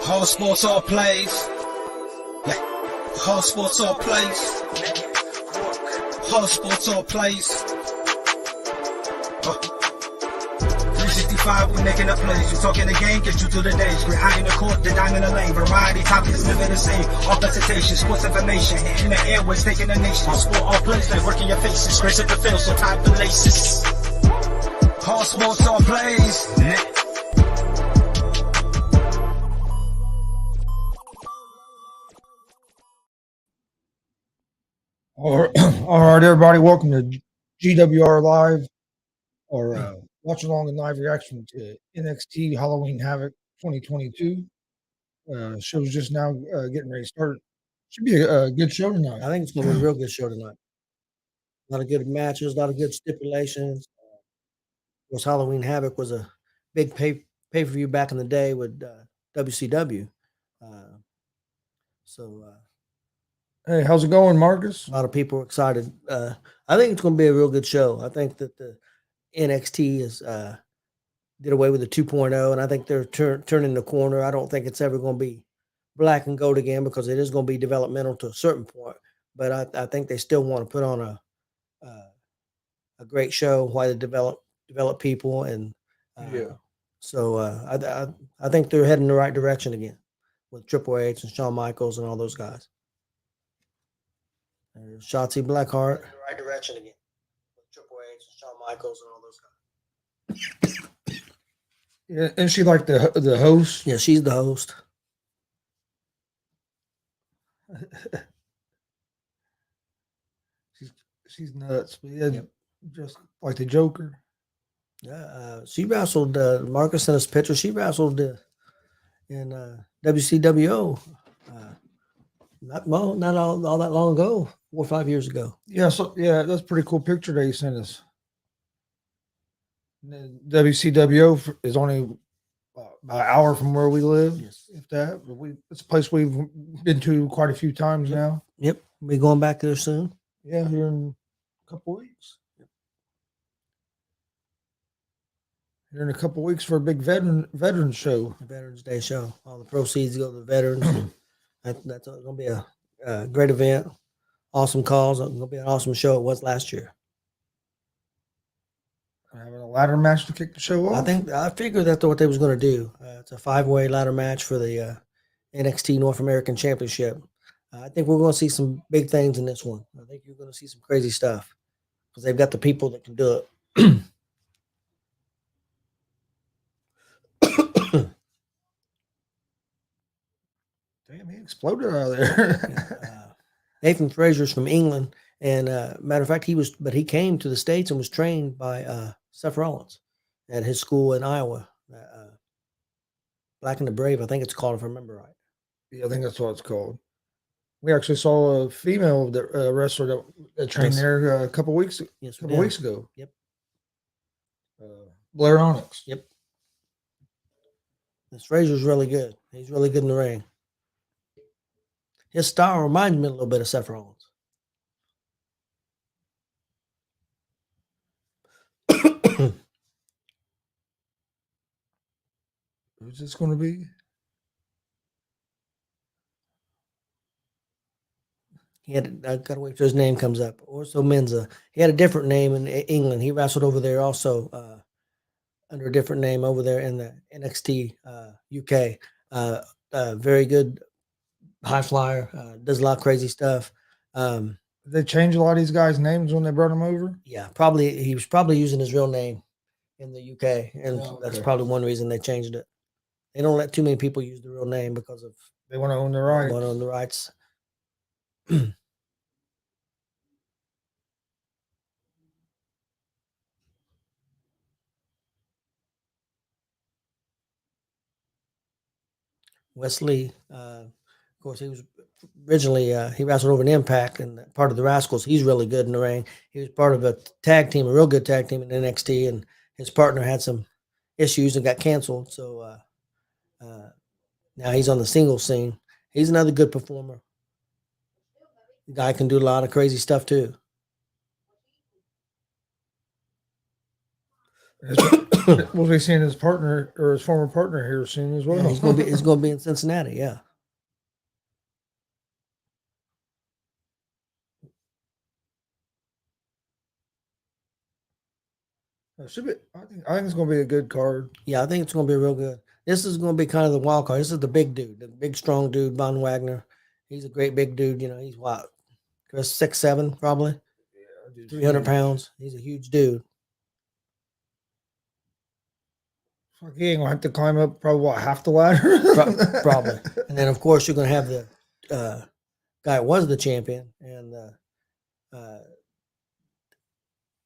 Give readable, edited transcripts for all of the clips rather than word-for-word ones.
All sports, all plays. Yeah. All sports, all plays. All sports, all plays. 365, we making up plays. You talking the game, get you to the days. We're high in the court, the dime in the lane. Variety topics, living the same. All presentation, sports information. In the airways, taking the nation. All sport, all plays, like working your faces. Grace at the field, so tie the laces. All sports, all plays. Yeah. All right, everybody, welcome to G.W.R. Live, or watch along in live reaction to NXT Halloween Havoc 2022. Show's just now getting ready to start. Should be a good show tonight. I think it's going to be a real good show tonight. A lot of good matches, a lot of good stipulations. Of course, Halloween Havoc was a big pay-per-view back in the day with WCW. Hey, how's it going, Marcus? A lot of people are excited. I think it's going to be a real good show. I think that the NXT is did away with the 2.0, and I think they're turning the corner. I don't think it's ever going to be black and gold again because it is going to be developmental to a certain point. But I think they still want to put on a great show while they develop people, and So I think they're heading in the right direction again with Triple H and Shawn Michaels and all those guys. Shotzi Blackheart. In the right direction again with Triple H and Shawn Michaels and all those guys. Yeah, and she like the host. Yeah, she's the host. she's nuts. But yeah, just like the Joker. Yeah, she wrestled. Marcus sent us a picture. She wrestled in WCW. Not all that long ago, 4 or 5 years ago. Yeah, that's a pretty cool picture that you sent us. WCW is only about an hour from where we live, if that. But it's a place we've been to quite a few times now. Yep, we're going back there soon. Yeah, here in a couple of weeks. Here in a couple of weeks for a big veteran show. Veterans Day show. All the proceeds go to the veterans. That's going to be a great event. Awesome calls. It's going to be an awesome show. It was last year. Having a ladder match to kick the show off. I figured that's what they was going to do. It's a 5-way ladder match for the NXT North American Championship. I think we're going to see some big things in this one. I think you're going to see some crazy stuff because they've got the people that can do it. Damn, he exploded out of there. Nathan Frazier's from England, and matter of fact, he came to the States and was trained by Seth Rollins at his school in Iowa, Black and the Brave, I think it's called, if I remember right. Yeah, I think that's what it's called. We actually saw a female wrestler that trained there a couple weeks ago. Yep. Blair Onyx. Yep. This Frazier's really good. He's really good in the ring. His style reminds me a little bit of Seth Rollins. Who's this going to be? I gotta wait till his name comes up. Orso Menza. He had a different name in England. He wrestled over there also under a different name over there in the NXT UK. Very good high flyer. Does a lot of crazy stuff. They changed a lot of these guys' names when they brought them over? Yeah, probably. He was probably using his real name in the UK, and that's probably one reason they changed it. They don't let too many people use the real name because of they want to own the rights. They want to own the rights. Wesley, of course, he was originally he wrestled over in Impact and part of the Rascals. He's really good in the ring. He was part of a tag team, a real good tag team in NXT, and his partner had some issues and got canceled. So now he's on the singles scene. He's another good performer. The guy can do a lot of crazy stuff too. We'll be seeing his partner or his former partner here soon as well. Yeah, he's gonna be in Cincinnati. Yeah. Should be. I think it's going to be a good card. Yeah, I think it's going to be real good. This is going to be kind of the wild card. This is the big dude, the big strong dude, Von Wagner. He's a great big dude. You know, he's what, 6'7", probably Yeah, 300 pounds. He's a huge dude. Fuck, he ain't gonna have to climb up probably what, half the ladder. Probably. And then of course you're going to have the guy that was the champion, and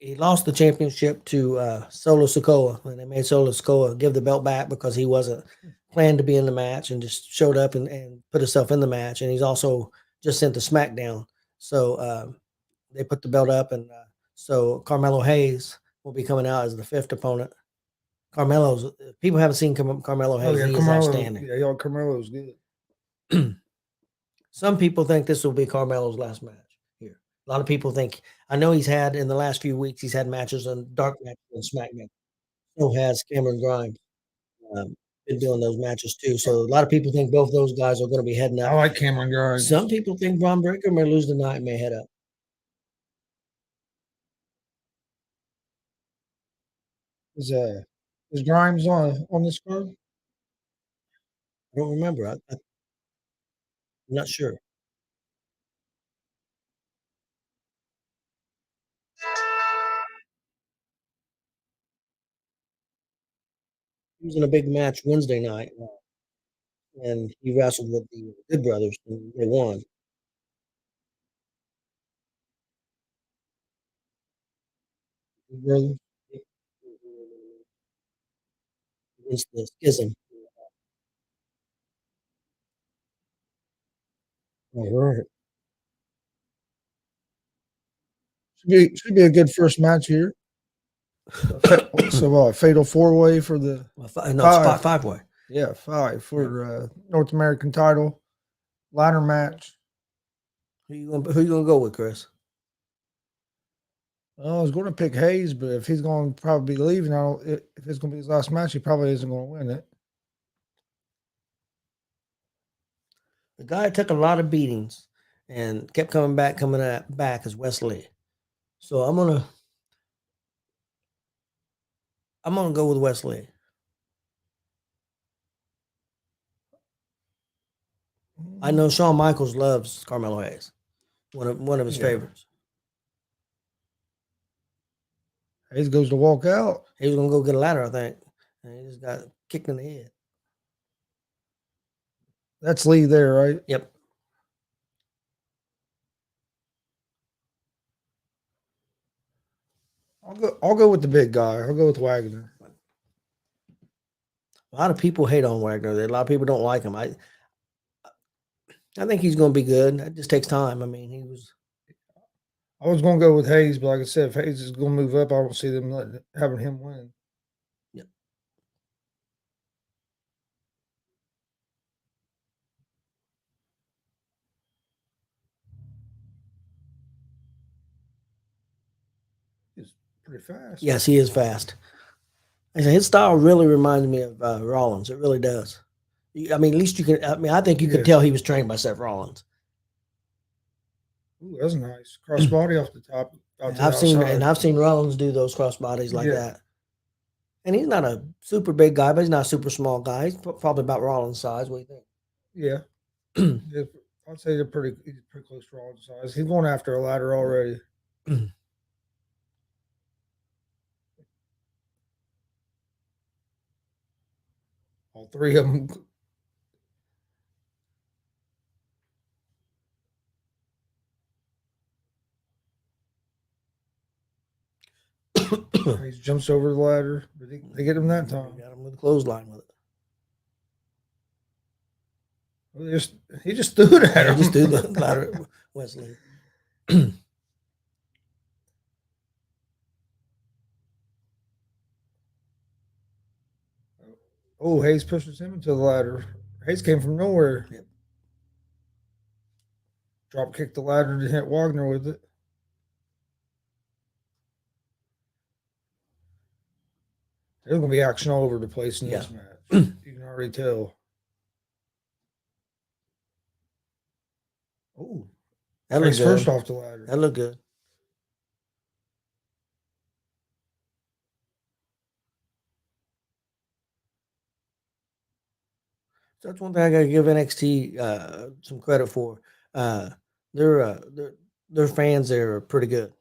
he lost the championship to Solo Sikoa, and they made Solo Sikoa give the belt back because he wasn't planned to be in the match and just showed up and put himself in the match. And he's also just sent to SmackDown. So they put the belt up, and so Carmelo Hayes will be coming out as the fifth opponent. Carmelo's people haven't seen Carmelo Hayes. Oh, yeah, He is Carmelo, outstanding. yeah, y'all, Carmelo's good. Some people think this will be Carmelo's last match here. A lot of people think. I know he's had in the last few weeks. He's had matches on dark matches on SmackDown. So has Cameron Grimes been doing those matches too. So a lot of people think both those guys are going to be heading up. I like Cameron Grimes. Some people think Braun Breaker may lose the night and may head up. Is Grimes on this card? I don't remember. I'm not sure. He was in a big match Wednesday night, and he wrestled with the Good Brothers, and they won. Good Brothers against the Schism. All right. Should be a good first match here. So fatal 4-way for the No, it's five way. Yeah, 5 for North American title ladder match. Who you gonna go with, Chris? I was going to pick Hayes, but if he's going to probably be leaving, if it's going to be his last match, he probably isn't going to win it. The guy took a lot of beatings and kept coming back is Wesley. So I'm gonna go with Wesley. I know Shawn Michaels loves Carmelo Hayes, one of his favorites. Hayes goes to walk out. He was gonna go get a ladder, I think, and he just got kicked in the head. That's Lee there, right? Yep. I'll go with the big guy. I'll go with Wagner. A lot of people hate on Wagner. A lot of people don't like him. I think he's going to be good. It just takes time. I mean, I was going to go with Hayes, but like I said, if Hayes is going to move up, I don't see them having him win. Yep. He's pretty fast. Yes, he is fast. His style really reminds me of Rollins. It really does. I mean, at least you can. I mean, I think you could tell he was trained by Seth Rollins. Ooh, that's nice. Crossbody off the top. I've seen Rollins do those crossbodies like that. And he's not a super big guy, but he's not a super small guy. He's probably about Rollins' size. What do you think? Yeah. I'd say he's pretty close to Rollins' size. He's going after a ladder already. All three of them. He jumps over the ladder, but they get him that time. Got him with a clothesline with it. He just threw it at him. He just threw the ladder at Wesley. Oh, Hayes pushes him into the ladder. Hayes came from nowhere. Yep. Drop kick the ladder to hit Wagner with it. There's gonna be action all over the place in this match. You can already tell. Oh, That looked face good. first off the ladder. That looked good. That's one thing I gotta give NXT some credit for. Their fans there are pretty good.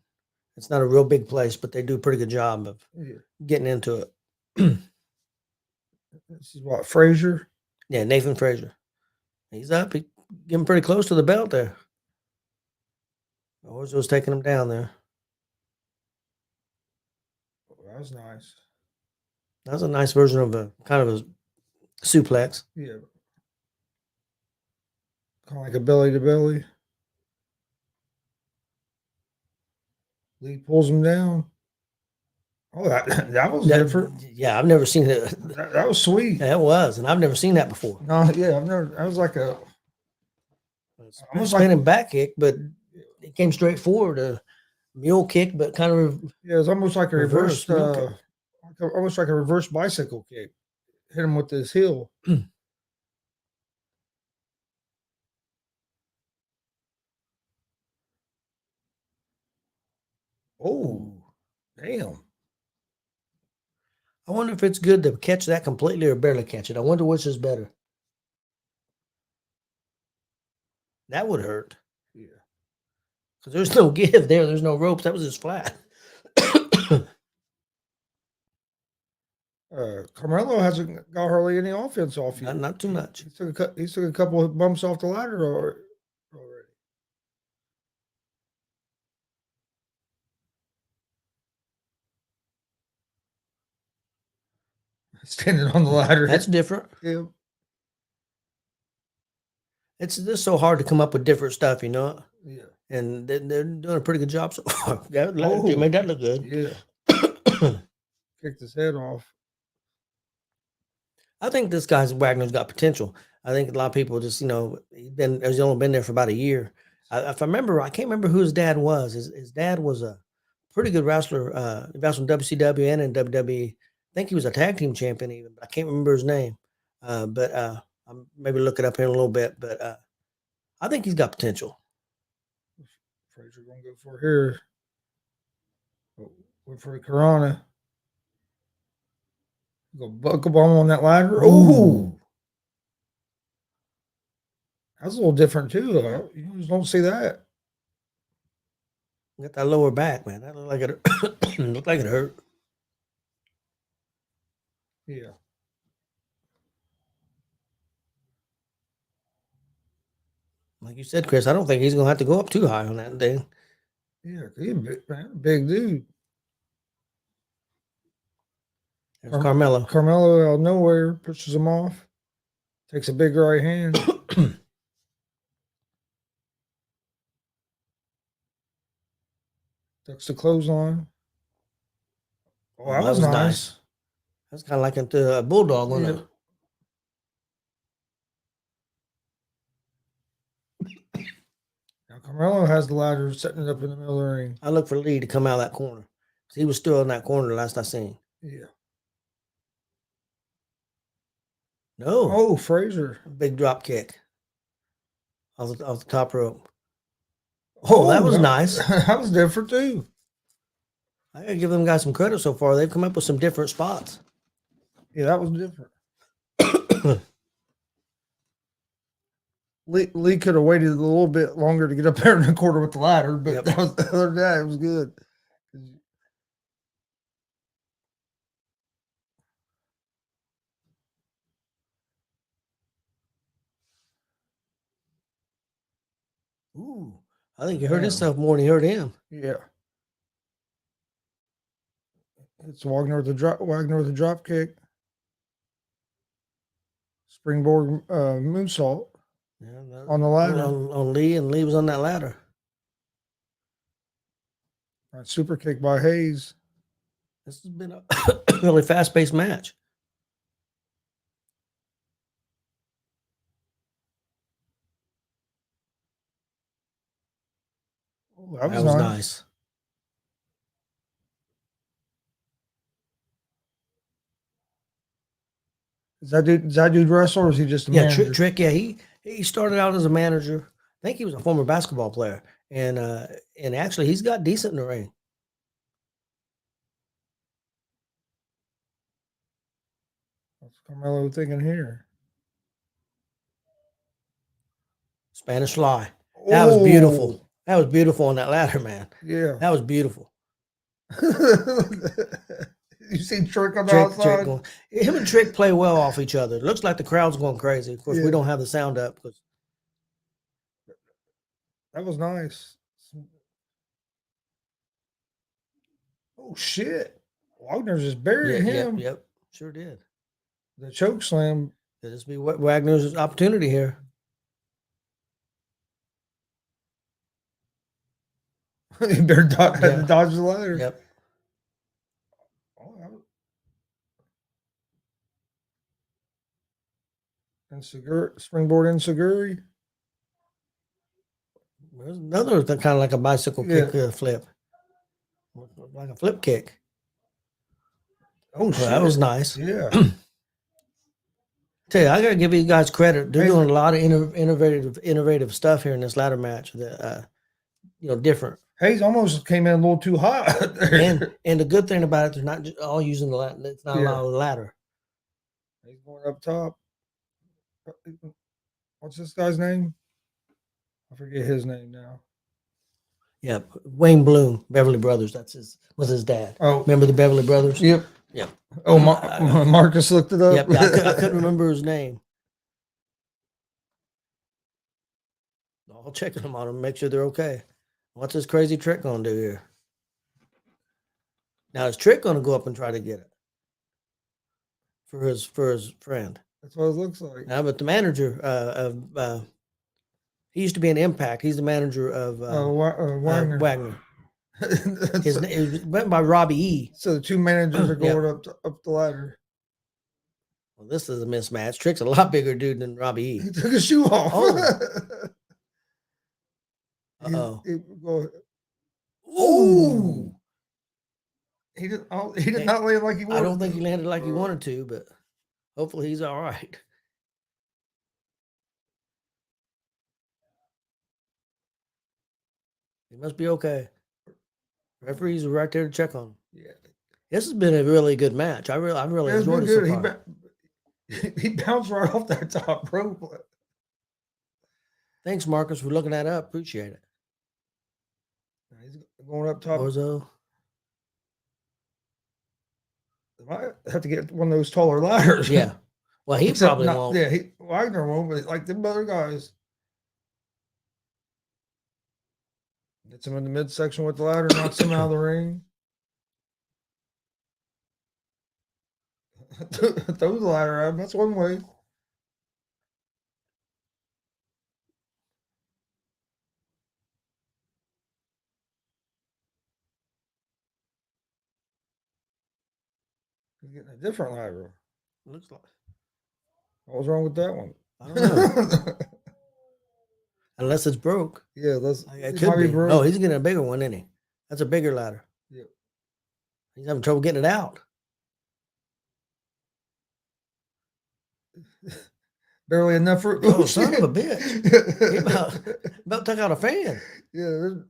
It's not a real big place, but they do a pretty good job of getting into it. This is what, Frazier? Yeah, Nathan Frazier. He's up. He's getting pretty close to the belt there. Always was taking him down there. Oh, that was nice. That was a nice version of a kind of a suplex. Yeah. Kind of like a belly to belly. Lee pulls him down. Oh, that was different. Yeah, I've never seen it. That was sweet. Yeah, it was, and I've never seen that before. No, yeah, I've never. That was like a almost spinning back kick, but it came straight forward. A mule kick, but kind of yeah, it was almost like a reverse, mule almost like a reverse bicycle kick. Hit him with his heel. Oh, damn. I wonder if it's good to catch that completely or barely catch it. I wonder which is better. That would hurt. Yeah. Because there's no give there. There's no ropes. That was just flat. Carmelo hasn't got hardly any offense off yet. Not too much. He took a couple of bumps off the ladder already. Standing on the ladder. That's different. Yeah. It's just so hard to come up with different stuff, you know? Yeah. And they're doing a pretty good job so far. That Oh. made that look good. Yeah. Kicked his head off. I think this guy's Wagner's got potential. I think a lot of people just, he's only been there for about a year. If I remember, I can't remember who his dad was. His dad was a pretty good wrestler. He wrestled in WCW and in WWE. I think he was a tag team champion even, but I can't remember his name. But I'll maybe look it up here in a little bit. But I think he's got potential. Frazier gonna go for here. Went for a Corona. Go buckle bomb on that ladder. Oh, that's a little different too. You just don't see that. Got that lower back, man. That looked like it. Looked like it hurt. Yeah. Like you said, Chris, I don't think he's gonna have to go up too high on that thing. Yeah, he's a big dude. There's Carmelo. Carmelo out of nowhere pushes him off. Takes a big right hand. Ducks the clothesline. Oh, that was nice. That's kind of like a bulldog, wasn't it? Now Carmelo has the ladder setting it up in the middle of the ring. I look for Lee to come out of that corner. He was still in that corner last I seen. Yeah. No. Oh, Frazier. Big drop kick. Off the top rope. Oh, that was nice. That was different too. I gotta give them guys some credit so far. They've come up with some different spots. Yeah, that was different. Lee could have waited a little bit longer to get up there in the corner with the ladder, but other than that, it was good. Ooh, I think he hurt himself more than he hurt him. Yeah. It's Wagner with the drop kick. Springboard moonsault on the ladder. On Lee, and Lee was on that ladder. Right, super kick by Hayes. This has been a really fast-paced match. Oh, that was nice. Is that dude wrestler or is he just a Yeah, manager? Trick. Yeah, he started out as a manager. I think he was a former basketball player, and actually he's got decent in the ring. What's Carmelo thinking here? Spanish Fly. That was beautiful. That was beautiful on that ladder, man. Yeah. That was beautiful. You see Trick on the Trick outside? going. Him and Trick play well off each other. It looks like the crowd's going crazy. Of course, we don't have the sound up because that was nice. Oh shit! Wagner's just buried him. Yep, sure did. The choke slam. Could this be Wagner's opportunity here? He better had to dodge the ladder. Yep. And springboard Inseguri. There's another kind of like a bicycle kick flip, like a flip kick. Oh, shit. That was nice. Yeah. Tell you, I gotta give you guys credit. They're doing a lot of innovative stuff here in this ladder match. That different. Hayes almost came in a little too hot. and the good thing about it, they're not just all using the ladder. It's not a lot of ladder. He's going up top. What's this guy's name? I forget his name now. Yeah, Wayne Bloom, Beverly Brothers. Was his dad. Oh, remember the Beverly Brothers? Yep. Yep. Oh, Marcus looked it up. Yep. I couldn't remember his name. I'll check them on them, make sure they're okay. What's this crazy Trick gonna do here? Now is Trick gonna go up and try to get it for his friend? That's what it looks like. Now, but the manager he used to be an Impact. He's the manager of Wagner. Wagner. It went by Robbie E. So the two managers are going up the ladder. Well, this is a mismatch. Trick's a lot bigger dude than Robbie E. He took his shoe off. Oh. Ooh. He did not land like he wanted. I don't think he landed like he wanted to, but hopefully he's all right. He must be okay. Referees are right there to check on him. Yeah. This has been a really good match. I really enjoyed it so far. He bounced right off that top rope. Thanks, Marcus, for looking that up. Appreciate it. He's going up top. Orzo. Might have to get one of those taller ladders. Yeah. Well, he probably won't. Yeah, Wagner won't, but like them other guys. Gets him in the midsection with the ladder, knocks him out of the ring. Throw the ladder at him. That's one way. He's getting a different ladder. Looks like. What was wrong with that one? I don't know. Unless it's broke. Yeah, it could be. Broke. Oh, he's getting a bigger one, isn't he? That's a bigger ladder. Yeah. He's having trouble getting it out. Barely enough for. Oh, son of a bitch! He about took out a fan. Yeah, there's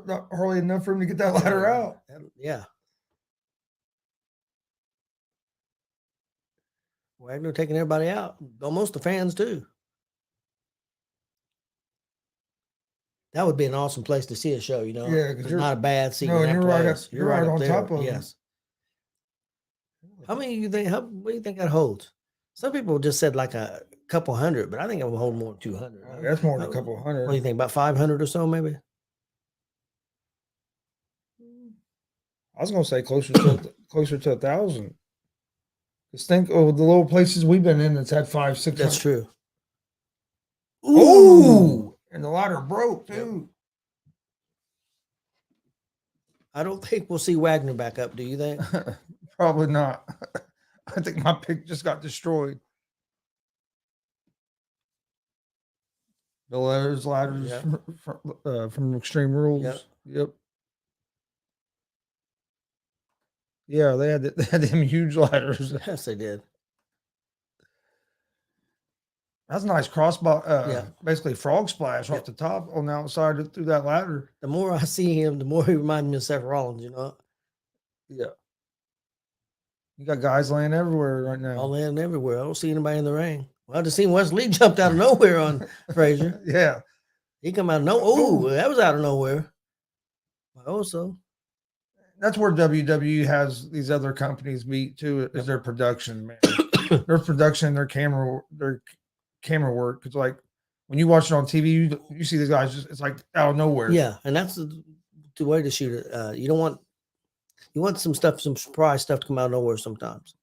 not hardly enough for him to get that ladder out. Yeah. Wagner taking everybody out, almost the fans too. That would be an awesome place to see a show, Yeah, because it's not a bad seat. No, you're right. You're right on top of it. Yes. How many you think? What do you think that holds? Some people just said like a couple hundred, but I think it will hold more than 200. That's more than a couple hundred. What do you think? About 500 or so, maybe. I was going to say closer to 1,000. Just think of the little places we've been in that's had 500-600. That's true. Ooh! And the ladder broke too. I don't think we'll see Wagner back up. Do you think? Probably not. I think my pick just got destroyed. The ladders from Extreme Rules. Yep. Yeah, they had them huge ladders. Yes, they did. That's a nice crossbar. Yeah. Basically frog splash Yep. off the top on the outside through that ladder. The more I see him, the more he reminds me of Seth Rollins. You know, Yeah. You got guys laying everywhere right now. all in everywhere. I don't see anybody in the ring. Well, I just seen Wesley jumped out of nowhere on Frazier. Yeah. He come out of no. Oh, that was out of nowhere. Also, that's where WWE has these other companies meet too. Is their production, man. Their production, their camera work. Because like when you watch it on TV, you see these guys just it's like out of nowhere. Yeah, and that's the way to shoot it. You want some surprise stuff to come out of nowhere sometimes.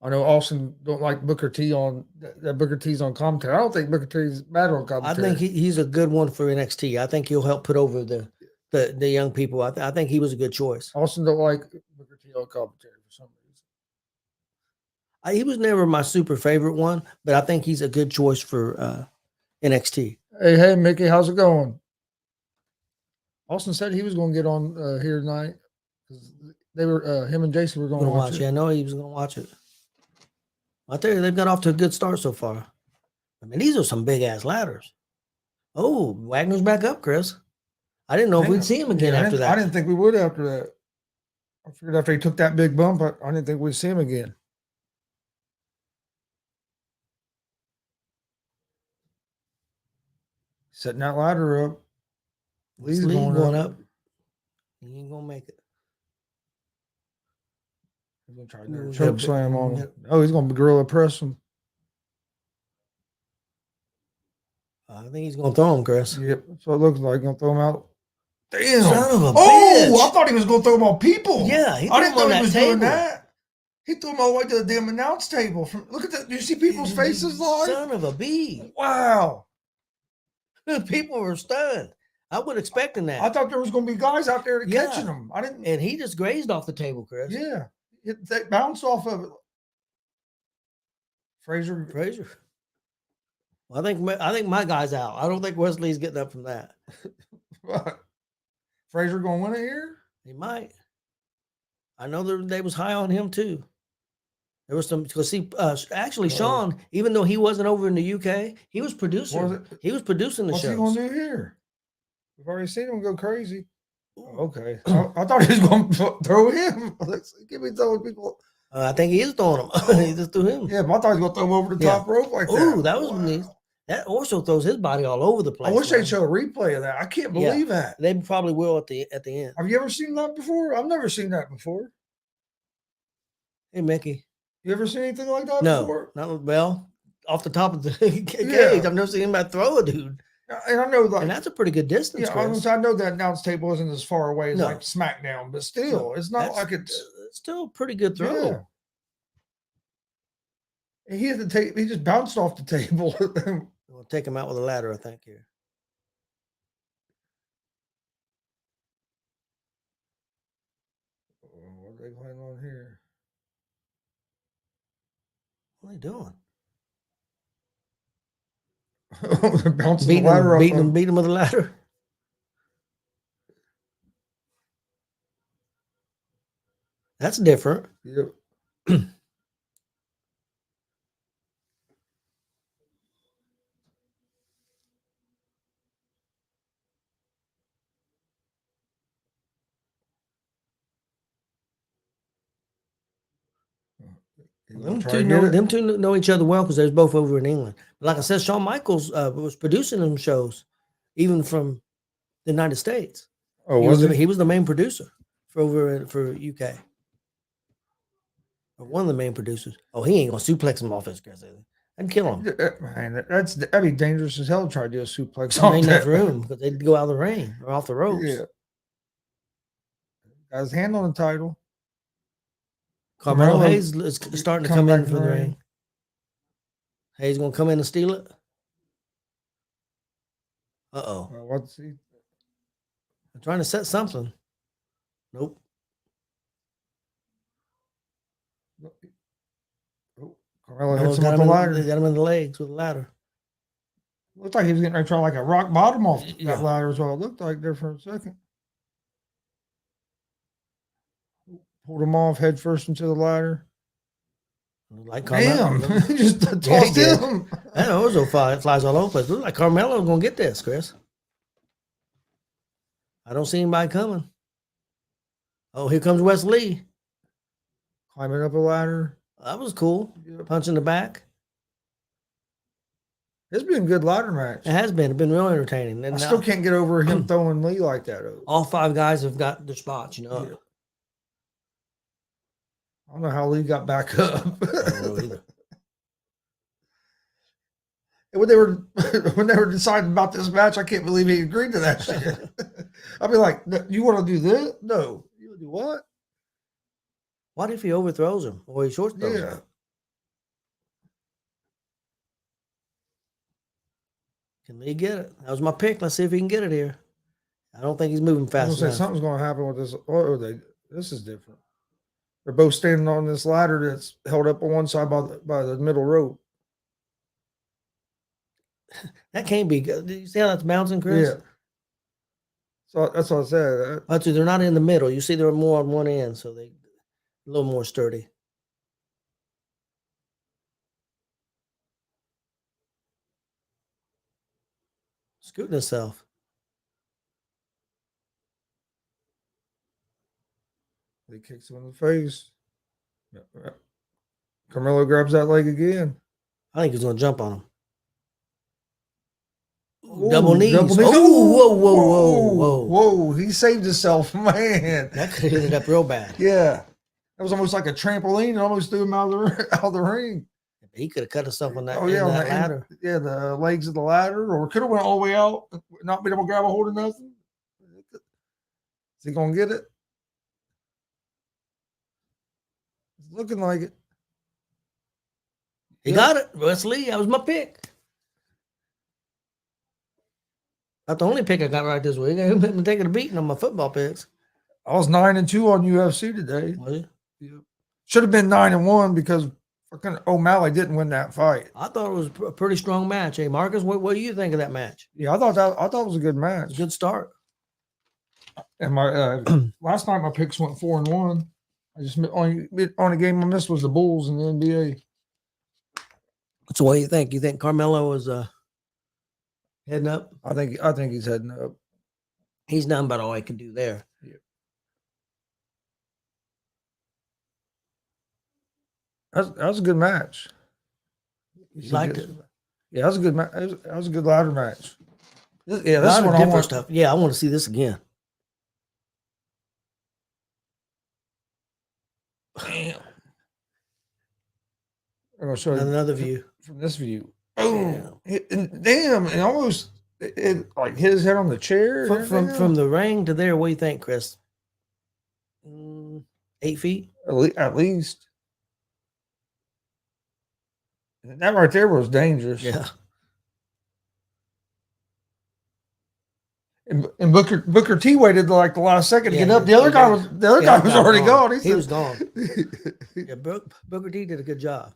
I know Austin don't like Booker T on that Booker T's on commentary. I don't think Booker T's bad on commentary. I think he's a good one for NXT. I think he'll help put over the young people. I think he was a good choice. Austin don't like Booker T on commentary for some reason. He was never my super favorite one, but I think he's a good choice for NXT. Hey, Mickey, how's it going? Austin said he was going to get on here tonight because they were him and Jason were going to watch it. Yeah, I know he was going to watch it. I tell you, they've got off to a good start so far. I mean, these are some big ass ladders. Oh, Wagner's back up, Chris. I didn't know if we'd see him again after that. I didn't think we would after that. I figured after he took that big bump, I didn't think we'd see him again. Setting that ladder up. Lee's going up. He ain't gonna make it. He's gonna try to do a choke slam on him. Oh, he's gonna gorilla press him. I think he's gonna throw him, Chris. Yep, so it looks like. Gonna throw him out. Damn! Son of a bitch. I thought he was gonna throw him on people. Yeah, I didn't know he was table. doing that. He threw him all the way to the damn announce table. Look at that! Do you see people's faces live? Son of a bee! Wow! People were stunned. I wasn't expecting that. I thought there was going to be guys out there catching him. I didn't. And he just grazed off the table, Chris. Yeah, they bounced off of it. Frazier. Well, I think my guy's out. I don't think Wesley's getting up from that. What? Frazier going to win it here? He might. I know they was high on him too. There was some because actually Sean, even though he wasn't over in the UK, he was producing. He was producing the show. What's he gonna do here? We've already seen him go crazy. Okay, I thought he was going to throw him. Give me throwing people. I think he is throwing him. He just threw him. Yeah, but I thought he was going to throw him over the top rope like that. Ooh, that was neat. That also throws his body all over the place. I wish they'd show a replay of that. I can't believe that. They probably will at the end. Have you ever seen that before? I've never seen that before. Hey, Mickey. You ever seen anything like that before? No, well, off the top of the cage. I've never seen anybody throw a dude. And I know, and that's a pretty good distance. Yeah, I know that announce table isn't as far away as like SmackDown, but still, it's not like it's still a pretty good throw. Yeah. And he had to take. He just bounced off the table. We'll take him out with a ladder, I think. Here. What are they playing on here? What are they doing? Bouncing the ladder up. Beating him with a ladder. That's different. Yep. Them two know each other well because they was both over in England. But like I said, Shawn Michaels was producing them shows, even from the United States. Oh, he was the main producer for UK. Or one of the main producers. Oh, he ain't gonna suplex him off his grass. I'd kill him. Man, that'd be dangerous as hell to try to do a suplex on that room because they'd go out of the ring or off the ropes. Yeah. Got his hand on the title. Carmelo Hayes is starting to come in for the ring. Hayes gonna come in and steal it. What's he? I'm trying to set something. Nope. Carmelo hits him with the ladder. They got him in the legs with the ladder. Looked like he was getting ready to try like a rock bottom off that ladder as well. It looked like there for a second. Pulled him off head first into the ladder. Like Carmelo. Damn, just Yeah, he tossed did. him. I know those flies all over the place. Look like Carmelo's gonna get this, Chris. I don't see anybody coming. Oh, here comes Wesley. Climbing up a ladder. That was cool. Punch in the back. It's been a good ladder match. It has been. It's been real entertaining. And I still can't get over him throwing Lee like that. Though. all 5 guys have got their spots, Yeah. I don't know how Lee got back up. I don't know either. when they were deciding about this match, I can't believe he agreed to that shit. I'd be like, "You want to do this? No, you want to do what? What if he overthrows him or he short throws him? Can Lee get it? That was my pick. Let's see if he can get it here. I don't think he's moving fast enough. Something's going to happen with this. This is different. They're both standing on this ladder that's held up on one side by the middle rope. That can't be good. Did you see how that's bouncing, Chris? Yeah. So that's what I said. But they're not in the middle. You see, they're more on one end, so they a little more sturdy. Scooting himself. He kicks him in the face. Carmelo grabs that leg again. I think he's going to jump on him. Ooh, double knees. Double knees. Oh, whoa. He saved himself, man. That could have ended up real bad. Yeah. That was almost like a trampoline and almost threw him out of the ring. He could have cut himself on that, that ladder. The legs of the ladder, or could have went all the way out, not been able to grab a hold of nothing. Is he going to get it? It's looking like it. He got it. Wesley, that was my pick. Not the only pick I got right this week. I've been taking a beating on my football picks. I was 9-2 on UFC today. Was you? Yeah. Should have been 9-1 because fucking O'Malley didn't win that fight. I thought it was a pretty strong match. Hey, Marcus, what do you think of that match? Yeah, I thought it was a good match. Good start. And my last night my picks went 4-1. I just only game I missed was the Bulls in the NBA. So what do you think? You think Carmelo is heading up? I think he's heading up. He's done about all he can do there. Yeah. That was a good match. You liked it? Yeah, that was a good match. That was a good ladder match. This is what different stuff. Yeah, I want to see this again. Damn. I'm gonna show you Another view from this view. Oh, damn! And almost like his head on the chair. From the ring to there. What do you think, Chris? 8 feet at least. That right there was dangerous. Yeah. And Booker T waited like the last second to get up. The other guy was already gone. He was gone. Yeah, Booker T did a good job.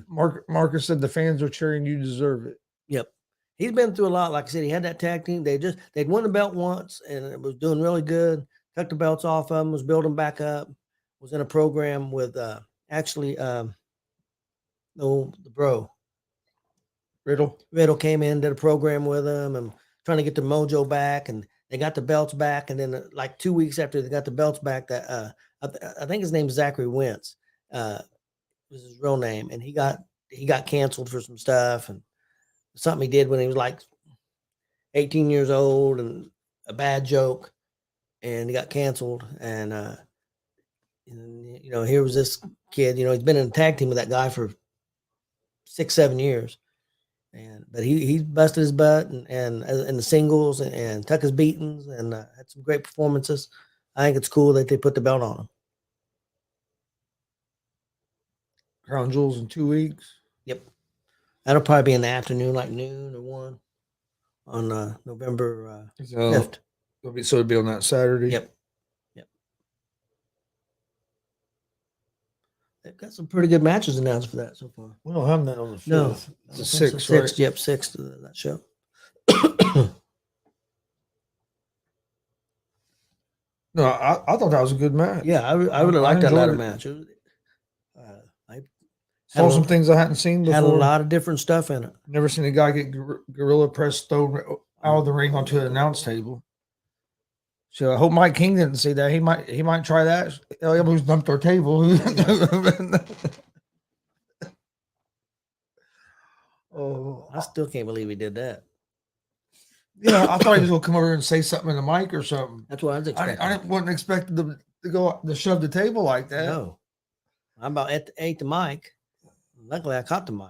Marcus said the fans are cheering. You deserve it. Yep. He's been through a lot. Like I said, he had that tag team. They'd won the belt once and it was doing really good. Took the belts off of them, was building back up, was in a program with the bro. Riddle came in, did a program with him and trying to get the mojo back, and they got the belts back. And then like 2 weeks after they got the belts back, that I think his name is Zachary Wentz, was his real name. And he got canceled for some stuff and something he did when he was like 18 years old and a bad joke, and he got canceled. And here was this kid, he's been in a tag team with that guy for 6-7 years. But he busted his butt and in the singles and took his beatings and had some great performances. I think it's cool that they put the belt on him. Crown Jewels in 2 weeks. Yep. That'll probably be in the afternoon, like noon or 1 on November 5th. So it'll be on that Saturday. Yep. They've got some pretty good matches announced for that so far. We don't have that on the 5th. No. It's a 6th, right? right? Yep, 6th to that show. No, I thought that was a good match. Yeah, I really liked that ladder match. Saw some things I hadn't seen Had a before. lot of different stuff in it. Never seen a guy get gorilla press thrown out of the ring onto an announce table. So I hope Mike King didn't see that. He might try that. Elbows dumped our table. Oh, I still can't believe he did that. yeah, I thought he was gonna come over and say something in the mic or something. That's what I was expecting. Wasn't expecting them to go to shove the table like that. No, I about ate the mic. Luckily, I caught the mic.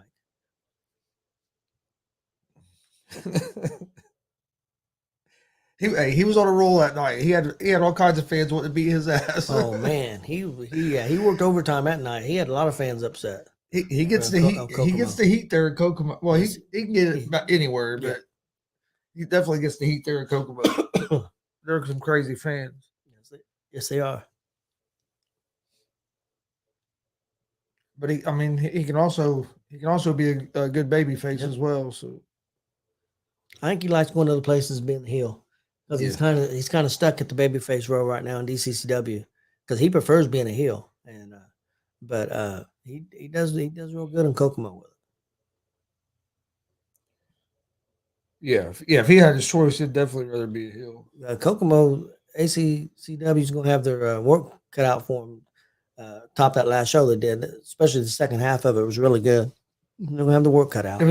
He was on a roll that night. He had all kinds of fans wanting to beat his ass. Oh man, he worked overtime that night. He had a lot of fans upset. He gets the heat. He gets the heat there in Kokomo. Well, he can get it about anywhere, but he definitely gets the heat there in Kokomo. There are some crazy fans. Yes, they are. But he can also be a good baby face as well. So I think he likes going to other places being the heel because he's kind of stuck at the babyface role right now in DCCW because he prefers being a heel, and but he does real good in Kokomo with it. Yeah. If he had his choice, he'd definitely rather be a heel. Kokomo ACCW is going to have their work cut out for him. Top that last show they did, especially the second half of it was really good. They're going to have the work cut out.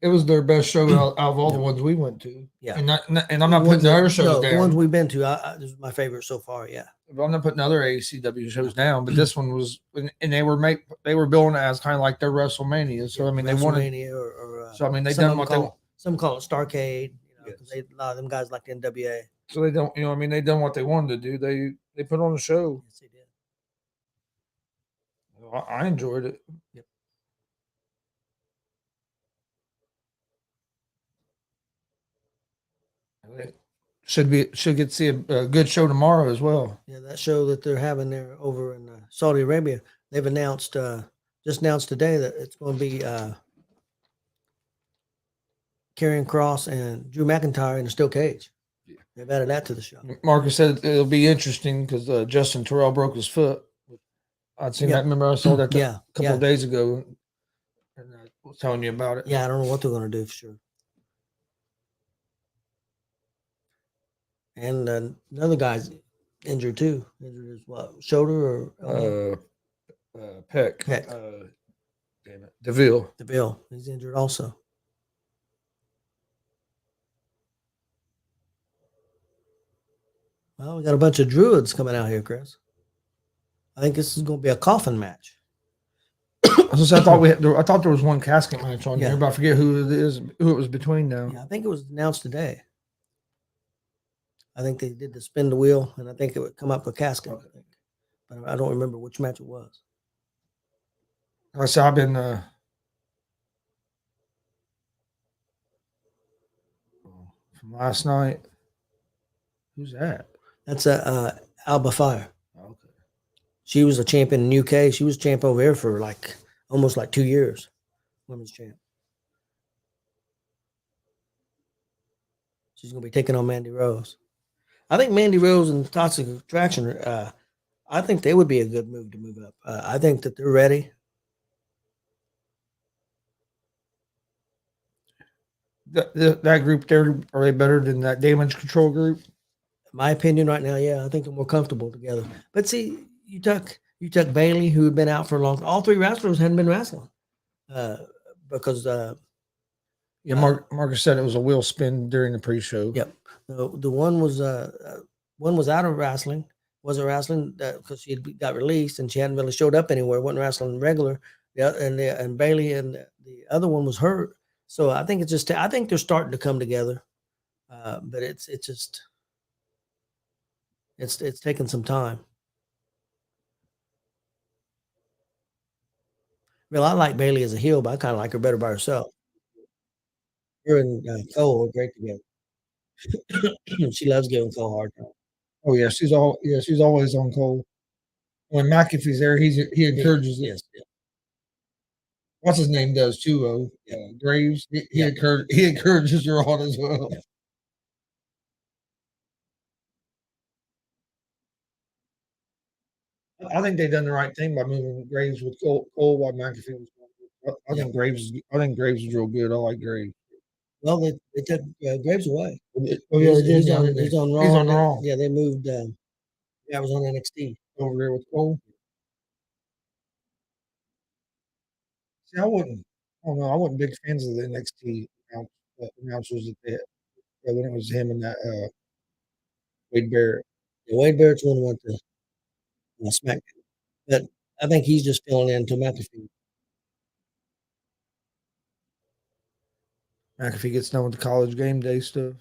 It was their best show out of all the ones we went to. Yeah, and I'm not putting the other shows down. The ones we've been to, this is my favorite so far. Yeah, but I'm not putting other ACW shows down. But this one was, and they were billing it as kind of like their WrestleMania. So I mean, they wanted. So I mean, they done what they want. Some call it Starcade. Because a lot of them guys like the NWA. So they don't, they done what they wanted to do. They put on a show. Yes, they did. I enjoyed it. Yep. Should get to see a good show tomorrow as well. Yeah, that show that they're having there over in Saudi Arabia, they've announced just announced today that it's going to be Karrion Kross and Drew McIntyre in a steel cage. Yeah. They've added that to the show. Marcus said it'll be interesting because Justin Terrell broke his foot. I'd seen that. Remember, I saw that a couple of days ago, and I was telling you about it. Yeah, I don't know what they're going to do for sure. And another guy's injured too. Injured his what? Shoulder or pec. Damn it, DeVille. He's injured also. Well, we got a bunch of druids coming out here, Chris. I think this is going to be a coffin match. I thought there was one casket match on here, but I forget who it was between now. Yeah, I think it was announced today. I think they did the spin the wheel, and I think it would come up a casket. Okay. But I don't remember which match it was. I said I've been from last night. Who's that? That's Alba Fire. Okay. She was a champion in UK. She was champ over here for almost 2 years. Women's champ. She's gonna be taking on Mandy Rose. I think Mandy Rose and Toxic Attraction, I think they would be a good move to move up. I think that they're ready. That group there, are they better than that Damage Control group? In my opinion right now, yeah, I think they're more comfortable together. But see, you took Bailey, who had been out for a long time. All three wrestlers hadn't been wrestling because Marcus said it was a wheel spin during the pre-show. Yep. The one was out of wrestling, wasn't wrestling because she got released and she hadn't really showed up anywhere, wasn't wrestling regular. Yeah, and Bailey and the other one was hurt. So I think I think they're starting to come together, but it's taken some time. Well, I like Bailey as a heel, but I kind of like her better by herself. Her and Cole are great together. She loves giving Cole a hard time. Oh yeah, she's always on Cole. When McAfee's there, he encourages it. Yes, yeah. What's his name does too? Graves. He encourages her on as well. Yeah. I think they done the right thing by moving Graves with Cole while McAfee was gone. I think Graves. I think Graves is real good. I like Graves. Well, they took Graves away. Oh yeah, they did. He's on He's Raw. on Raw. Yeah, they moved. Yeah, I was on NXT. Over there with Cole. See, I wouldn't. I don't know. I wasn't big fans of the NXT announcers that they had. Yeah, when it was him and that Wade Barrett. Yeah, Wade Barrett's one who went to SmackDown, but I think he's just filling in to McAfee. McAfee gets done with the college game day stuff.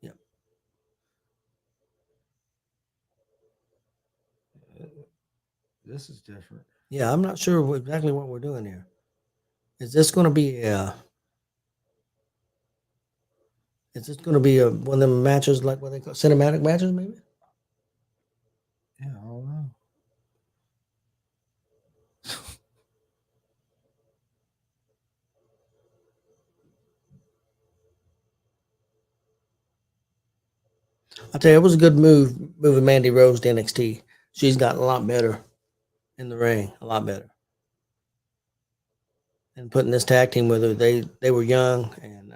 Yep. This is different. Yeah, I'm not sure exactly what we're doing here. Is this going to be Is this going to be one of them matches like what they call cinematic matches, maybe? Yeah, I don't know. I'll tell you, it was a good move moving Mandy Rose to NXT. She's gotten a lot better in the ring, a lot better. And putting this tag team with her, they were young and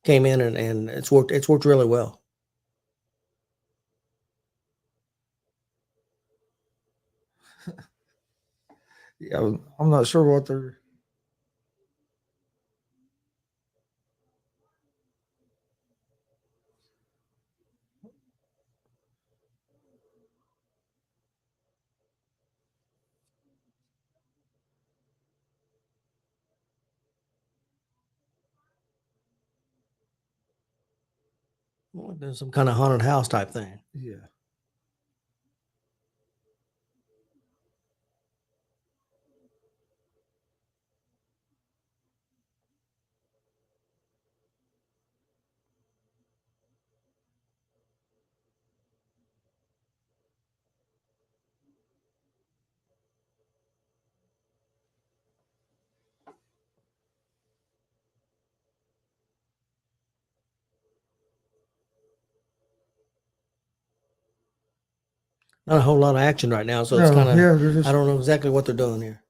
came in and it's worked. It's worked really well. Yeah, I'm not sure what they're. Well, there's some kind of haunted house type thing. Yeah. Not a whole lot of action right now, so it's No, kind of yeah, they're just. I don't know exactly what they're doing here.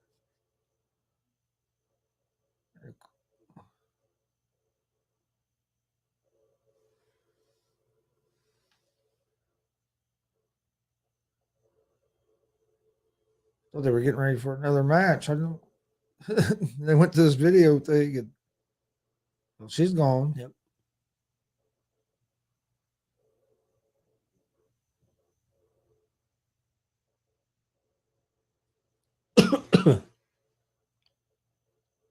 Thought they were getting ready for another match. I don't. They went to this video thing and well, she's gone. Yep.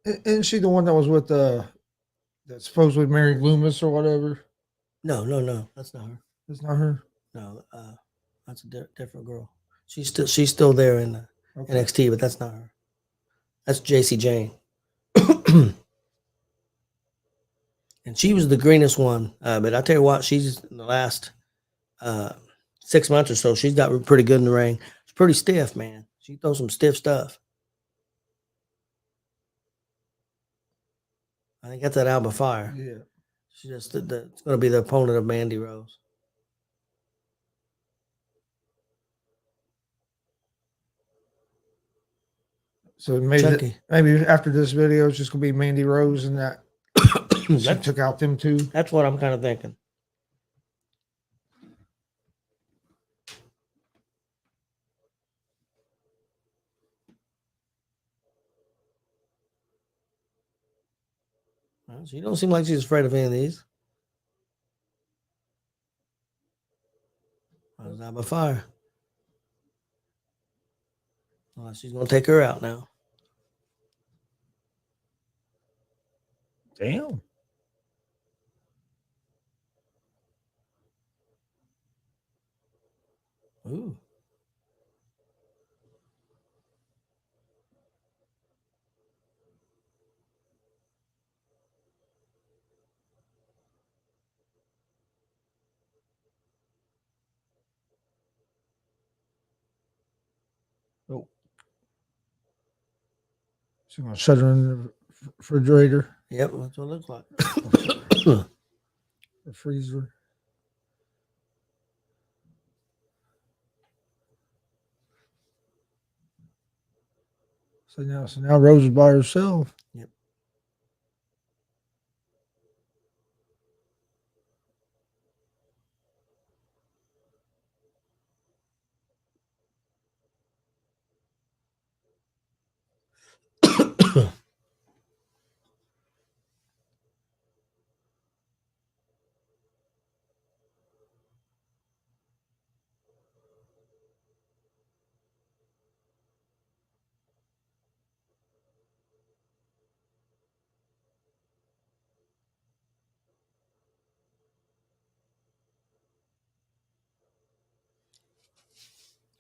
Isn't she the one that was with that supposedly married Loomis or whatever? No, that's not her. It's not her. No, that's a different girl. She's still there in Okay. NXT, but that's not her. That's JC Jane. And she was the greenest one. But I tell you what, she's in the last 6 months or so, she's got pretty good in the ring. It's pretty stiff, man. She throws some stiff stuff. I think that's that Alba Fire. Yeah. She just it's going to be the opponent of Mandy Rose. So maybe after this video, it's just gonna be Mandy Rose and that she took out them two. That's what I'm kind of thinking. Well, she don't seem like she's afraid of any of these. There's Alba Fire. Well, she's going to take her out now. Damn. Ooh. Oh. She's gonna shut her in the refrigerator. Yep, that's what it looks like. The freezer. So now Rose is by herself. Yep.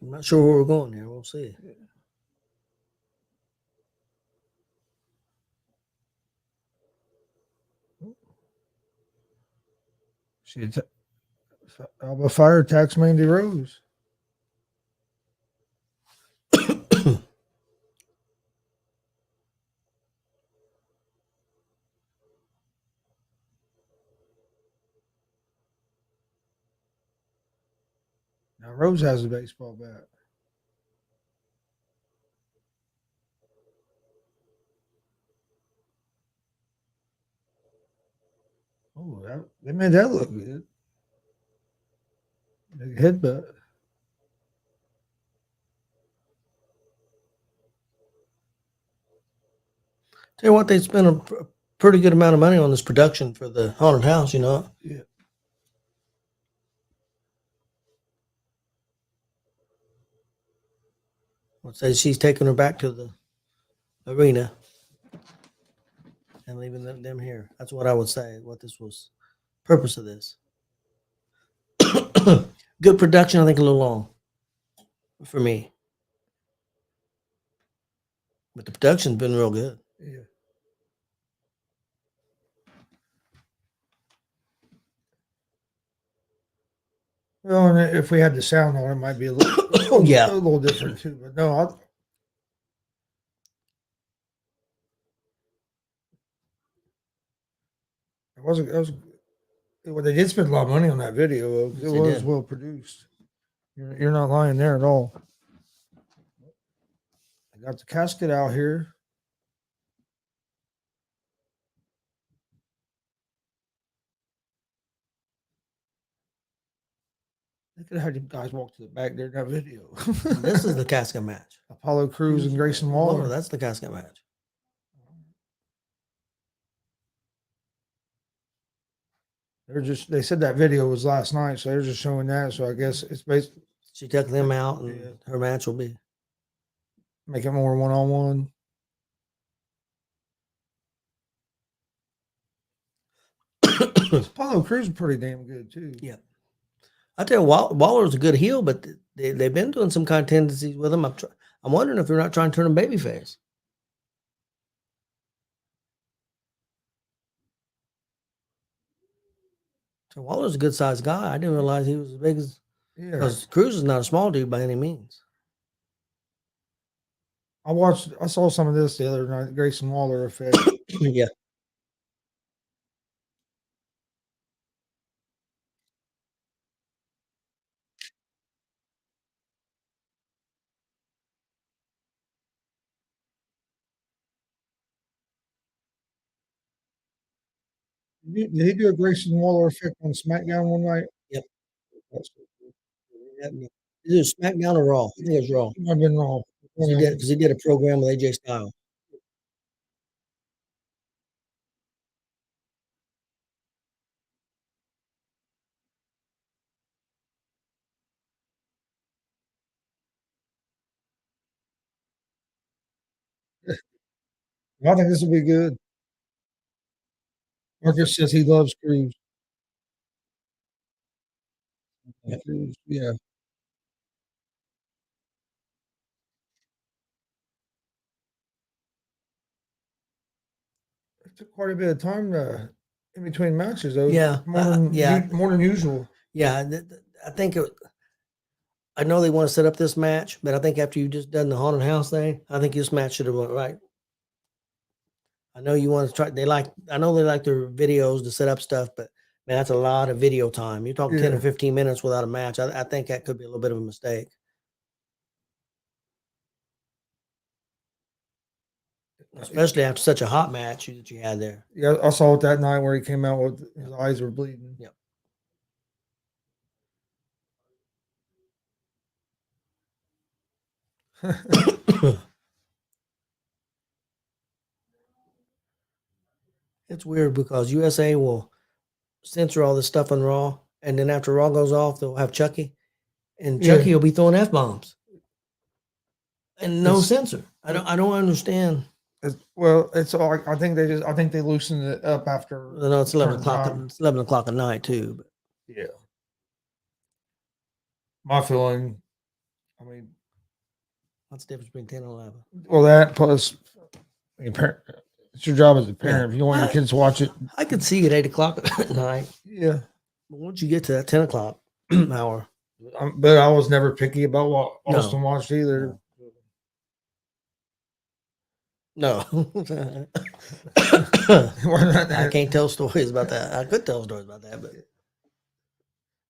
I'm not sure where we're going here. We'll see. She Alba fire attacks Mandy Rose. Now Rose has a baseball bat. Oh, they made that look good. Big headbutt. Tell you what, they spent a pretty good amount of money on this production for the haunted house. You know. Yeah. Let's say she's taking her back to the arena and leaving them here. That's what I would say. What this was, purpose of this. Good production. I think a little long for me, but the production's been real good. Yeah. Well, and if we had the sound on, it might be a little, Oh yeah, a little different too. But no, it wasn't. It was. Well, they did spend a lot of money on that video. Yes, It they was did. well produced. You're not lying there at all. I got the casket out here. Look at how you guys walk to the back there in that video. This is the casket match. Apollo Crews and Grayson Waller. That's the casket match. They said that video was last night, so they're just showing that. So I guess it's based She took them out, and her match will be. make it more one-on-one. Apollo Crews is pretty damn good too. Yeah. I tell you, Waller's a good heel, but they've been doing some kind of tendencies with him. I'm wondering if they're not trying to turn him babyface. So Waller's a good sized guy. I didn't realize he was as big as. Yeah. Because Cruz is not a small dude by any means. I saw some of this the other night. Grayson Waller effect. Yeah. Did he do a Grayson Waller effect on SmackDown one night? Yep. Is it SmackDown or Raw? I think it was Raw. It might have been wrong. Because he did a program with AJ Styles. I think this will be good. Marcus says he loves Crews. Yeah. It took quite a bit of time in between matches, though. Yeah. More than usual. Yeah. I think I know they want to set up this match, but I think after you just done the haunted house thing, I think this match should have went right. I know you want to try. I know they like their videos to set up stuff, but man, that's a lot of video time. You're talking 10 or 15 minutes without a match. I think that could be a little bit of a mistake. especially after such a hot match that you had there. Yeah, I saw it that night where he came out with his eyes were bleeding. Yep. It's weird because USA will censor all this stuff on Raw, and then after Raw goes off, they'll have Chucky, and Chucky Yeah. will be throwing F-bombs. And no It's- censor. I don't understand. It's all. I think they loosened it up after. I know it's 11 certain o'clock. time. It's 11 o'clock at night too. But Yeah. My feeling. I mean, what's the difference between 10 and 11? well, that plus, I mean, it's your job as a parent. If you don't want your kids to watch it, I could see at 8 o'clock at night. yeah. But once you get to that 10 o'clock hour, But I was never picky about what No. Austin watched either. no. We're not- I can't tell stories about that. I could tell stories about that, but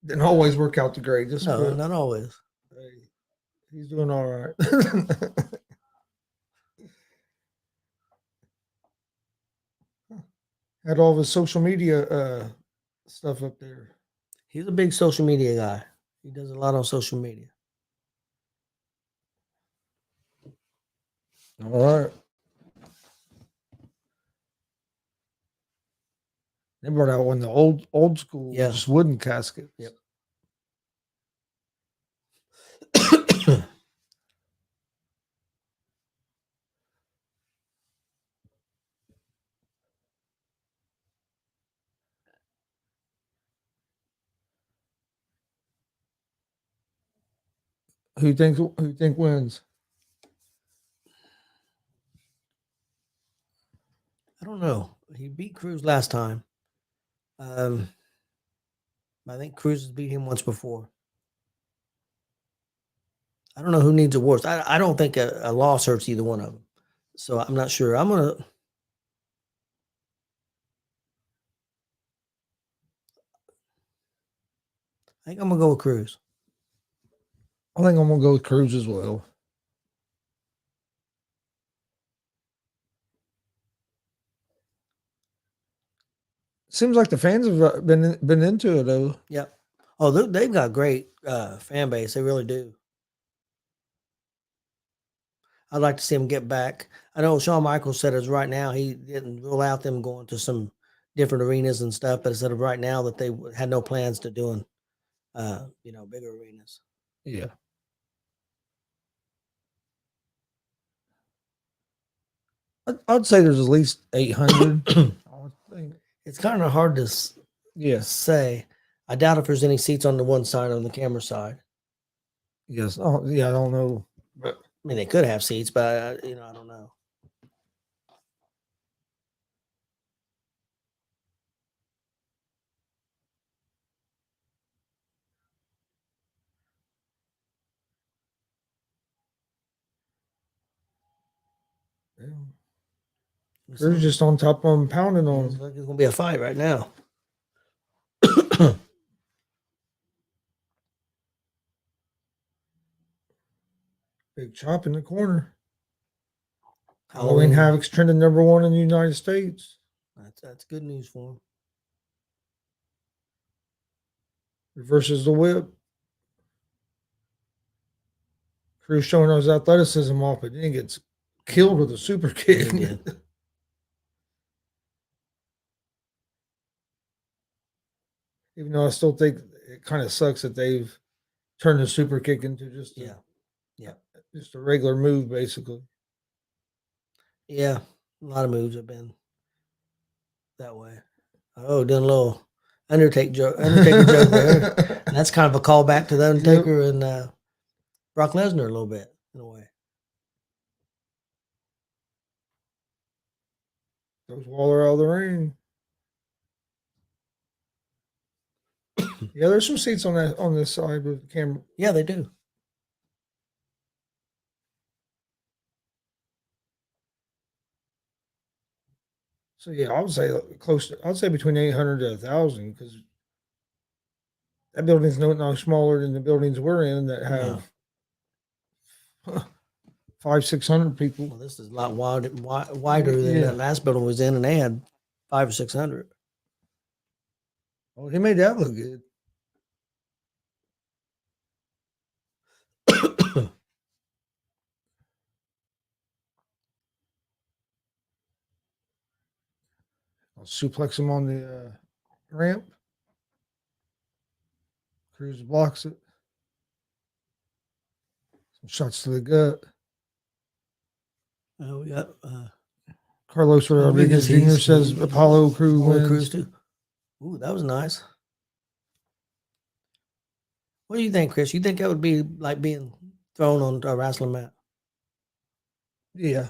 Didn't always work out the greatest. no, but, not always. hey, he's doing all right. Had all of his social media stuff up there. He's a big social media guy. He does a lot on social media. All right. They brought out one of the old school, Yeah. just wooden caskets. Yep. Who you think wins? I don't know. He beat Cruz last time. I think Cruz has beat him once before. I don't know who needs it worse. I don't think a loss hurts either one of them. So I'm not sure. I think I'm gonna go with Cruz. I think I'm gonna go with Cruz as well. Seems like the fans have been into it though. Yep. Oh, they've got great fan base. They really do. I'd like to see them get back. I know Shawn Michaels said as right now he didn't rule out them going to some different arenas and stuff, but instead of right now that they had no plans to doing, bigger arenas. Yeah. I'd say there's at least 800. I would think. It's kind of hard to Yes. say. I doubt if there's any seats on the one side on the camera side. Yes. Oh, yeah. I don't know. But I mean, they could have seats, but I don't know. yeah. Cruz just on top of him, pounding on Looks him. like it's gonna be a fight right now. Big chop in the corner. Halloween Havoc's trending #1 in the United States. That's good news for him. Reverses the whip. Cruz showing his athleticism off, but then he gets killed with a super kick. He did. Even though I still think it kind of sucks that they've turned the super kick into just just a regular move, basically. Yeah, a lot of moves have been that way. Oh, doing a little Undertaker joke there. And that's kind of a callback to the Undertaker and Brock Lesnar a little bit, in a way. Throws Waller out of the ring. Yeah, there's some seats on this side with the camera. Yeah, they do. So yeah, I would say I'd say between 800 to 1,000 because that building's no smaller than the buildings we're in that have 500-600 people. Well, this is a lot wider than that last building was in, and they had 500 or 600. Oh, he made that look good. I'll suplex him on the ramp. Cruz blocks it. Some shots to the gut. We got Carlos Rodriguez Jr. says Apollo Crew wins. Too. Ooh, that was nice. What do you think, Chris? You think that would be like being thrown on a wrestling mat? Yeah.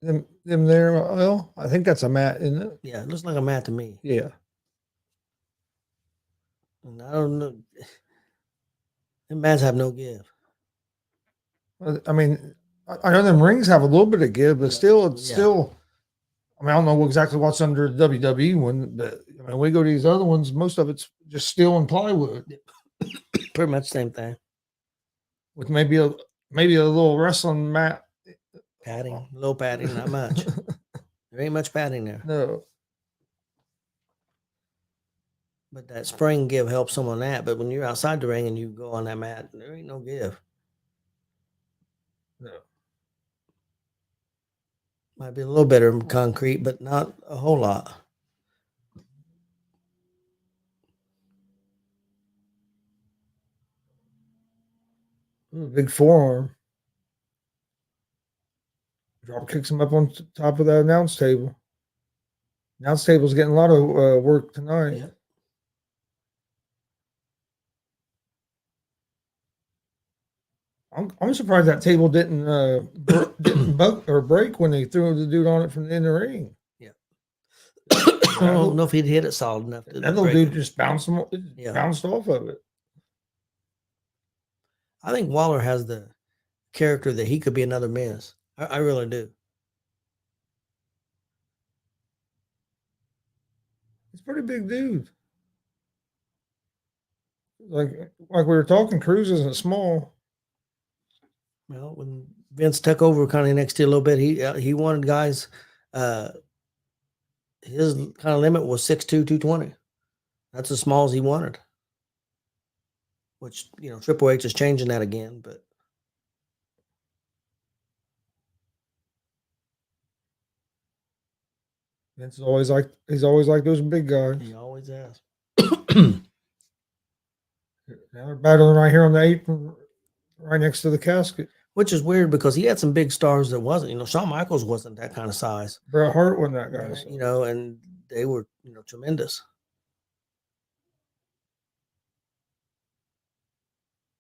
Them there. Well, I think that's a mat, isn't it? Yeah, it looks like a mat to me. Yeah. And I don't know. Them mats have no give. I mean, I know them rings have a little bit of give, but still, it's still. I mean, I don't know exactly what's under the WWE one, but I mean, we go to these other ones. Most of it's just steel and plywood. Pretty much the same thing. With maybe a little wrestling mat. Padding, low padding, not much. There ain't much padding there. No. But that spring give helps some on that. But when you're outside the ring and you go on that mat, there ain't no give. No. Might be a little better in concrete, but not a whole lot. Ooh, big forearm. Drop kicks him up on top of that announce table. Announce table's getting a lot of work tonight. Yep. I'm surprised that table didn't bug or break when they threw the dude on it from the in the ring. Yeah. I don't know if he'd hit it solid enough. That little dude just bounced off of it. I think Waller has the character that he could be another Miz. I really do. He's a pretty big dude. Like we were talking, Cruz isn't small. Well, when Vince took over kind of NXT a little bit, he wanted guys. His kind of limit was 6'2", 220. That's as small as he wanted. Which, Triple H is changing that again, but Vince is always like those big guys. He always has. Now they're battling right here on the apron, right next to the casket. Which is weird because he had some big stars that wasn't. Shawn Michaels wasn't that kind of size. Bret Hart wasn't that guy. And they were, tremendous.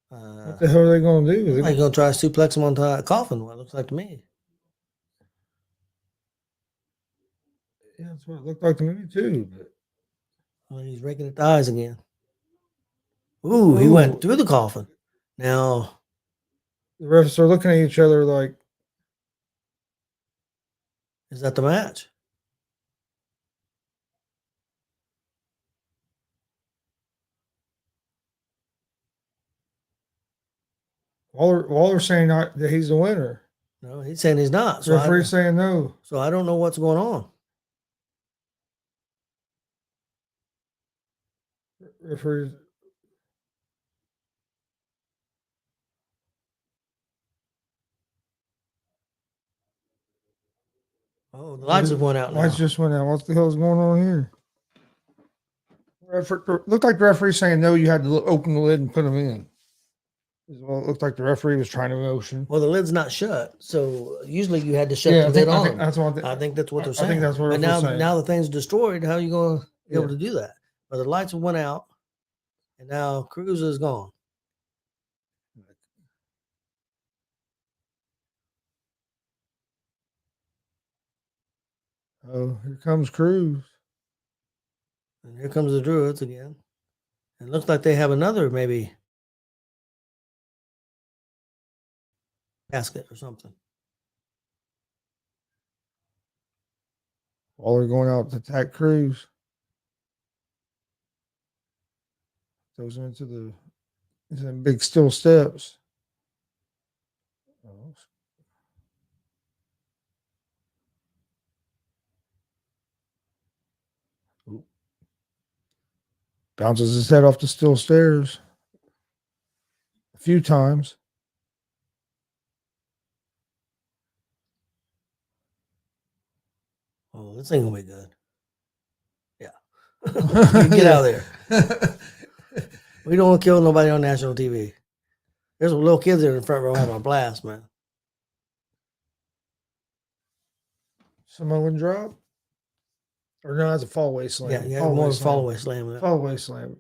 What the hell are they going to do? They're going to try to suplex him onto a coffin, what it looks like to me. Yeah, that's what it looked like to me too. But... Well, he's raking at the eyes again. Ooh, he went through the coffin. Now, the refs are looking at each other like, is that the match? Waller's saying that he's the winner. No, he's saying he's not. So referee's saying no. So I don't know what's going on. Referee's... Oh, the lights have went out now. Lights just went out. What the hell is going on here? Looked like the referee saying no, you had to open the lid and put them in. Well, it looked like the referee was trying to motion. Well, the lid's not shut, so usually you had to shut the lid on. I think that's what they're saying. I think that's what they're saying. But now the thing's destroyed. How are you going to be able to do that? But the lights went out, and now Cruz is gone. Oh, here comes Cruz. And here comes the Druids again. It looks like they have another maybe casket or something. Waller going out to attack Cruz. Goes into the big steel steps. Bounces his head off the steel stairs a few times. Oh, this ain't gonna be good. Yeah. Get out of there. We don't want to kill nobody on national TV. There's some little kids there in the front row having a blast, man. Samoan drop? Or no, that's a fallaway slam. Yeah, more fall away slam. Fallaway slam.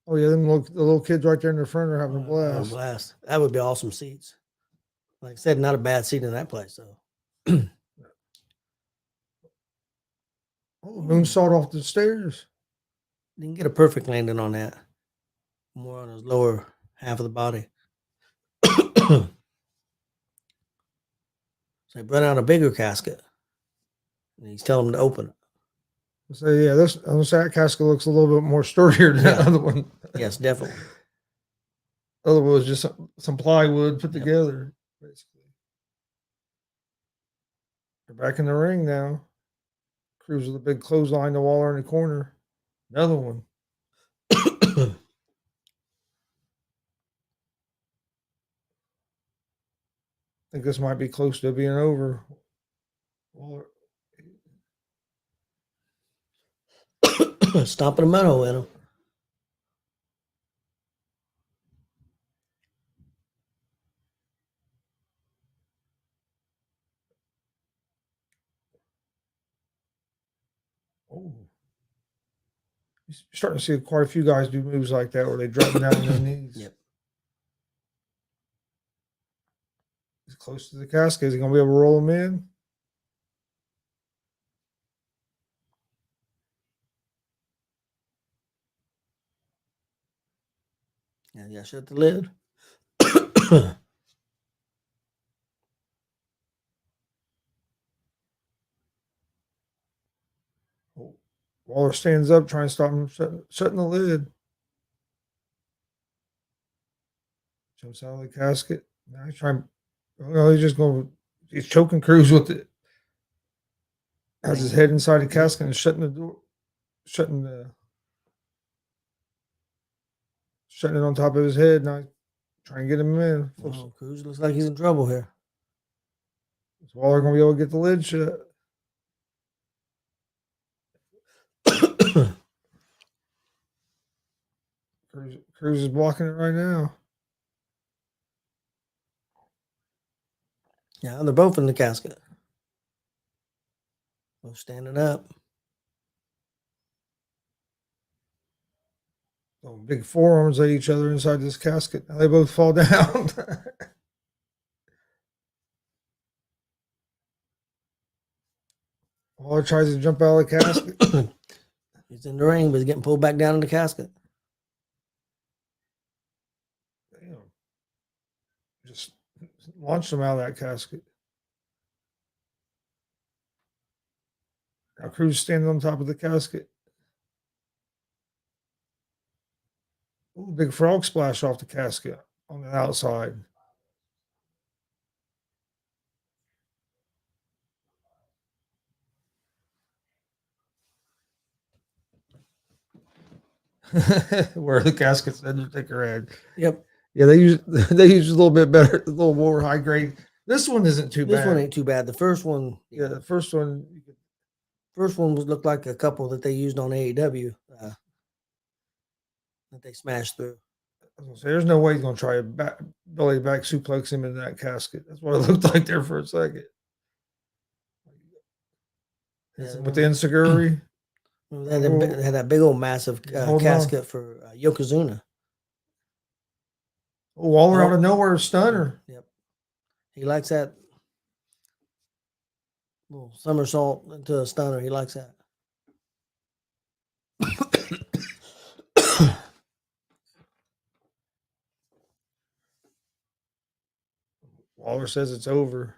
Oh yeah, the little kids right there in the front are having a blast. Blast. That would be awesome seats. Like I said, not a bad seat in that place, though. Moonsault off the stairs. Didn't get a perfect landing on that. More on his lower half of the body. So they brought out a bigger casket. And he's telling them to open it. So yeah, that casket looks a little bit more sturdier than that other one. Yes, definitely. Other one was just some plywood put together, basically. They're back in the ring now. Cruz with a big clothesline to Waller in the corner. Another one. I think this might be close to being over. Waller. Stomping a meadow in him. Oh. You're starting to see quite a few guys do moves like that where they drop down on their knees. Yep. He's close to the casket. Is he going to be able to roll him in? Yeah, shut the lid. Waller stands up, trying to stop him shutting the lid. Jumps out of the casket. Now he's trying. Oh, he's choking Cruz with it. Has his head inside the casket and shutting the door, shutting it on top of his head. Now trying to get him in. Oh, Cruz looks like he's in trouble here. Is Waller going to be able to get the lid shut? Cruz is blocking it right now. Yeah, they're both in the casket. Both standing up. Oh, big forearms at each other inside this casket. Now they both fall down. Waller tries to jump out of the casket. He's in the ring, but he's getting pulled back down in the casket. Damn. Just launched him out of that casket. Now Cruz standing on top of the casket. Ooh, big frog splash off the casket on the outside. Where the casket's Undertaker had. Yep. Yeah, they use a little bit better, a little more high grade. This one isn't too bad. This one ain't too bad. The first one, Yeah, the first one. looked like a couple that they used on AEW that they smashed through. I was gonna say, there's no way he's gonna try to belly back suplex him into that casket. That's what it looked like there for a second. Yeah, with the Enziguri. They had that big old massive casket for Yokozuna. Waller out of nowhere, stunner. Yep. He likes that little somersault into a stunner. He likes that. Waller says it's over.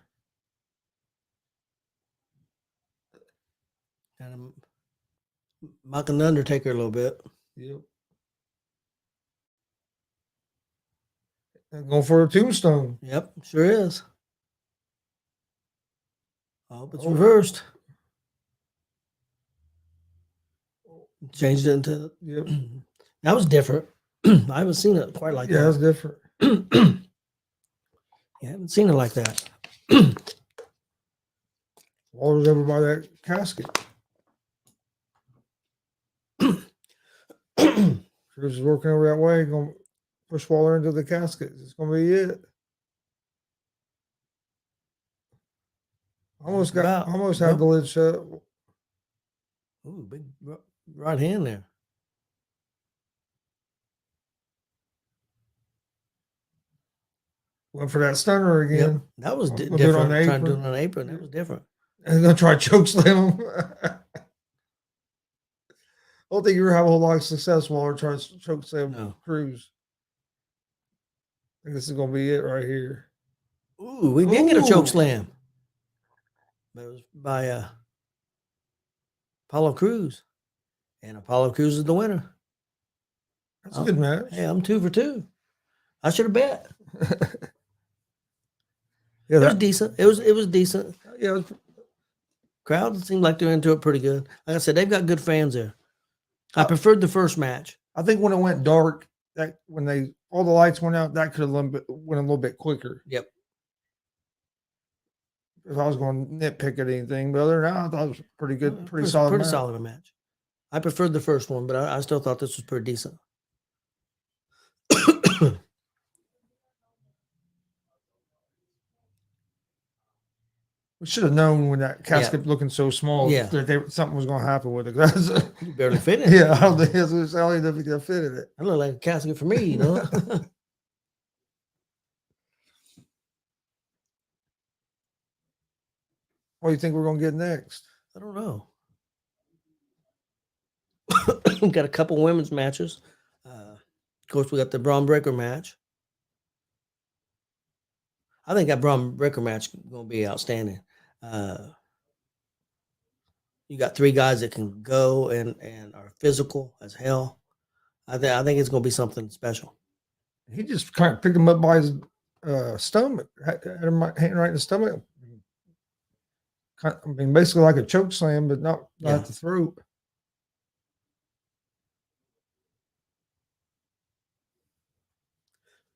And I'm mocking the Undertaker a little bit. Yep. And going for a tombstone. Yep, sure is. Oh, it's reversed. Changed it into. Yep. That was different. I haven't seen it quite like Yeah, that's that. different. I haven't seen it like that. Walter's over by that casket. Cruz is working over that way. Going to push Waller into the casket. It's going to be it. Almost About. Almost had the Nope. lid shut. Ooh, big right hand there. Went for that stunner Yep. again. That was Gonna do it on different. the Trying to do it apron. on the apron. That was different. And they'll try to choke slam him. I don't think you're having a whole lot of success while we're trying to choke slam No. Cruz. I think this is going to be it right here. Ooh, we did get a choke Ooh. slam. But it was by Apollo Cruz. And Apollo Cruz is the winner. That's a good match. Hey, I'm 2 for 2. I should have bet. Yeah, It was decent. It was decent. yeah, it was, Crowd seemed like they're into it pretty good. Like I said, they've got good fans there. I preferred the first match. I think when it went dark, that when all the lights went out, that could have went a little bit quicker. Yep. If I was going to nitpick at anything, but other than that, I thought it was pretty good, pretty solid. Pretty match. solid a match. I preferred the first one, but I still thought this was pretty decent. We should have known when that casket looking so small that something was going to happen with it. You barely fit it. Yeah, I don't think it's only if you can fit in it. That looked like a casket for me, you know. What do you think we're going to get next? I don't know. We've got a couple women's matches. Of course, we got the Braun Breaker match. I think that Braun Breaker match is going to be outstanding. You got 3 guys that can go and are physical as hell. I think it's going to be something special. He just kind of picked him up by his stomach, had him hand right in the stomach. I mean, basically like a choke slam, but not at the throat.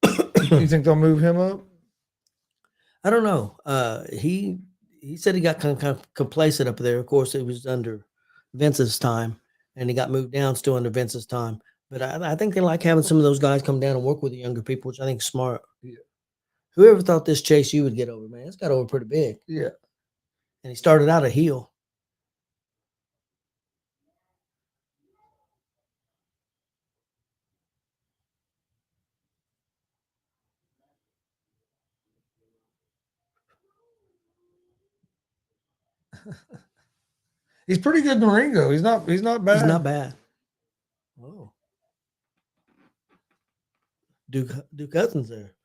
You think they'll move him up? I don't know. He said he got kind of complacent up there. Of course, it was under Vince's time, and he got moved down still under Vince's time. But I think they like having some of those guys come down and work with the younger people, which I think is smart. Yeah. Whoever thought this Chase U would get over, man? It's got over pretty big. Yeah. And he started out a heel. He's pretty good in the ring, though. He's not bad. He's not bad. Oh. Duke Cousins there.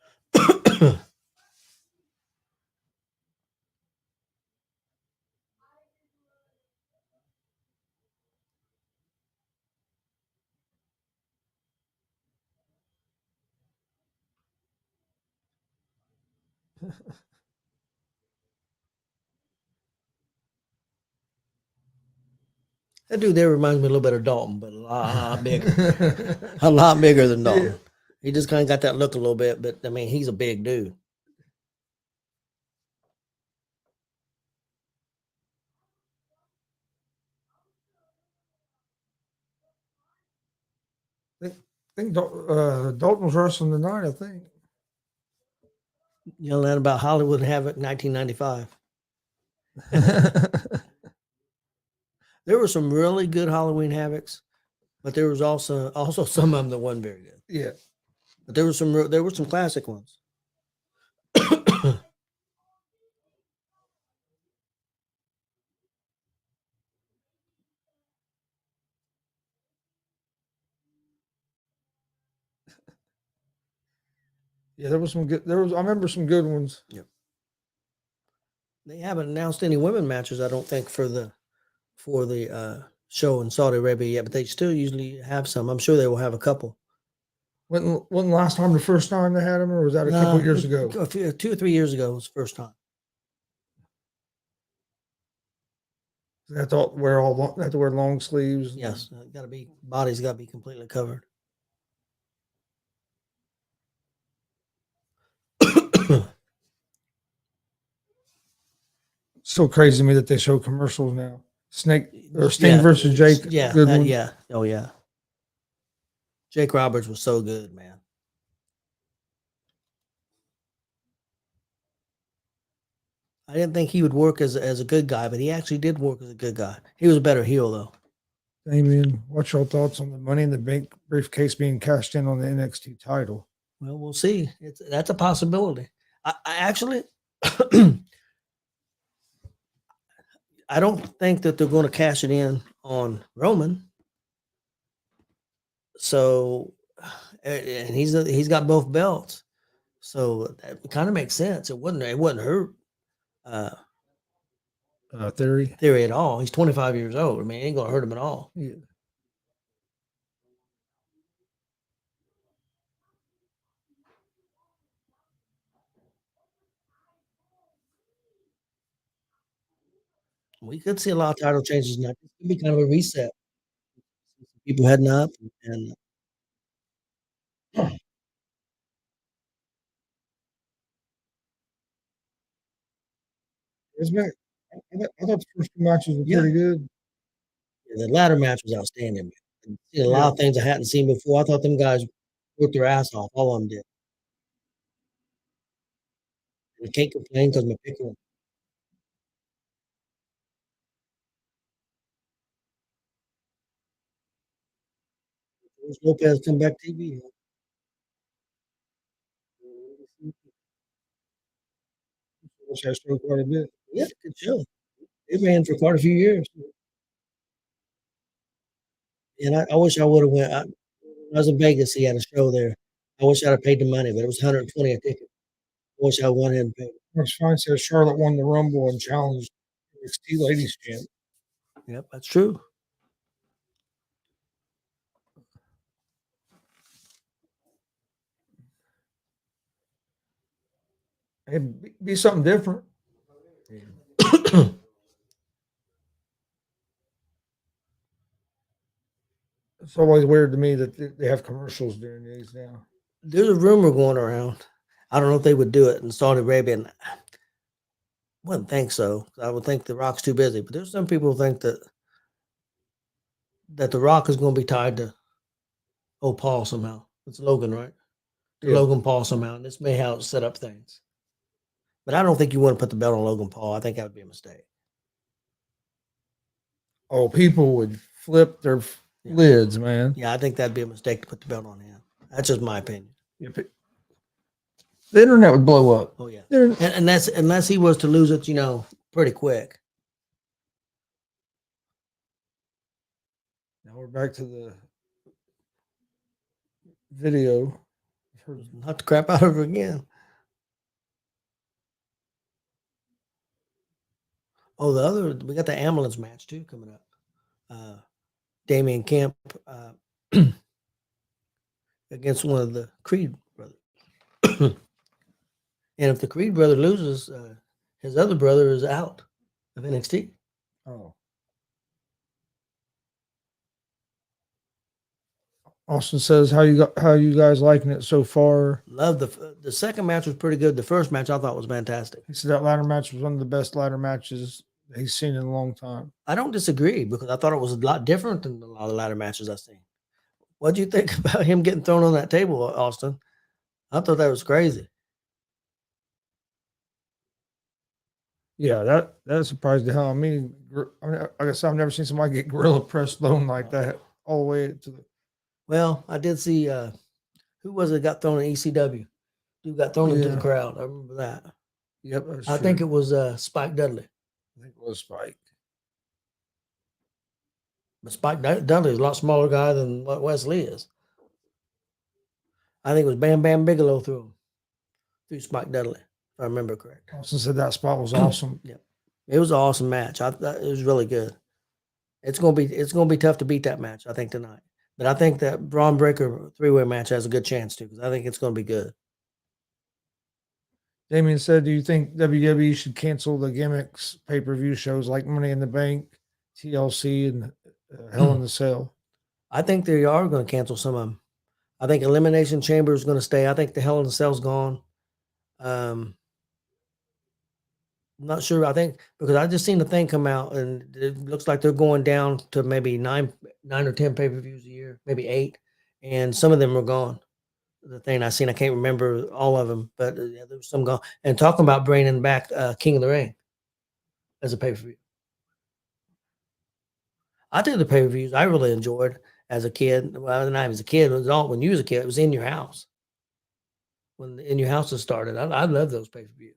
That dude there reminds me a little bit of Dalton, but a lot bigger. A lot bigger than Dalton. Yeah. He just kind of got that look a little bit, but I mean, he's a big dude. I think Dalton was wrestling tonight, I think. Yelling about Hollywood Havoc 1995. There were some really good Halloween Havocs, but there was also some of them that wasn't very good. Yeah. But there were some classic ones. Yeah, there was some good. I remember some good ones. Yep. They haven't announced any women matches, I don't think, for the show in Saudi Arabia yet, but they still usually have some. I'm sure they will have a couple. Wasn't last time the first time they had them, or was that a couple years ago? 2 or 3 years ago was the first time. They have to wear they have to wear long sleeves. Yes, body's got to be completely covered. So crazy to me that they show commercials now. Snake or Sting Yeah, versus Jake. Yeah, Goodwin. yeah. Oh yeah. Jake Roberts was so good, man. I didn't think he would work as a good guy, but he actually did work as a good guy. He was a better heel though. Damien, what's your thoughts on the Money in the Bank briefcase being cashed in on the NXT title? Well, we'll see. That's a possibility. I actually, I don't think that they're going to cash it in on Roman. So, and he's got both belts, so that kind of makes sense. It wouldn't hurt Theory at all. He's 25 years old. I mean, it ain't gonna hurt him at all. Yeah. We could see a lot of title changes now. It's gonna be kind of a reset. People heading up and It's been, I thought the first two matches were Yeah. pretty good. the ladder match was outstanding. Man. And seen a lot Yeah. of things I hadn't seen before. I thought them guys worked their ass off. All of them did. And I can't complain because my pick one. Lopez come back TV. Which has showed quite a bit. Yeah, good show. They ran for quite a few years. And I wish I would have went. When I was in Vegas, he had a show there. I wish I'd have paid the money, but it was 120 a ticket. I wish I went ahead and paid. Max Fine says Charlotte won the Rumble and challenged NXT Ladies Champ. Yep, that's true. It'd be something different. It's always weird to me that they have commercials during these now. There's a rumor going around. I don't know if they would do it in Saudi Arabia. And I wouldn't think so. I would think The Rock's too busy. But there's some people who think that The Rock is going to be tied to Paul somehow. It's Logan, right? To Yeah. Logan Paul somehow. And this may how it set up things. But I don't think you want to put the belt on Logan Paul. I think that would be a mistake. Oh, people would flip their lids, man. Yeah, I think that'd be a mistake to put the belt on him. That's just my opinion. The internet would blow up. Oh yeah, and that's unless he was to lose it, pretty quick. Now we're back to the video. Not the crap out of her again. Oh, we got the ambulance match too coming up. Damian Camp against one of the Creed brothers. And if the Creed brother loses, his other brother is out of NXT. Oh. Austin says, how you guys liking it so far? Love the second match was pretty good. The first match I thought was fantastic. He said that ladder match was one of the best ladder matches he's seen in a long time. I don't disagree because I thought it was a lot different than a lot of ladder matches I've seen. What do you think about him getting thrown on that table, Austin? I thought that was crazy. Yeah, that surprised the hell. I mean, I guess I've never seen somebody get gorilla press thrown like that all the way to the. Well, I did see who was it got thrown in ECW? Who got thrown into the crowd? I remember that. Yep, I think it was Spike Dudley. I think it was Spike. But Spike Dudley is a lot smaller guy than what Wesley is. I think it was Bam Bam Bigelow through Spike Dudley, if I remember correctly. Austin said that spot was awesome. Yeah, it was an awesome match. I thought it was really good. It's gonna be tough to beat that match, I think, tonight. But I think that Braun Breaker 3-way match has a good chance too, because I think it's gonna be good. Damien said, do you think WWE should cancel the gimmicks pay-per-view shows like Money in the Bank TLC and Hell in the Cell. I think they are going to cancel some of them. I think Elimination Chamber is going to stay. I think the Hell in the Cell's gone. I'm not sure. I think because I just seen the thing come out, and it looks like they're going down to maybe nine or 10 pay-per-views a year, maybe 8, and some of them are gone. The thing I seen, I can't remember all of them, but yeah, there was some gone. And talking about bringing back King of the Ring as a pay-per-view. I did the pay-per-views I really enjoyed as a kid. Well, not as a kid, it was all when you was a kid, it was in your house. When In Your House started. I love those pay-per-views.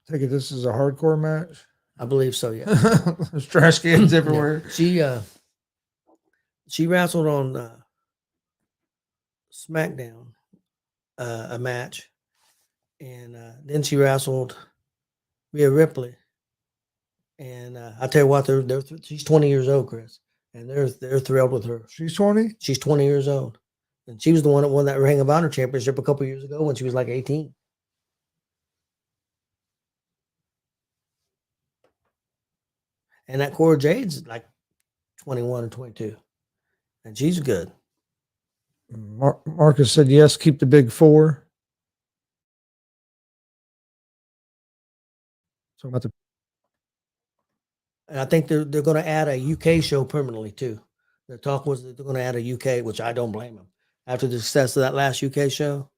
Take it this is a hardcore match. I believe so, yeah. There's trash cans everywhere. Yeah. She wrestled on SmackDown a match, and then she wrestled Rhea Ripley. And I tell you what, she's 20 years old, Chris, and they're thrilled with her. She's 20. She's 20 years old, and she was the one that won that Ring of Honor championship a couple years ago when she was like 18. And that Cora Jade's like 21 or 22, and she's good. Marcus said yes. Keep the big 4. So about the. And I think they're going to add a UK show permanently too. The talk was that they're going to add a UK, which I don't blame them. After the success of that last UK show,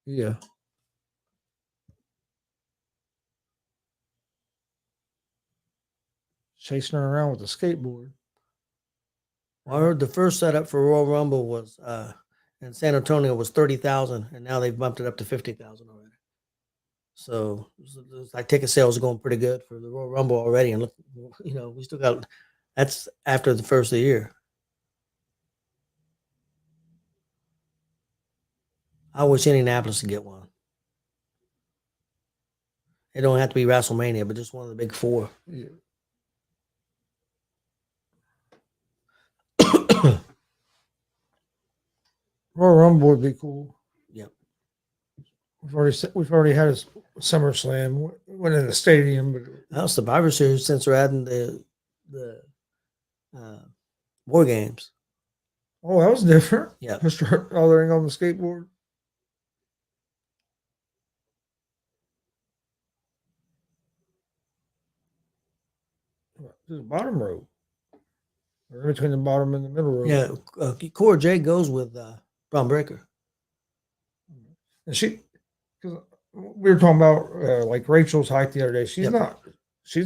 Yeah. Chasing her around with a skateboard. I heard the first setup for Royal Rumble was in San Antonio was 30,000, and now they've bumped it up to 50,000 already. So it's like ticket sales are going pretty good for the Royal Rumble already. And look, we still got that's after the first of the year. I wish Indianapolis could get one. It don't have to be WrestleMania, but just one of the big 4. Yeah. Royal Rumble would be cool. Yep. We've already had a SummerSlam. Went in the stadium, but Now Survivor Series, since they're adding the War Games. oh, that was different. Yeah. Mr. Othering on the skateboard. To the bottom row, or in between the bottom and the middle row. Yeah, Cora Jade goes with Braun Breaker. And because we were talking about like Rachel's height the other day. She's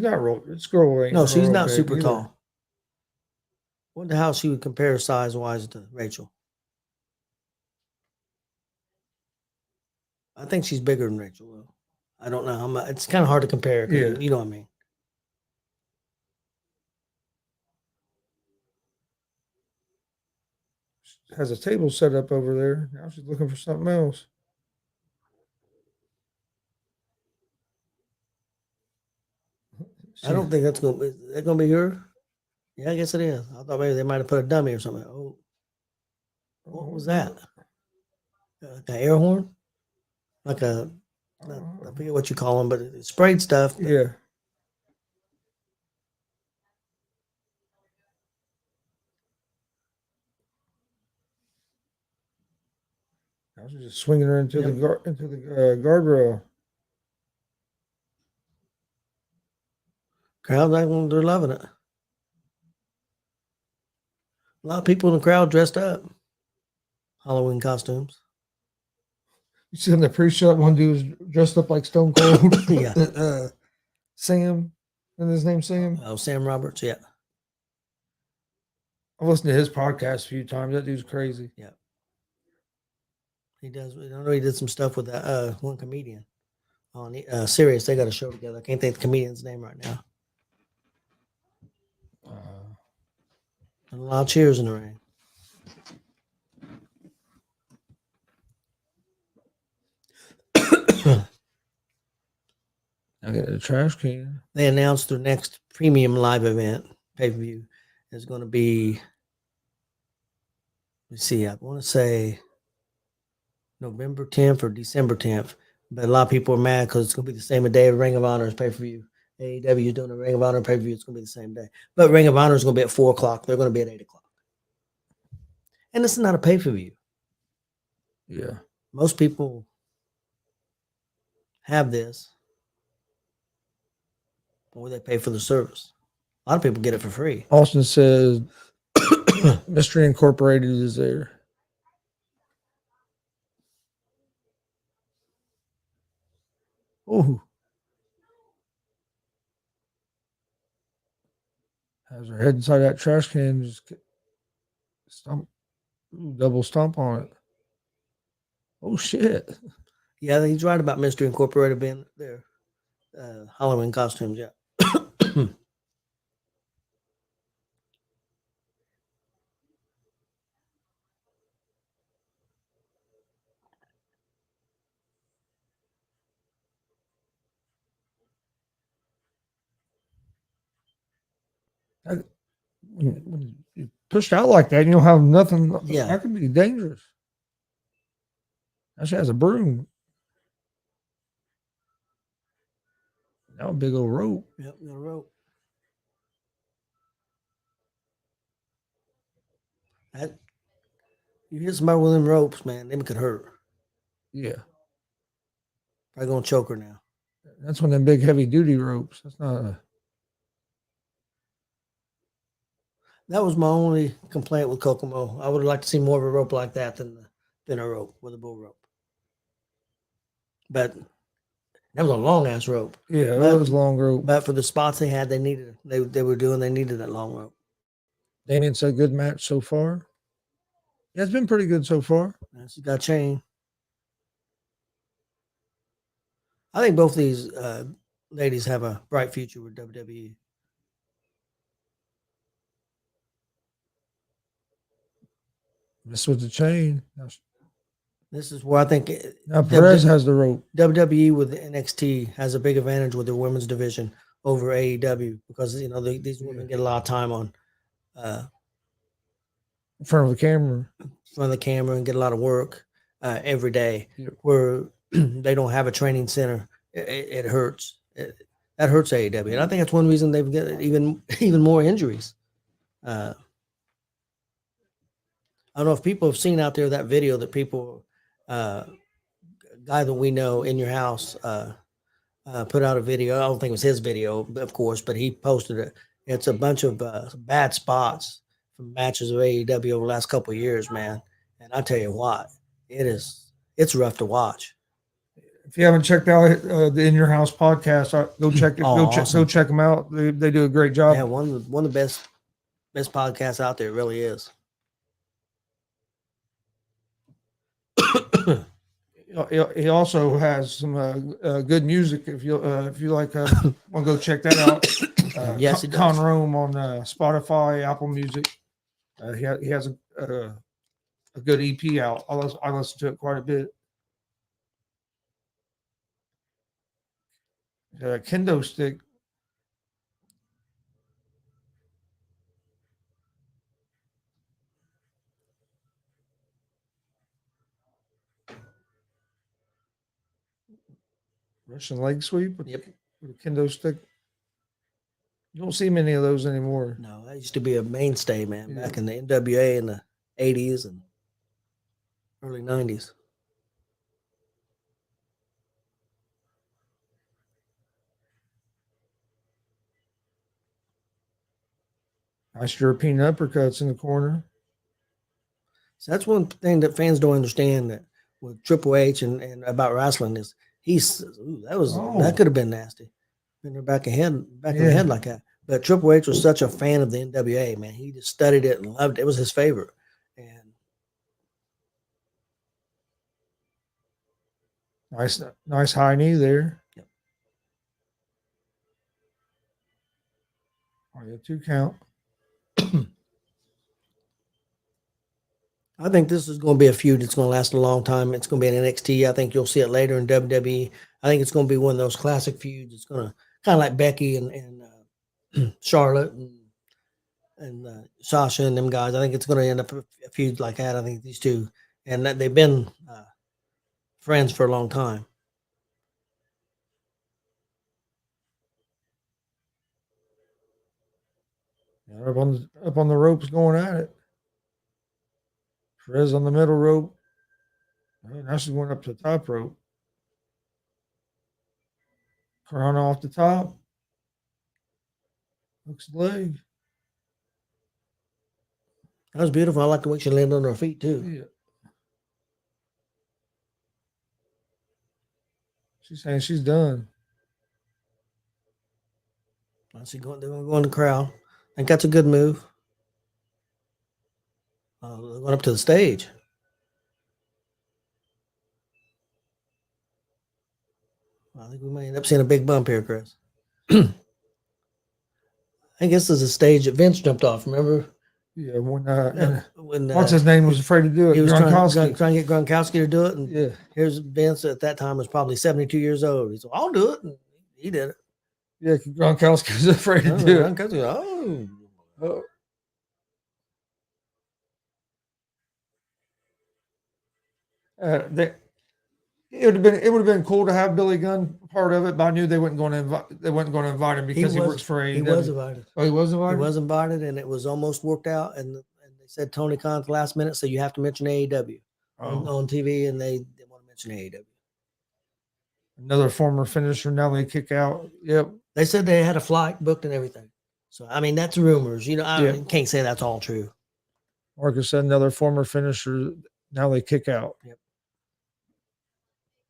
not real. This girl ain't. No, she's real not big super either. tall. Wonder how she would compare size-wise to Rachel. I think she's bigger than Rachel, though. I don't know how much. It's kind of hard to compare. Yeah. You know what I mean. Has a table set up over there. Now she's looking for something else. I don't think that's going to be. Is that going to be her? Yeah, I guess it is. I thought maybe they might have put a dummy or something. Oh, what was that? Like an air horn? Like I forget what you call them, but it's sprayed stuff. Yeah. I was just swinging her into the guardrail. Crowd, they're loving it. A lot of people in the crowd dressed up, Halloween costumes. You see in the pre-show, that one dude was dressed up like Stone Cold. Yeah. Sam, and his name's Sam. Oh, Sam Roberts, yeah. I've listened to his podcast a few times. That dude's crazy. Yeah. He does. I know he did some stuff with that one comedian on Sirius. They got a show together. I can't think of the comedian's name right now. And a lot of cheers in the ring. I got a trash can. They announced their next premium live event pay-per-view is going to be. Let's see. I want to say November 10th or December 10th, But a lot of people are mad because it's going to be the same day of Ring of Honor's pay per view. AEW is doing a Ring of Honor pay per view. It's going to be the same day. But Ring of Honor is going to be at 4 o'clock. They're going to be at 8 o'clock. And this is not a pay per view. Yeah. Most people have this, or they pay for the service. A lot of people get it for free. Austin says Mystery Incorporated is there. Oh. Has her head inside that trash can, just stomp, double stomp on it. Oh, shit. Yeah, he's right about Mystery Incorporated being their Halloween costumes, yeah. When you pushed out like that, you don't have nothing. Yeah. That could be dangerous. Now she has a broom. Now a big old rope. Yep, got a rope. That, you hit somebody with them ropes, man, them could hurt. Yeah. Probably going to choke her now. That's one of them big heavy duty ropes. That's not a. That was my only complaint with Kokomo. I would have liked to see more of a rope like that than a rope with a bull rope. But that was a long ass rope. Yeah, that was long rope. But for the spots they had, they needed they needed that long rope. Damien said good match so far. Yeah, it's been pretty good so far. She got a chain. I think both these ladies have a bright future with WWE. This was the chain. This is where I think Now Perez has the rope. WWE with NXT has a big advantage with their women's division over AEW because these women get a lot of time on In front of the camera. In front of the camera and get a lot of work every day. Yep. Where they don't have a training center, it hurts. That hurts AEW, and I think that's one reason they've got even more injuries. I don't know if people have seen out there that video that people, guy that we know in your house, put out a video. I don't think it was his video, of course, but he posted it. It's a bunch of bad spots from matches of AEW over the last couple of years, man. And I tell you what, it's rough to watch. If you haven't checked out the In Your House podcast, go check it. Awesome. Go check them out. They do a great job. Yeah, one of the best podcasts out there. It really is. He also has some good music. If you like, want to go check that out. Yes, he does. Con Rome on Spotify, Apple Music. He has a good EP out. I listen to it quite a bit. Kendo stick. Russian leg sweep with a kendo stick. You don't see many of those anymore. No, that used to be a mainstay, man, back in the NWA in the 80s and early 90s. Nice European uppercuts in the corner. So that's one thing that fans don't understand that with Triple H and about wrestling is that could have been nasty. Been back in the head like that. But Triple H was such a fan of the NWA, man. He just studied it and loved it. It was his favorite. And nice high knee there. Yep. Oh, yeah, 2 count. I think this is going to be a feud that's going to last a long time. It's going to be in NXT. I think you'll see it later in WWE. I think it's going to be one of those classic feuds. It's going to kind of like Becky and Charlotte and Sasha and them guys. I think it's going to end up a feud like that. I think these two, and that they've been friends for a long time. Yeah, up on the ropes going at it. Perez on the middle rope. Oh, now she's going up to the top rope. Corona off the top. Hooks the leg. That was beautiful. I like the way she landed on her feet too. Yeah. She's saying she's done. I see they're going to go in the crowd. I think that's a good move. They're going up to the stage. I think we may end up seeing a big bump here, Chris. I think this is a stage that Vince jumped off. Remember? Yeah, when what's his name was afraid to do it? He was Gronkowski. trying to get Gronkowski to do it. And Yeah. Here's Vince at that time was probably 72 years old. He said, "I'll do it," and he did it. Yeah, Gronkowski was afraid to do it. Gronkowski, Oh. It would have been cool to have Billy Gunn part of it, but I knew they weren't going to invite him because he works for AEW. He was invited. Oh, he was invited. He was invited, and it was almost worked out. And they said Tony Khan at the last minute, so you have to mention AEW on TV, and they want to mention AEW. Another former finisher. Now they kick out. Yep. They said they had a flight booked and everything. So I mean, that's rumors. You know, I can't say that's all true. Marcus said another former finisher. Now they kick out. Yep.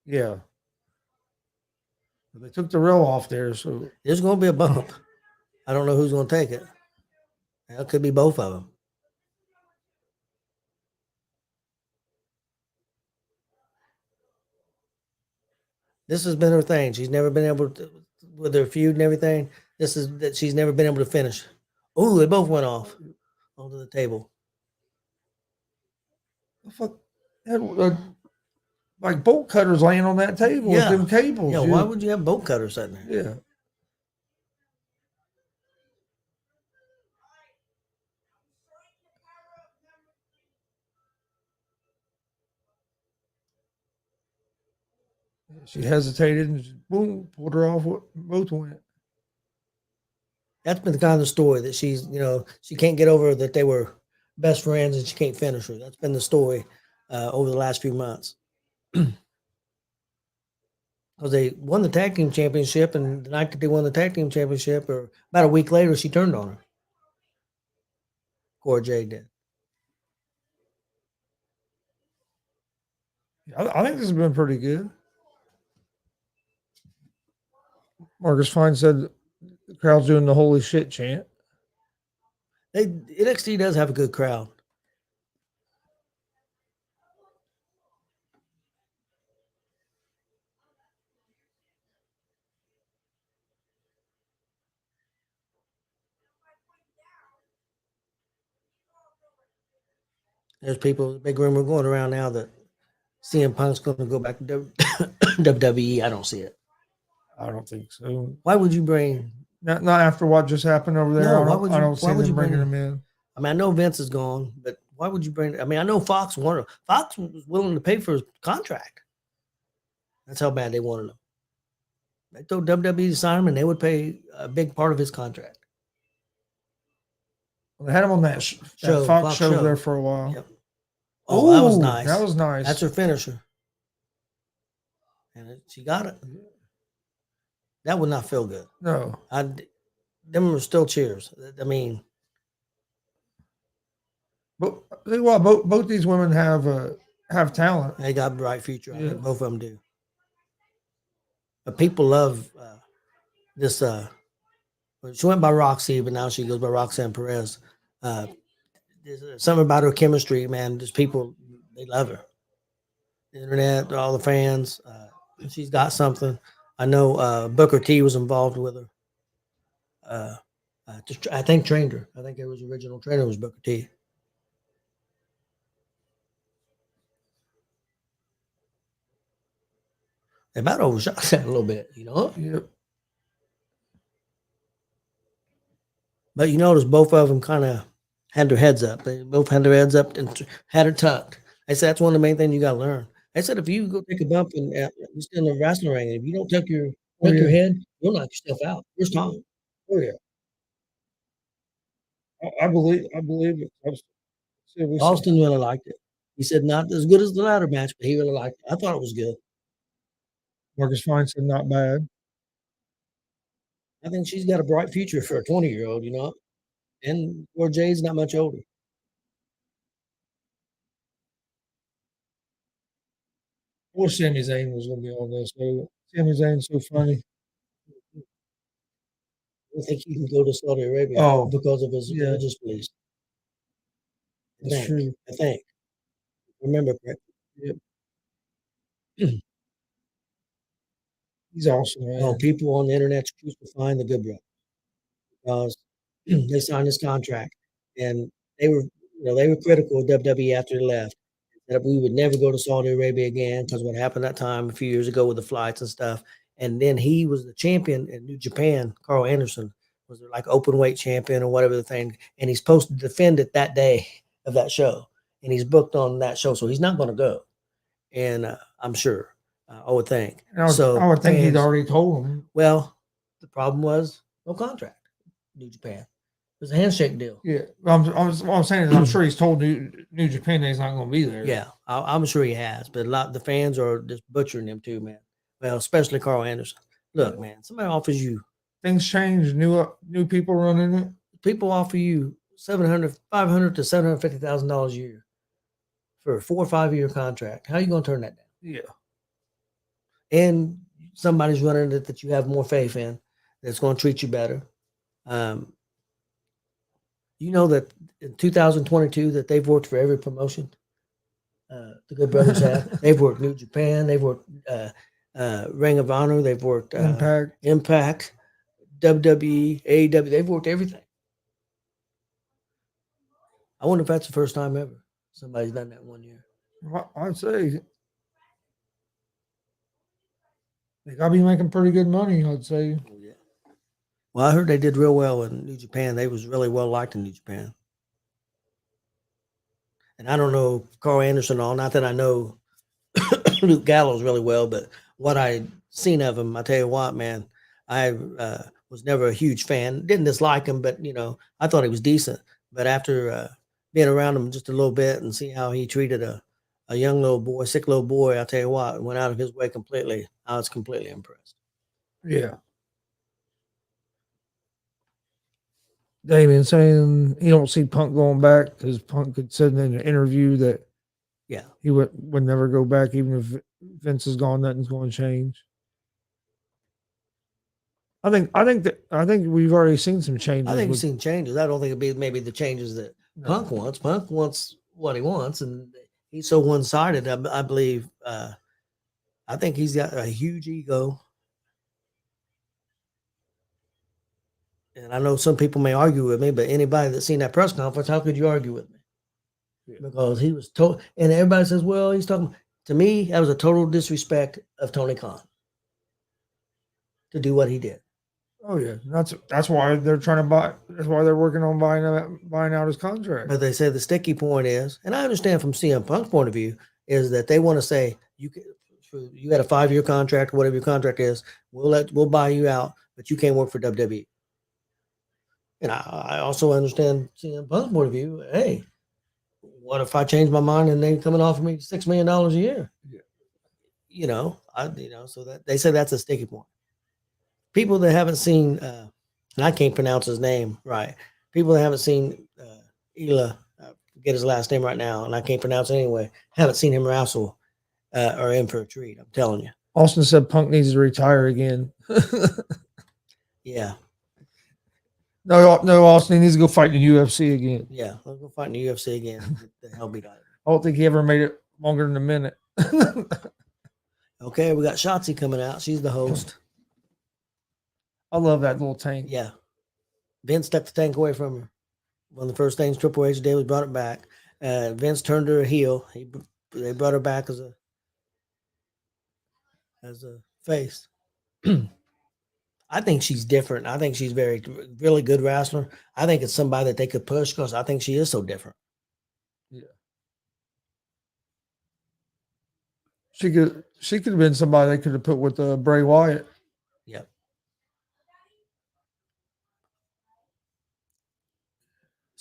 Yeah. They took the rail off there, so there's going to be a bump. I don't know who's going to take it. It could be both of them. This has been her thing. She's never been able to, with her feud and everything. This is that she's never been able to finish. Oh, they both went off onto the table. Fuck. Like bolt cutters laying on that table with them cables. Yeah, why would you have bolt cutters sitting there? Yeah. She hesitated and just, boom, pulled her off. Both went. That's been the kind of the story that she's, she can't get over that they were best friends and she can't finish her. That's been the story over the last few months. Because they won the tag team championship, and the night that they won the tag team championship, or about a week later, she turned on her. Cora Jade did. I think this has been pretty good. Marcus Fine said the crowd's doing the holy shit chant. NXT does have a good crowd. There's people, big rumor going around now that CM Punk's going to go back to WWE. I don't see it. I don't think so. Why would you bring? Not after what just happened over there. No, I don't see them bringing him in. I mean, I know Vince is gone, but why would you bring? I mean, I know Fox wanted. Fox was willing to pay for his contract. That's how bad they wanted him. They told WWE to sign him, and they would pay a big part of his contract. Well, they had him on that Fox show there for a while. Yep. Oh, that was nice. That was nice. That's her finisher, and she got it. That would not feel good. No, them were still cheers. I mean, but both these women have talent. They got a bright future. I think both of them do. But people love this. She went by Roxy, but now she goes by Roxanne Perez. There's something about her chemistry, man. Just people, they love her. The internet, all the fans. She's got something. I know Booker T was involved with her. I think trained her. I think her original trainer was Booker T. They about overshot that a little bit, Yep. But you notice both of them kind of had their heads up. They both had their heads up and had it tucked. I said that's one of the main things you got to learn. I said if you go take a bump and you're still in the wrestling ring, if you don't tuck your head, you'll knock yourself out. First time. Oh yeah. I believe it. We said, Austin really liked it. He said not as good as the ladder match, but he really liked it. I thought it was good. Marcus Fine said not bad. I think she's got a bright future for a 20-year-old, you know. And where Jay's not much older. I wish Sami Zayn was going to be on this. Sami Zayn's so funny. I think he can go to Saudi Arabia because of his religious beliefs. That's true. I think. Remember correctly. Yep. He's awesome, man. Oh, people on the internet's crucifying the Good Brother because they signed this contract, and they were critical of WWE after they left. That we would never go to Saudi Arabia again because what happened that time a few years ago with the flights and stuff. And then he was the champion in New Japan. Carl Anderson was like open weight champion or whatever the thing, and he's supposed to defend it that day of that show, and he's booked on that show, so he's not going to go. And I'm sure, I would think. I would think he'd already told him. Well, the problem was no contract. New Japan. It was a handshake deal. Yeah, what I'm saying is I'm sure he's told New Japan that he's not going to be there. Yeah, I'm sure he has, but the fans are just butchering him too, man. Well, especially Carl Anderson. Look, man, somebody offers you things change, new people running it. People offer you $500,000 to $750,000 a year for a 4 or 5 year contract. How are you going to turn that down? Yeah, and somebody's running it that you have more faith in, that's going to treat you better. You know that in 2022 that they've worked for every promotion the Good Brothers have. They've worked New Japan. They've worked Ring of Honor. They've worked Impact, WWE, AEW. They've worked everything. I wonder if that's the first time ever somebody's done that 1 year. Well, I'd say they got to be making pretty good money, I'd say. Oh, yeah. Well, I heard they did real well in New Japan. They was really well liked in New Japan. And I don't know Carl Anderson all, not that I know Luke Gallows really well, but what I seen of him, I tell you what, man, I was never a huge fan. Didn't dislike him, but, I thought he was decent. But after being around him just a little bit and see how he treated a young little boy, sick little boy, I tell you what, went out of his way completely. I was completely impressed. Yeah. Damien saying he don't see Punk going back because Punk had said in an interview that he would never go back, even if Vince is gone, nothing's going to change. I think we've already seen some changes. I think we've seen changes. I don't think it'd be maybe the changes that Punk wants. Punk wants what he wants, and he's so one-sided. I believe. I think he's got a huge ego. And I know some people may argue with me, but anybody that's seen that press conference, how could you argue with me? Yeah. Because he was told, and everybody says, well, he's talking. To me, that was a total disrespect of Tony Khan to do what he did. Oh yeah, that's why they're trying to buy. That's why they're working on buying out his contract. But they say the sticky point is, and I understand from CM Punk's point of view, is that they want to say you got a 5 year contract, whatever your contract is, we'll buy you out, but you can't work for WWE. And I also understand CM Punk's point of view. Hey, what if I change my mind and they coming off me $6 million a year? Yeah. So that they say that's a sticky point. People that haven't seen, and I can't pronounce his name right. People that haven't seen Ela, forget his last name right now, and I can't pronounce it anyway. Haven't seen him wrestle or in for a treat. I'm telling you. Austin said Punk needs to retire again. Yeah. No, Austin needs to go fight in the UFC again. Yeah, let's go fight in the UFC again. Get the hell beat out of him. I don't think he ever made it longer than a minute. Okay, we got Shotzi coming out. She's the host. I love that little tank. Yeah. Vince took the tank away from her. One of the first things Triple H did was brought it back. Vince turned her heel. They brought her back as a face. I think she's different. I think she's really good wrestler. I think it's somebody that they could push because I think she is so different. Yeah. She could have been somebody they could have put with Bray Wyatt. Yep.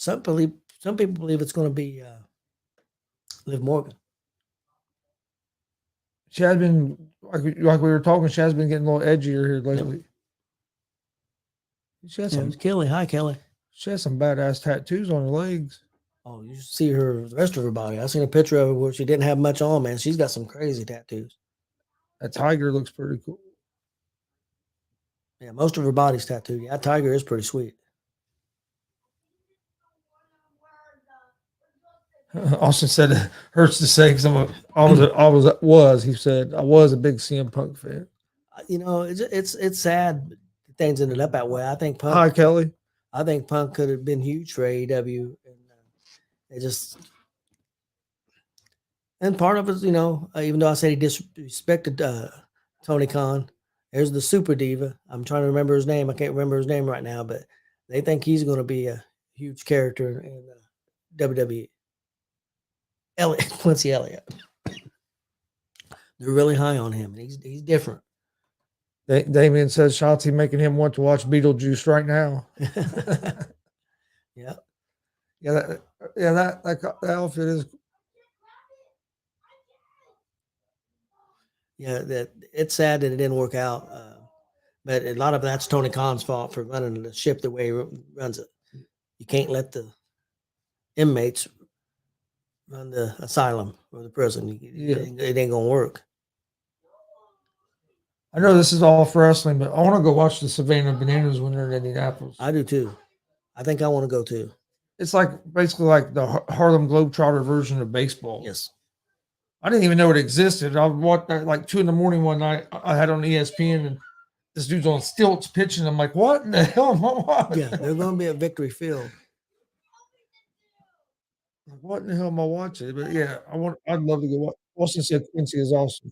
Some people believe it's going to be Liv Morgan. She has been like we were talking. She has been getting a little edgier here lately. She has Yeah, Kelly. Hi, Kelly. She has some badass tattoos on her legs. Oh, you should see the rest of her body. I seen a picture of her where she didn't have much on, man. She's got some crazy tattoos. That tiger looks pretty cool. Yeah, most of her body's tattooed. Yeah, that tiger is pretty sweet. Austin said it hurts to say because he said I was a big CM Punk fan. You know, it's sad things ended up that way. I think Punk. Hi, Kelly. I think Punk could have been huge for AEW, and it just. And part of it, you know, even though I said he disrespected Tony Khan, there's the Super Diva. I'm trying to remember his name. I can't remember his name right now, but they think he's going to be a huge character in WWE. Quincy Elliott. They're really high on him, and he's different. Damien says Shotzi making him want to watch Beetlejuice right now. Yeah. That outfit is. Yeah, that it's sad that it didn't work out, but a lot of that's Tony Khan's fault for running the ship the way he runs it. You can't let the inmates run the asylum or the prison. It ain't gonna work. I know this is all for wrestling, but I want to go watch the Savannah Bananas when they're in Indianapolis. I do too. I think I want to go too. It's like basically like the Harlem Globetrotter version of baseball. Yes. I didn't even know it existed. I watched that like 2 a.m. one night. I had on ESPN and this dude's on stilts pitching. I'm like, what in the hell am I watching? Yeah, they're going to be at Victory Field. What in the hell am I watching? But yeah, I'd love to go watch. Austin said Quincy is awesome.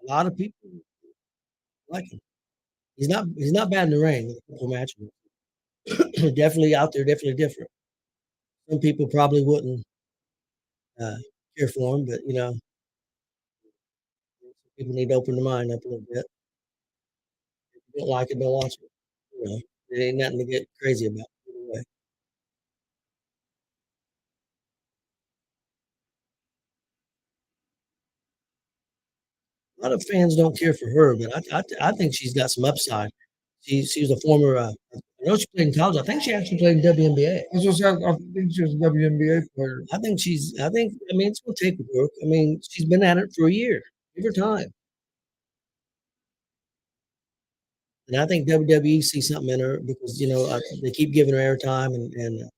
A lot of people like him. He's not bad in the ring. Match. Definitely out there, definitely different. Some people probably wouldn't care for him, but you know, people need to open their mind up a little bit. If you don't like it, don't watch it. You know, it ain't nothing to get crazy about. Anyway. A lot of fans don't care for her, but I think she's got some upside. She was a former. I know she played in college. I think she actually played in WNBA. I think she was a WNBA player. I think I mean, it's going to take work. I mean, she's been at it for a year. Give her time. And I think WWE sees something in her because, you know, they keep giving her airtime and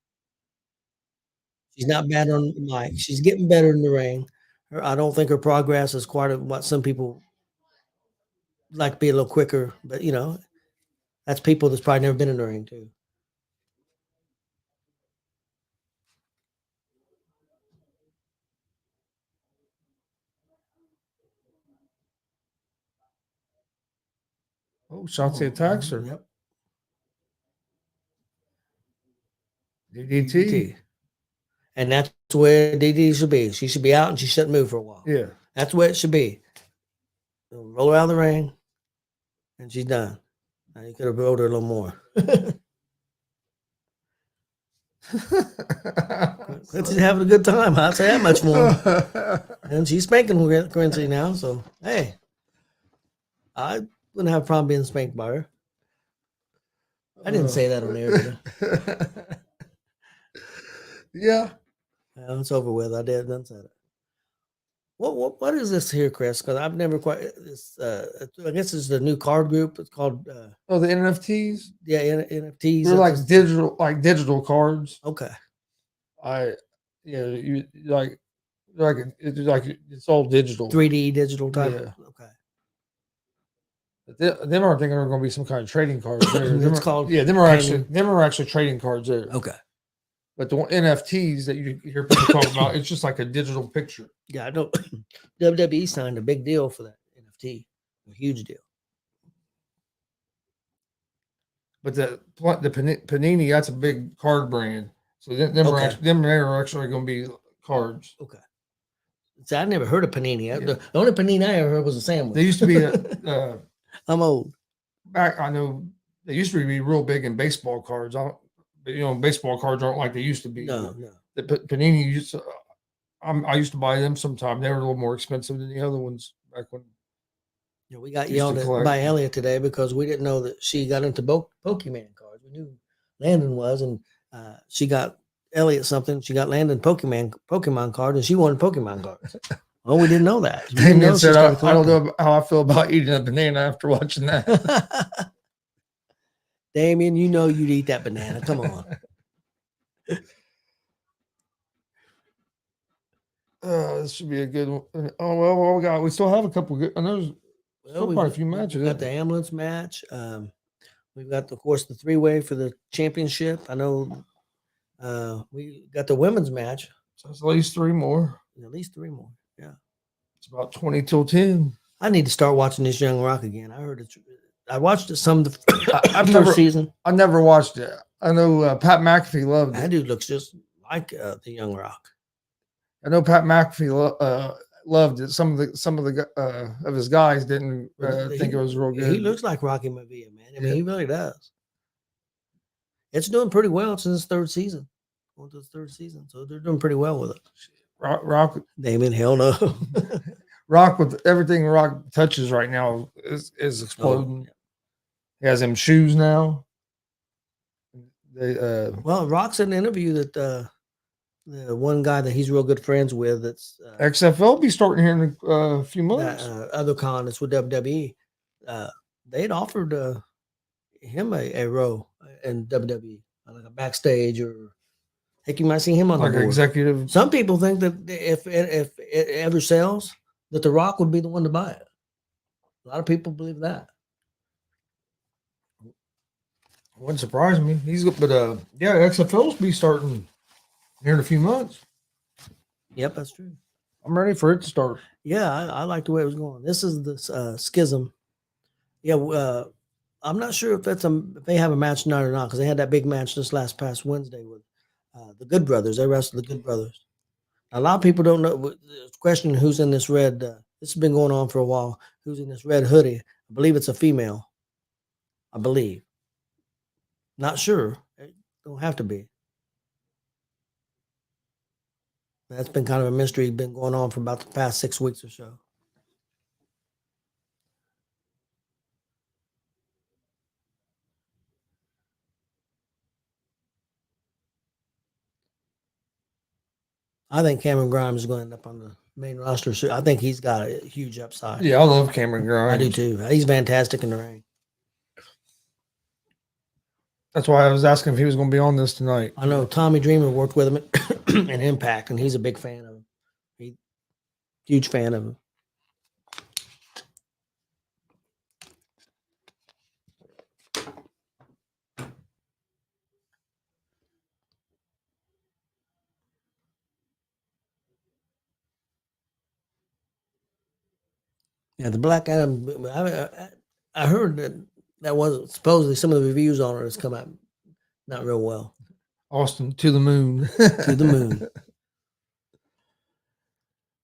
she's not bad on the mic. She's getting better in the ring. I don't think her progress is quite what some people like to be a little quicker, but, you know, that's people that's probably never been in the ring too. Oh, Shotzi attacks her. Yep. DDT. And that's where DDT should be. She should be out and she shouldn't move for a while. Yeah. That's where it should be. Roll her out of the ring and she's done. Now you could have rolled her a little more. Quincy's having a good time. I'll say that much more. And she's spanking Quincy now. So, hey, I wouldn't have a problem being spanked by her. I didn't say that on air, did I? Yeah. Well, it's over with. I done said it. What is this here, Chris? Because I've never quite. I guess it's the new card group. It's called. The NFTs. Yeah, NFTs. They're like digital cards. Okay. It's all digital. 3D digital type. Yeah. Okay. Them aren't thinking they're going to be some kind of trading cards. It's called. Yeah, them are actually trading cards there. Okay. But the NFTs that you hear people talk about, it's just like a digital picture. Yeah, I know. WWE signed a big deal for that NFT, a huge deal. But the Panini, that's a big card brand. So them are actually going to be cards. Okay. See, I never heard of Panini. Yeah. The only Panini I ever heard was a sandwich. They used to be I'm old. I know they used to be real big in baseball cards. baseball cards aren't like they used to be. No, no. The Panini used to. I used to buy them sometime. They were a little more expensive than the other ones back when. We got Used to yelled at collect. by Elliot today because we didn't know that she got into Pokemon cards. We knew Landon was, and she got Elliot something. She got Landon Pokemon card, and she wanted Pokemon cards. Well, we didn't know that. We didn't know Damien she said, started I don't collecting. know how I feel about eating a banana after watching that. Damien, you know you'd eat that banana. Come on. This should be a good one. Oh, well, we still have a couple good. I know there's still quite a few matches. We've got the ambulance match. We've got, of course, the three-way for the championship. I know we got the women's match. So it's at least three more. At least three more. Yeah. It's about 20 till 10. I need to start watching this Young Rock again. I heard it. I watched it some of the I've first season. I never watched it. I know Pat McAfee loved That it. dude looks just like the Young Rock. I know Pat McAfee loved it. Some of his guys didn't think it was real good. He looks like Rocky Maivia, man. I mean, he really does. It's doing pretty well since its third season. Going to its third season, so they're doing pretty well with it. Rock, Damien, hell no. Rock with everything Rock touches right now is exploding. He has them shoes now. Well, Rock said in an interview that the one guy that he's real good friends with, that's XFL be starting here in a few months. Other con that's with WWE, they'd offered him a role in WWE, like a backstage, or heck, you might see him on like the board. Executive. Some people think that if it ever sells, that The Rock would be the one to buy it. A lot of people believe that. Wouldn't surprise me. XFL's be starting here in a few months. Yep, that's true. I'm ready for it to start. Yeah, I like the way it was going. This is the schism. Yeah, I'm not sure if if they have a match tonight or not, because they had that big match this past Wednesday with the Good Brothers. They wrestled the Good Brothers. A lot of people don't know. Questioning who's in this red. This has been going on for a while. Who's in this red hoodie? I believe it's a female. I believe. Not sure. It don't have to be. That's been kind of a mystery. Been going on for about the past 6 weeks or so. I think Cameron Grimes is going to end up on the main roster. So I think he's got a huge upside. Yeah, I love Cameron Grimes. I do too. He's fantastic in the ring. That's why I was asking if he was going to be on this tonight. I know Tommy Dreamer worked with him in Impact, and he's a big fan of him. Huge fan of him. Yeah, the Black Adam. I heard that wasn't supposedly some of the reviews on it has come out not real well. Austin to the moon. To the moon.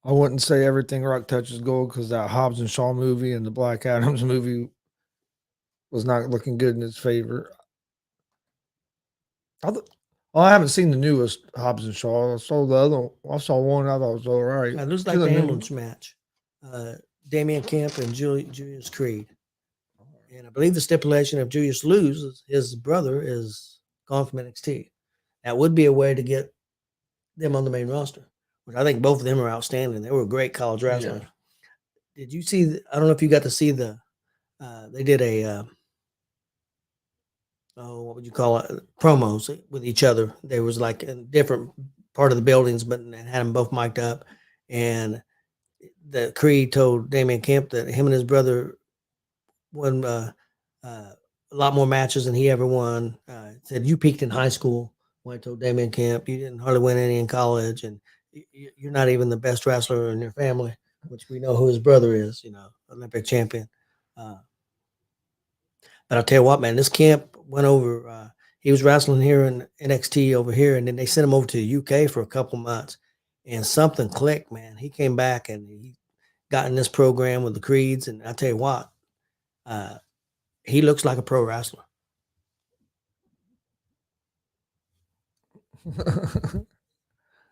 I wouldn't say everything Rock touches gold, because that Hobbs and Shaw movie and the Black Adams movie was not looking good in his favor. I haven't seen the newest Hobbs and Shaw. I saw the other one. I saw one. I thought it was all right. Yeah, it looks like the ambulance match. Damian Camp and Julius Creed. And I believe the stipulation of Julius loses, his brother is gone from NXT. That would be a way to get them on the main roster, which I think both of them are outstanding. They were great college wrestlers. Yeah. Did you see? I don't know if you got to see they did a, what would you call it? Promos with each other. There was like a different part of the buildings, but had them both mic'd up. And the Creed told Damian Camp that him and his brother won a lot more matches than he ever won. Said, you peaked in high school. When I told Damian Camp, you didn't hardly win any in college, and you're not even the best wrestler in your family, which we know who his brother is, Olympic champion. But I'll tell you what, man, this Camp went over. He was wrestling here in NXT over here, and then they sent him over to the UK for a couple months, and something clicked, man. He came back, and he got in this program with the Creeds, and I'll tell you what, he looks like a pro wrestler.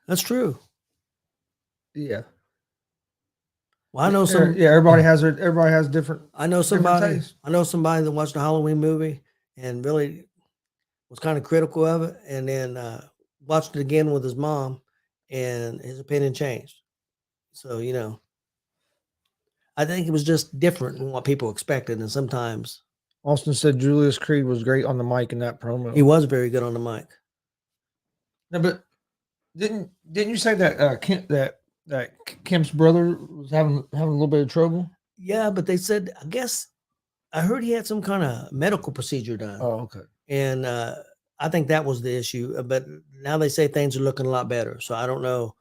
That's true. Yeah. Well, I know some. Yeah, everybody has different. I know different somebody. tastes. I know somebody that watched the Halloween movie and really was kind of critical of it, and then watched it again with his mom, and his opinion changed. So I think it was just different than what people expected, and sometimes Austin said Julius Creed was great on the mic in that promo. he was very good on the mic. No, but didn't you say that that Kemp's brother was having a little bit of trouble? Yeah, but they said, I guess I heard he had some kind of medical procedure done. Oh, okay. And I think that was the issue. But now they say things are looking a lot better. So I don't know.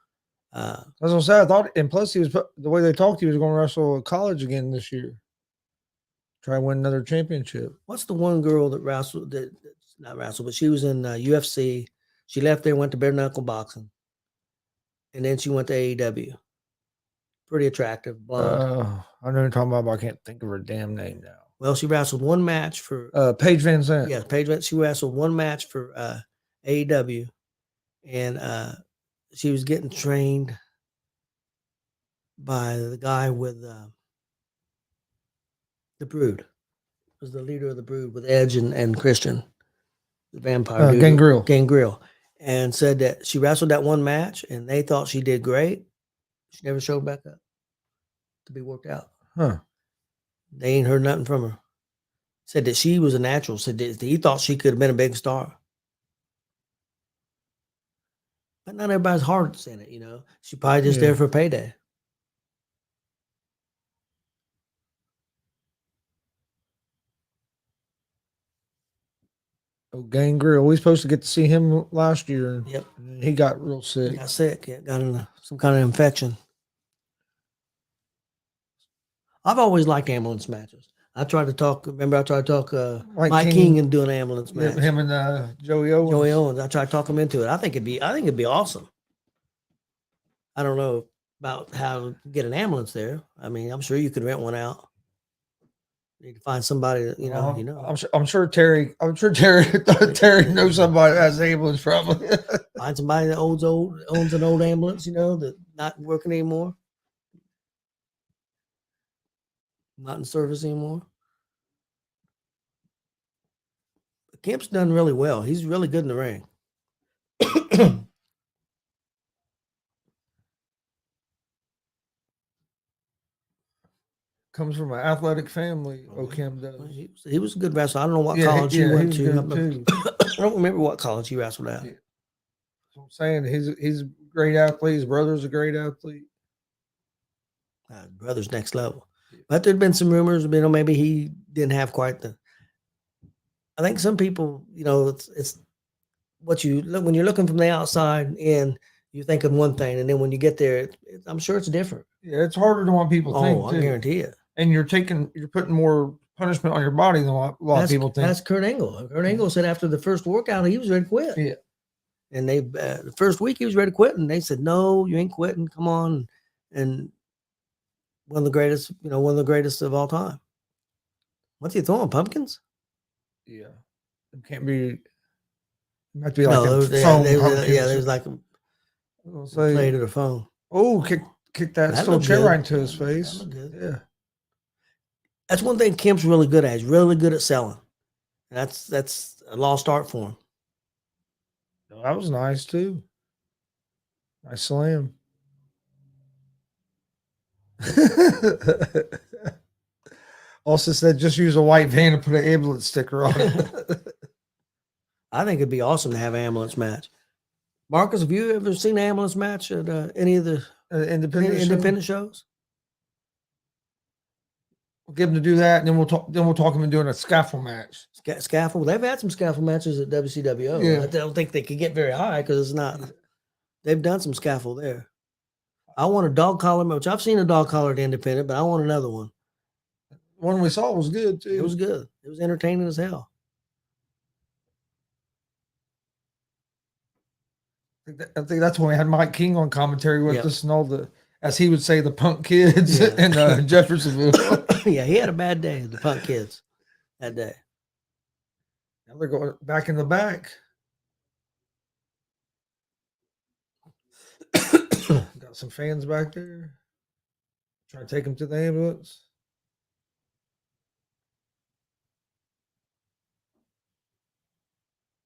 As I said, I thought, and plus the way they talked, he was going to wrestle at college again this year. Try to win another championship. What's the one girl that wrestled? Not wrestled, but she was in UFC. She left there, went to bare knuckle boxing, and then she went to AEW. Pretty attractive, blonde. I know you're talking about, but I can't think of her damn name now. Well, she wrestled one match for Paige Van Zandt. Yeah, Paige Van. She wrestled one match for AEW, and she was getting trained by the guy with the Brood. Was the leader of the Brood with Edge and Christian, the vampire dude, Gangrel, and said that she wrestled that one match, and they thought she did great. She never showed back up to be worked out. Huh? They ain't heard nothing from her. Said that she was a natural. Said that he thought she could have been a big star. But not everybody's heart's in it, She probably just there for payday. Oh, Gangrel. We supposed to get to see him last year. Yep. He got real sick. He got sick. Yeah, got in some kind of infection. I've always liked ambulance matches. I tried to talk Mike King into doing an ambulance match. Him and Joey Owens. Joey Owens. I tried to talk him into it. I think it'd be awesome. I don't know about how to get an ambulance there. I mean, I'm sure you could rent one out. You can find somebody that you know. I'm sure Terry Terry knows somebody that has an ambulance probably. Find somebody that owns an old ambulance, that's not working anymore. Not in service anymore. Kemp's done really well. He's really good in the ring. Comes from an athletic family. Kemp does. He was a good wrestler. I don't know what college he went to. I don't remember what college he wrestled at. Yeah. So I'm saying he's a great athlete. His brother's a great athlete. Brother's next level. But there'd been some rumors, maybe he didn't have quite the. I think some people, it's what you look when you're looking from the outside in. You think of one thing, and then when you get there, I'm sure it's different. Yeah, it's harder than what people think. Oh, I guarantee it. And you're putting more punishment on your body than a lot of people think. That's Kurt Angle. Kurt Angle said after the first workout, he was ready to quit. Yeah. And they the first week he was ready to quit, and they said, "No, you ain't quitting. Come on." And one of the greatest of all time. What's he throwing? Pumpkins? Yeah, it can't be. It might be like there's like a plate of the phone. Oh, kick that steel chair right into his face. Yeah, that's one thing Kemp's really good at. He's really good at selling. That's a lost art for him. That was nice too. Nice slam. Also said just use a white van and put an ambulance sticker on it. I think it'd be awesome to have an ambulance match. Marcus, have you ever seen an ambulance match at any of the independent shows? We'll give him to do that, and then we'll talk him into doing a scaffold match. Scaffold. They've had some scaffold matches at WCWO. Yeah. I don't think they could get very high because it's not. They've done some scaffold there. I want a dog collar match. I've seen a dog collar at independent, but I want another one. One we saw was good too. It was good. It was entertaining as hell. I think that's when we had Mike King on commentary with us and all the, as he would say, the punk kids in Jeffersonville. Yeah, he had a bad day, the punk kids, that day. Now they're going back in the back. Got some fans back there. Trying to take them to the ambulance.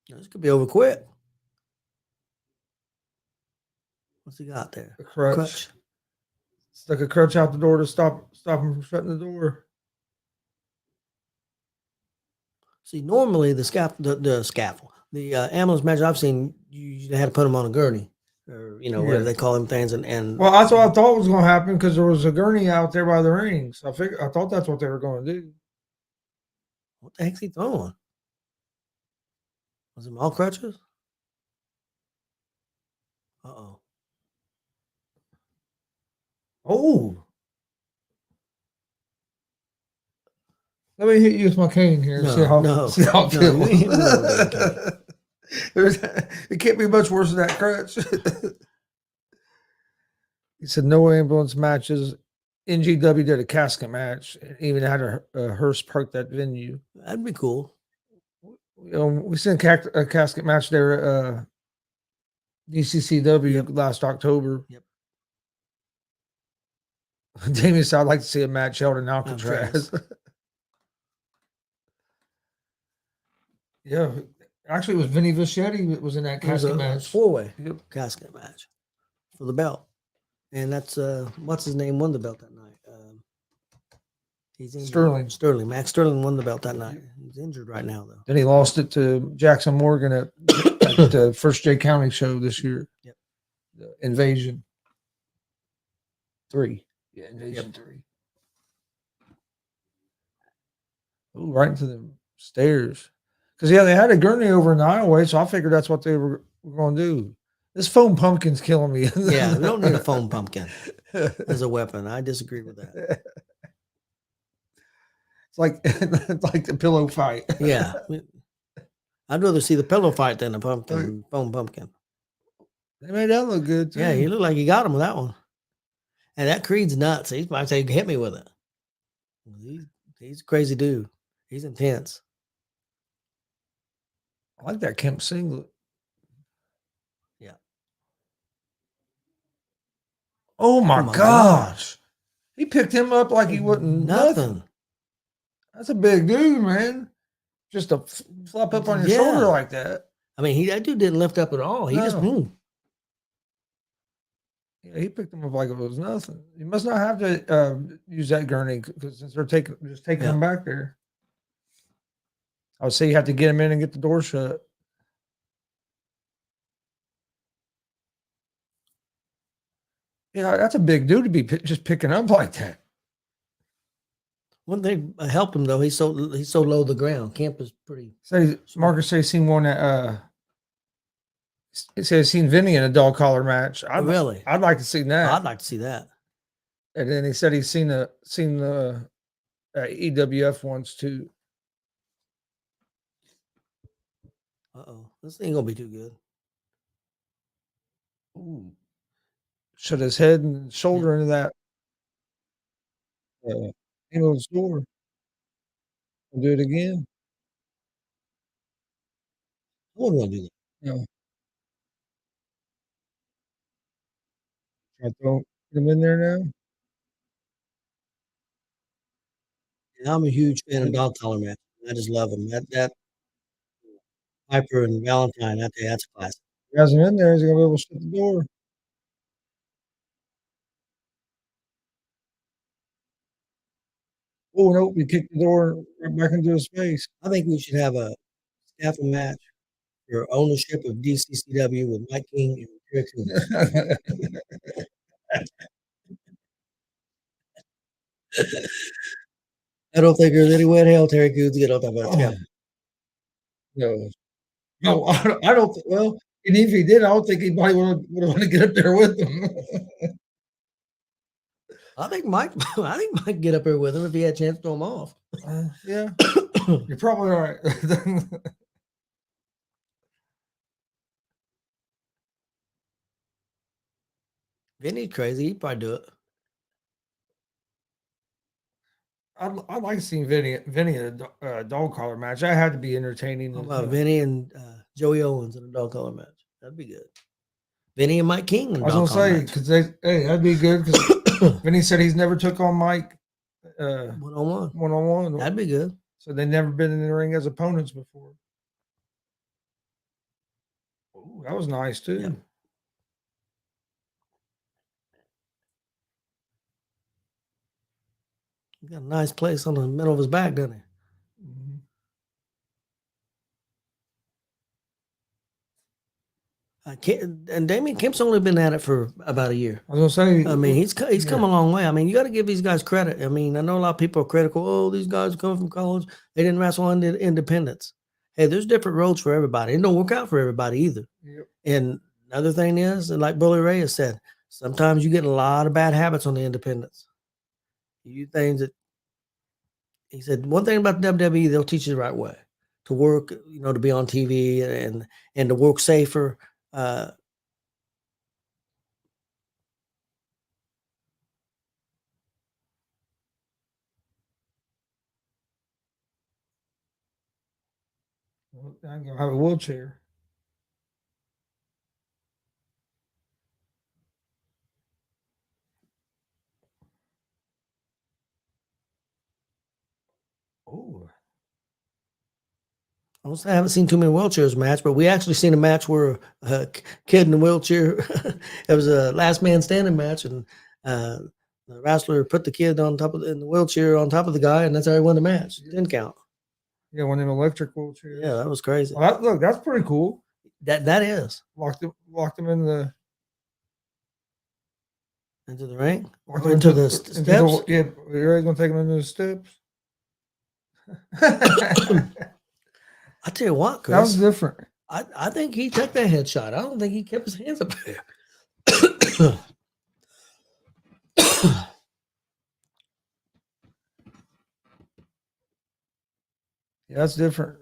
This could be over quick. What's he got there? A crutch. Stuck a crutch out the door to stop him from shutting the door. See, normally the ambulance match I've seen, you had to put them on a gurney, or whatever they call them things, and well, that's what I thought was going to happen because there was a gurney out there by the ring. So I thought that's what they were going to do. What the heck's he throwing? Was it all crutches? Uh-oh. Oh. Let me hit you with my cane here and see how it feels. It can't be much worse than that crutch. He said no ambulance matches. NGW did a casket match. Even had a hearse parked that venue. That'd be cool. We sent a casket match there at DCCW last October. Yep. Damien said, I'd like to see a match held in Alcatraz. Yeah. Actually, it was Vinny Vichetti that was in that casket match. 4-way casket match for the belt. And that's, what's his name, won the belt that night. He's injured. Sterling. Max Sterling won the belt that night. He's injured right now, though. Then he lost it to Jackson Morgan at the First J County show this year. Yep. The Invasion 3. Yeah, Invasion 3. Ooh, right into the stairs. Because, they had a gurney over in the aisleway, so I figured that's what they were going to do. This foam pumpkin's killing me. Yeah, we don't need a foam pumpkin as a weapon. I disagree with that. It's like the pillow fight. Yeah. I'd rather see the pillow fight than a foam pumpkin. They made that look good, too. Yeah, he looked like he got him with that one. And that Creed's nuts. He's about to say, hit me with it. He's a crazy dude. He's intense. I like that Kemp singlet. Yeah. Oh my gosh. He picked him up like he wasn't nothing. That's a big dude, man. Just to flop up on your shoulder like that. I mean, that dude didn't lift up at all. He just moved. Yeah, he picked him up like it was nothing. You must not have to use that gurney because since they're taking him back there. I would say you have to get him in and get the door shut. Yeah, that's a big dude to be just picking up like that. One thing helped him though, he's so low to the ground. Camp is pretty. Marcus said he's seen one that it says seen Vinny in a dog collar match. Really? I'd like to see that. I'd like to see that. And then he said he's seen the EWF ones too. This ain't gonna be too good. Ooh. Shut his head and shoulder into that ambulance door. I'll do it again. I wouldn't want to do that. No. Try to put him in there now. Yeah, I'm a huge fan of dog collar match. I just love them. That Piper and Valentine, that's a classic. He has him in there. He's gonna be able to shut the door. Oh nope! He kicked the door right back into his face. I think we should have a staffing match for ownership of DCCW with Mike King and Terry Crews. I don't think there's any way in hell Terry Crews get on top of that. No, I don't. Well, and if he did, I don't think anybody would want to get up there with him. I think Mike get up there with him if he had a chance to throw him off. Yeah, you're probably right. Vinny's crazy. He'd probably do it. I'd like to see Vinny in a dog collar match. That had to be entertaining. How about Vinny and Joey Owens in a dog collar match? That'd be good. Vinny and Mike King. I was gonna say because that'd be good. Because Vinny said he's never took on Mike one on one. That'd be good. So they've never been in the ring as opponents before. Ooh, that was nice too. Yep. He got a nice place on the middle of his back, doesn't he? Mm-hmm. And Damian Kemp's only been at it for about a year. I was gonna say. I mean, he's come a long way. I mean, you got to give these guys credit. I mean, I know a lot of people are critical. Oh, these guys come from college. They didn't wrestle on independence. Hey, there's different roads for everybody. It don't work out for everybody either. Yep. And another thing is, and like Bully Ray has said, sometimes you get a lot of bad habits on the independents. You things that he said. One thing about the WWE, they'll teach you the right way to work. To be on TV and to work safer. I'm gonna have a wheelchair. Oh, I haven't seen too many wheelchairs match, but we actually seen a match where a kid in a wheelchair. It was a last man standing match, and the wrestler put the kid in the wheelchair on top of the guy, and that's how he won the match. It didn't count. Yeah, one of them electric wheelchairs. Yeah, that was crazy. Well, look, that's pretty cool. That is Locked him in the into the ring, into the steps. Yeah, you're really gonna take him into the steps. I tell you what, Chris, that was different. I think he took that headshot. I don't think he kept his hands up there. Yeah, that's different.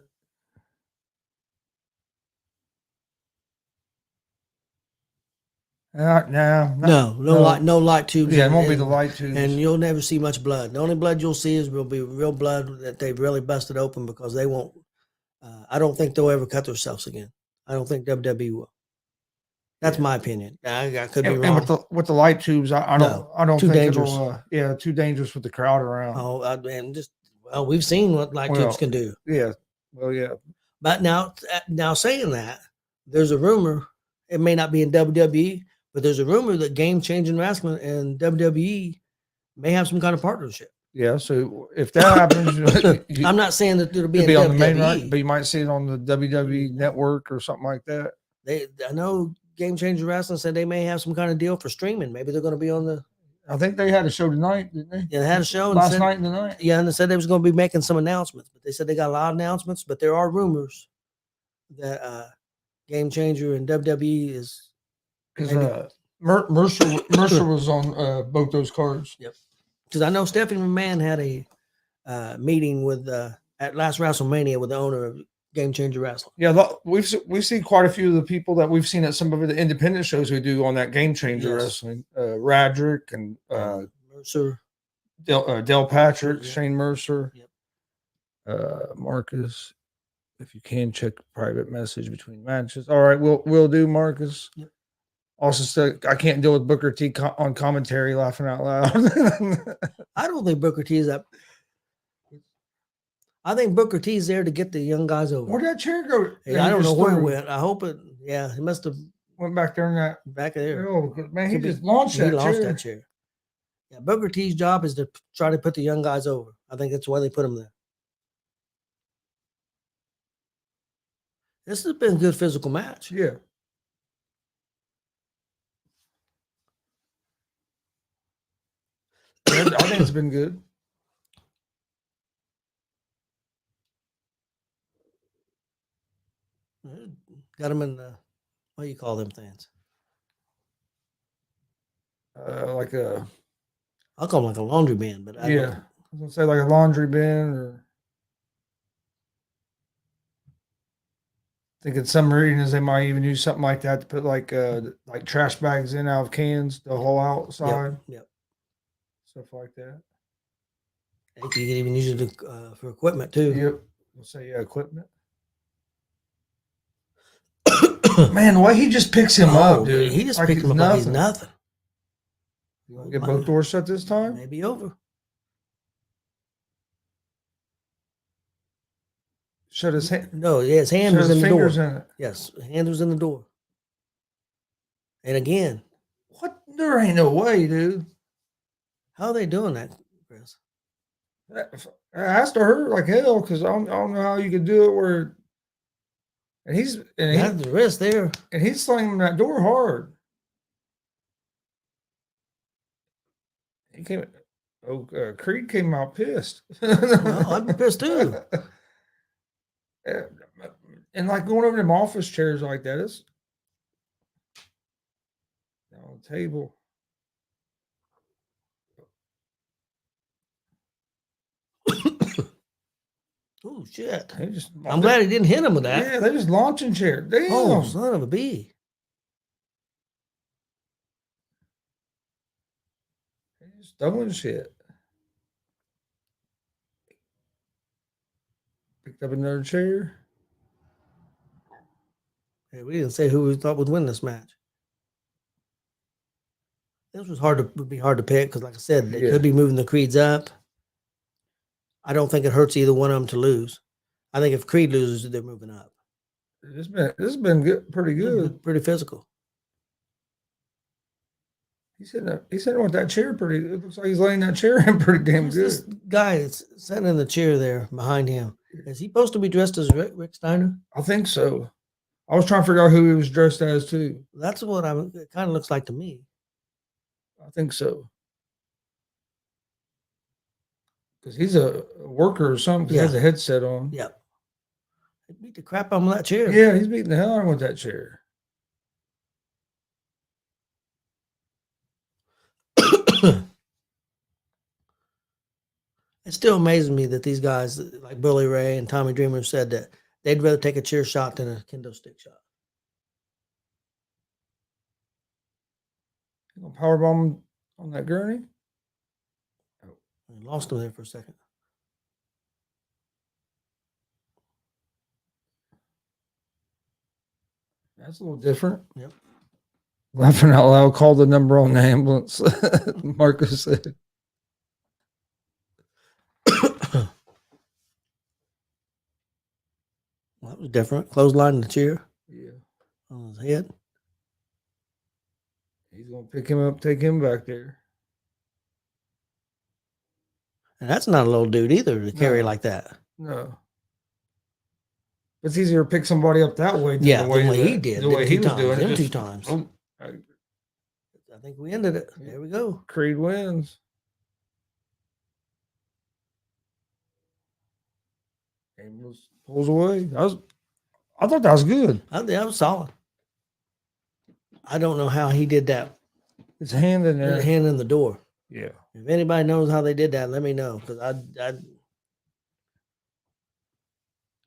No light tubes. Yeah, it won't be the light tubes, and you'll never see much blood. The only blood you'll see will be real blood that they've really busted open because they won't. I don't think they'll ever cut themselves again. I don't think WWE will. That's my opinion. I could be wrong. And with the light tubes, I don't think dangerous. It'll. Too dangerous with the crowd around. Oh, and we've seen what light tubes can do. Yeah. Well, yeah. But now saying that, there's a rumor. It may not be in WWE, but there's a rumor that Game Changing Wrestling and WWE may have some kind of partnership. Yeah, so if that happens, I'm not saying that it'll be on WWE. The main right, but you might see it on the WWE network or something like that. I know Game Changer Wrestling said they may have some kind of deal for streaming. Maybe they're going to be on the. I think they had a show tonight, didn't they? Yeah, they had a show last night and tonight. Yeah, and they said they was going to be making some announcements, but they said they got a lot of announcements. But there are rumors that Game Changer and WWE is. Because Mercer was on both those cards. Yep. Because I know Stephanie McMahon had a meeting with at last WrestleMania with the owner of Game Changer Wrestling. Yeah, we've seen quite a few of the people that we've seen at some of the independent shows we do on that Game Changer Wrestling. Radrick and Mercer, Del Patrick, yep. Shane Mercer, yep. Marcus. If you can check private message between matches. All right, we'll do Marcus. Yep. Also said I can't deal with Booker T on commentary laughing out loud. I don't think Booker T is that. I think Booker T is there to get the young guys over. Where'd that chair go? Hey, I don't know where it went. I hope it. Yeah, he must have went back there in that back there. Oh man, he just launched that chair. Yeah, Booker T's job is to try to put the young guys over. I think that's why they put him there. This has been a good physical match. Yeah. I think it's been good. Got them in the, what do you call them things? Like a. I'll call them like a laundry bin, but I was gonna say like a laundry bin, or I think in some arenas they might even use something like that to put like trash bags in out of cans, the whole outside. Yep. Stuff like that. I think you can even use it for equipment too. Yep. We'll say equipment. Man, the way he just picks him up, dude. He just like picked him up like he's nothing. You want to get both doors shut this time? Maybe over. Shut his hand. No, yeah, his hand Shut was his in the door. fingers in it. Yes, hand was in the door. And again, What? There ain't no way, dude. how are they doing that, Chris? I asked her like hell because I don't know how you could do it where. And he's The wrist there. And he's slamming that door hard. He came. Creed came out pissed. Well, I'd be pissed too. And like going over them office chairs like that is on the table. Oh shit! I'm glad he didn't hit him with that. Yeah, they just launching chair. Damn. Oh, son of a bee! They just throwing shit. Picked up another chair. Hey, we didn't say who we thought would win this match. This would be hard to pick because, like I said, they could be moving the Creeds up. I don't think it hurts either one of them to lose. I think if Creed loses, they're moving up. This has been good, pretty good, pretty physical. He's sitting with that chair pretty. It looks like he's laying that chair in pretty damn good. This guy that's sitting in the chair there behind him. Is he supposed to be dressed as Rick Steiner? I think so. I was trying to figure out who he was dressed as too. That's what it kind of looks like to me. I think so. Because he's a worker or something. He has a headset on. Yep. He beat the crap out of that chair. Yeah, he's beating the hell out of him with that chair. It still amazes me that these guys like Billy Ray and Tommy Dreamer said that they'd rather take a chair shot than a kendo stick shot. You gonna powerbomb on that gurney? Oh, I lost him there for a second. That's a little different. Yep. Laughing out loud, call the number on the ambulance. Marcus said. Well, that was different. Clothesline in the chair. Yeah. On his head. He's gonna pick him up, take him back there. And that's not a little dude either to carry like that. No. It's easier to pick somebody up that way than the way he did. The way he was doing it. 2 times. Oh, I think we ended it. There we go. Creed wins. Ambulance pulls away. I thought that was good. That was solid. I don't know how he did that. His hand in there. His hand in the door. Yeah. If anybody knows how they did that, let me know. Because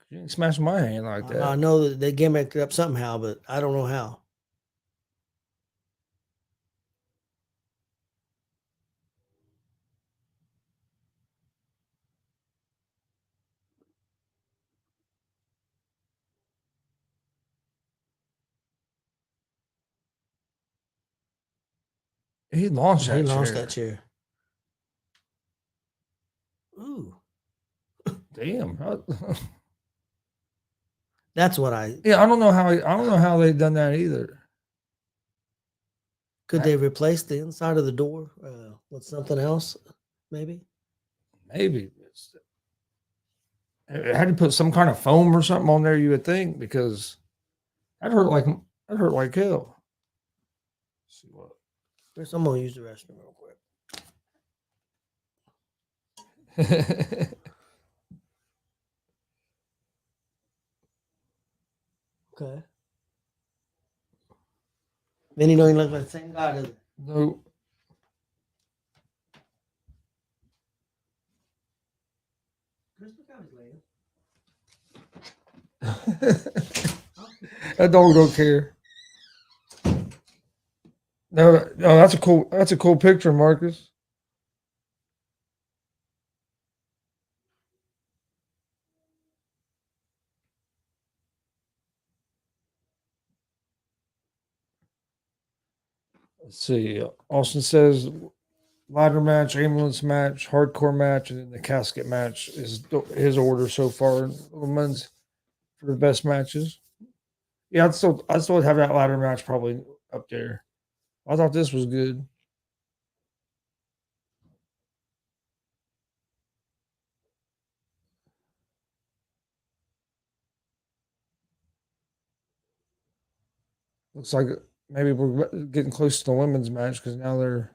You didn't smash my hand like that. I know that they gimmicked it up somehow, but I don't know how. He launched that chair. He launched that chair. Ooh. Damn. That's what I. Yeah, I don't know how they've done that either. Could they replace the inside of the door with something else? Maybe. Maybe. It had to put some kind of foam or something on there, you would think, because that hurt like hell. Let's see what. Chris, I'm gonna use the restroom real quick. Okay. Vinny don't even look like the same guy, does he? No. Chris, look how he's laying. That dog don't care. No, that's a cool picture, Marcus. Let's see. Austin says ladder match, ambulance match, hardcore match, and then the casket match is his order so far. Women's for the best matches. Yeah, I'd still have that ladder match probably up there. I thought this was good. Looks like maybe we're getting close to the women's match because now they're,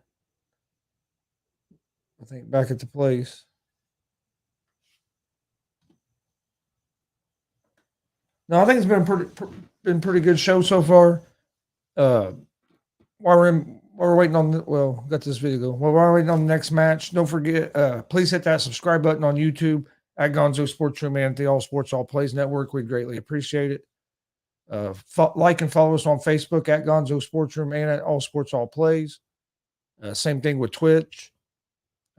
I think, back at the place. No, I think it's been pretty good show so far. Uh, while we're waiting on got this video going. While we're waiting on the next match, don't forget, please hit that subscribe button on YouTube at Gonzo Sports Room and the All Sports All Plays Network. We'd greatly appreciate it. Like and follow us on Facebook at Gonzo Sports Room and at All Sports All Plays. Same thing with Twitch.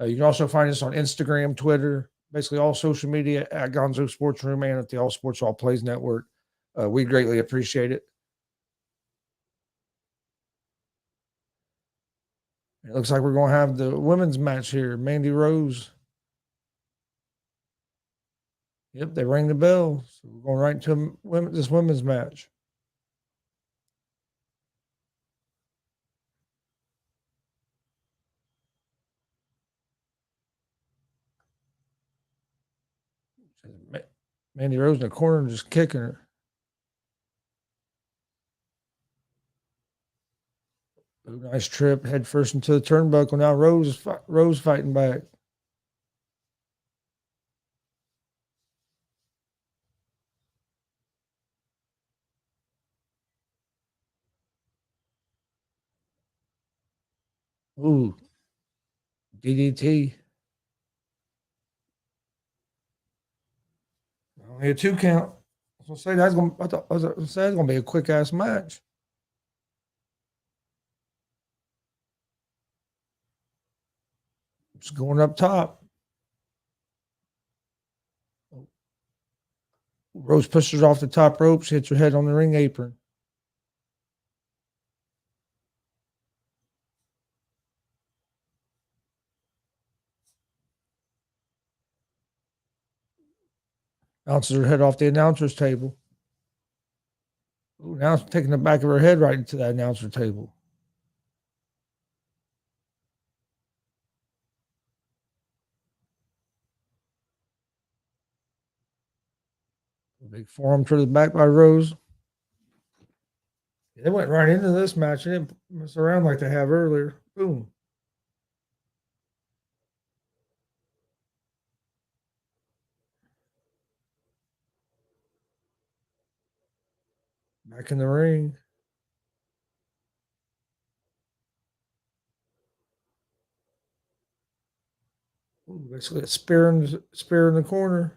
You can also find us on Instagram, Twitter, basically all social media at Gonzo Sports Room and at the All Sports All Plays Network. We greatly appreciate it. It looks like we're going to have the women's match here. Mandy Rose. Yep, they rang the bell. So we're going right to this women's match. Mandy Rose in the corner just kicking her. Ooh, nice trip, head first into the turnbuckle. Now Rose fighting back. Ooh, DDT. Only a 2 count. I was gonna say I was gonna say that's gonna be a quick ass match. Just going up top. Rose pushes her off the top ropes, hits her head on the ring apron. Bounces her head off the announcer's table. Ooh, now it's taking the back of her head right into that announcer table. Big forearm to the back by Rose. They went right into this match. They didn't mess around like they have earlier. Boom. Back in the ring. Ooh, basically a spear in the corner.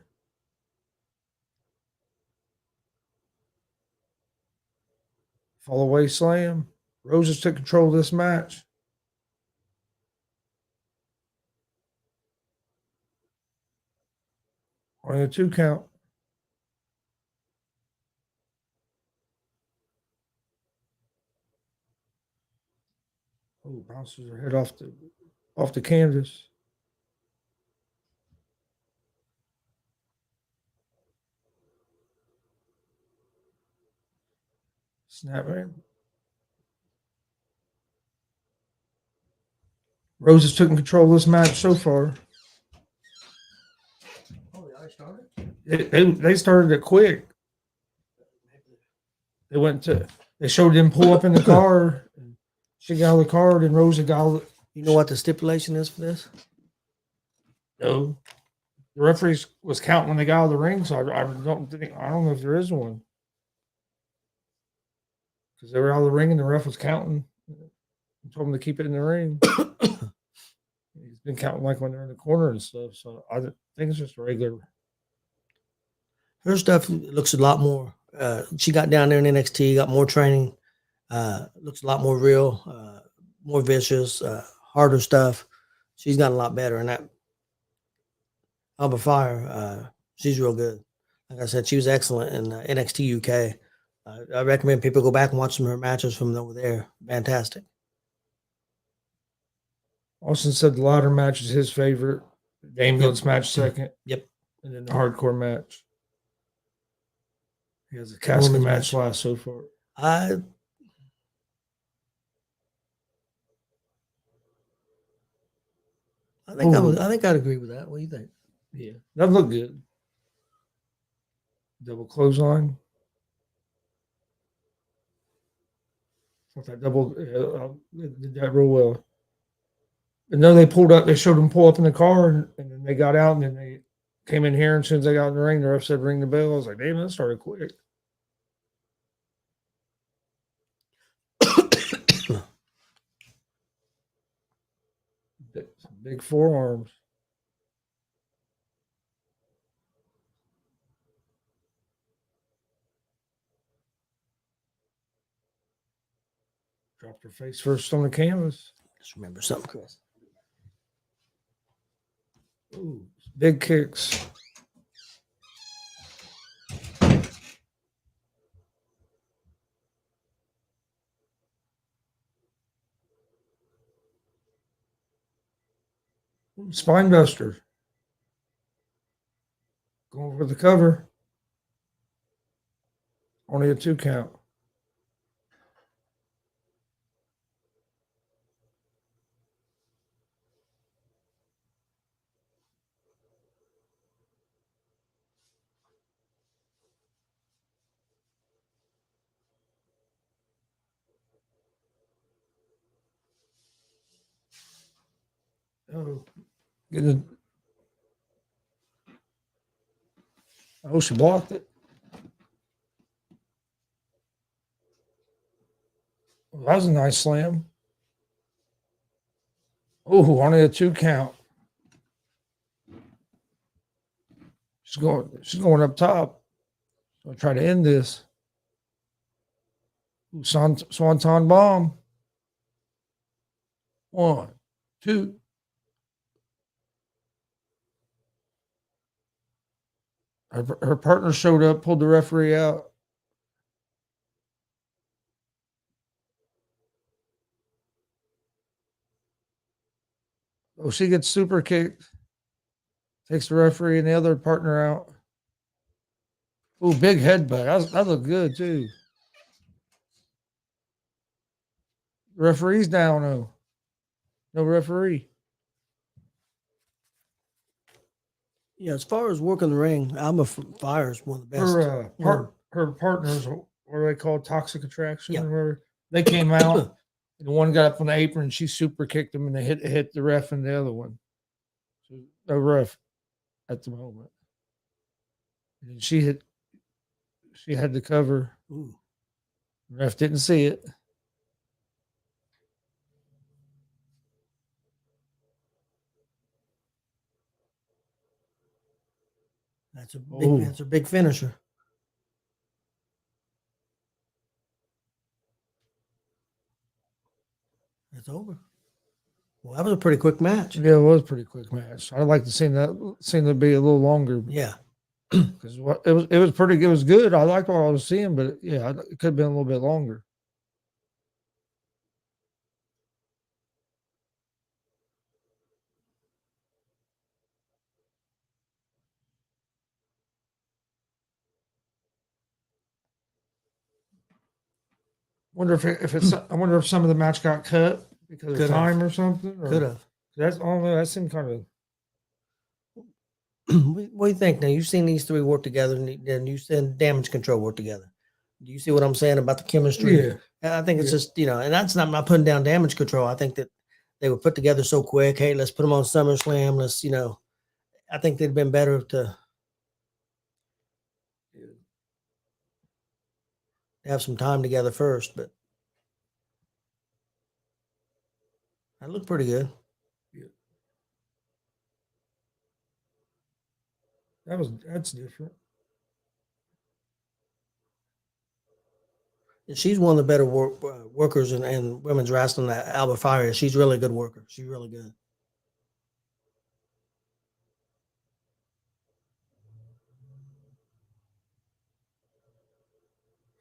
Fall away slam. Roses took control of this match. Only a 2 count. Oh, bounces her head off the canvas. Snap man. Roses took control of this match so far. Oh, they already started? They started it quick. They showed them pull up in the car. She got out of the car, and Rosa got out. You know what the stipulation is for this? No. The referee was counting when they got out of the ring, so I don't know if there is one. Because they were out of the ring and the ref was counting. I told them to keep it in the ring. He's been counting like when they're in the corner and stuff. So I think it's just a regular. Her stuff looks a lot more. She got down there in NXT, got more training. Looks a lot more real, more vicious, harder stuff. She's gotten a lot better. And that Alba Fire, she's real good. Like I said, she was excellent in NXT UK. I recommend people go back and watch some of her matches from over there. Fantastic. Austin said the ladder match is his favorite. The ambulance match second. Yep. And then the hardcore match. He has a casket women's match match. last so far. I think I think I'd agree with that. What do you think? Yeah, that looked good. Double clothesline. Thought that double did that real well. And then they pulled up. They showed them pull up in the car, and then they got out, and then they came in here. And as soon as they got in the ring, the ref said, "Ring the bell." I was like, "Damn, that started quick." Big forearms. Dropped her face first on the canvas. Just remember something, Chris. Ooh, big kicks. Spine buster. Going for the cover. Only a 2 count. Oh, she blocked it. Well, that was a nice slam. Oh, only a 2 count. She's going up top. I'll try to end this. Ooh, Swanton bomb. 1, 2. Her partner showed up, pulled the referee out. Oh, she gets super kicked. Takes the referee and the other partner out. Oh, big headbutt. That looked good, too. The referee's down, though. No referee. Yeah, as far as working the ring, Alma Fire is one of the best. Her partners, what are they called? Toxic Attraction? Yeah. Or they came out. And the one got up on the apron. She super kicked him, and they hit the ref and the other one. So no ref at the moment. And she had the cover. Ooh. The ref didn't see it. That's a big finisher. It's over. Well, that was a pretty quick match. Yeah, it was a pretty quick match. I'd like to see that be a little longer. Yeah. Because it was pretty good. It was good. I liked what I was seeing, but yeah, it could have been a little bit longer. I wonder if some of the match got cut because of time or something. Could have. That seemed kind of. What do you think? Now you've seen these three work together, and you've seen Damage Control work together. Do you see what I'm saying about the chemistry? Yeah. I think it's just, and that's not my putting down Damage Control. I think that they were put together so quick. Hey, let's put them on SummerSlam. Let's, I think they'd been better to have some time together first, but that looked pretty good. Yeah. That's different. She's one of the better workers in women's wrestling. Alba Fire. She's really a good worker. She's really good.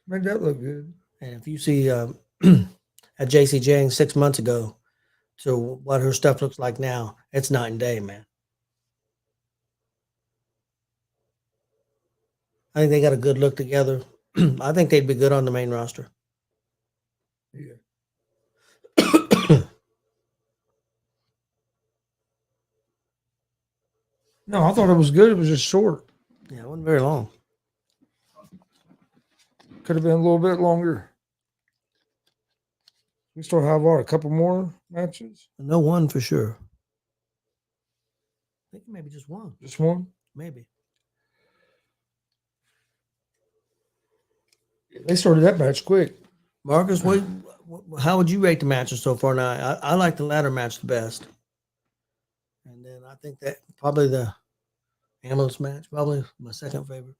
Made that look good. And if you see at JC Jang 6 months ago, to what her stuff looks like now, it's night and day, man. I think they got a good look together. I think they'd be good on the main roster. Yeah. No, I thought it was good. It was just short. Yeah, it wasn't very long. Could have been a little bit longer. We still have a couple more matches. No one for sure. I think maybe just one. Just one. Maybe. They started that match quick. Marcus, how would you rate the matches so far? Now, I like the ladder match the best. And then I think that probably the ambulance match, probably my second favorite.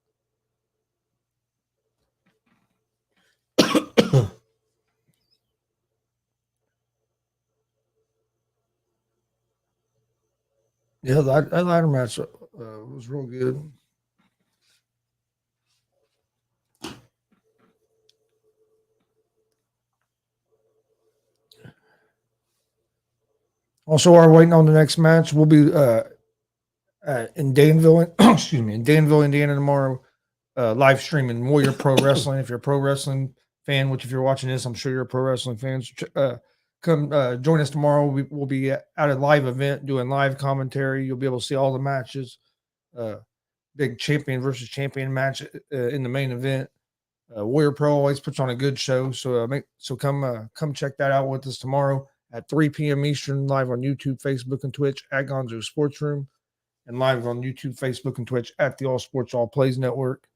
Yeah, that ladder match was real good. Also, while we're waiting on the next match, we'll be in Danville, excuse me, in Danville, Indiana tomorrow, live streaming Warrior Pro Wrestling. If you're a pro wrestling fan, which if you're watching this, I'm sure you're a pro wrestling fan. Come join us tomorrow. We'll be at a live event doing live commentary. You'll be able to see all the matches. Big champion versus champion match in the main event. Warrior Pro always puts on a good show, so come check that out with us tomorrow at 3 p.m. Eastern, live on YouTube, Facebook, and Twitch at Gonzo Sports Room, and live on YouTube, Facebook, and Twitch at the All Sports All Plays Network.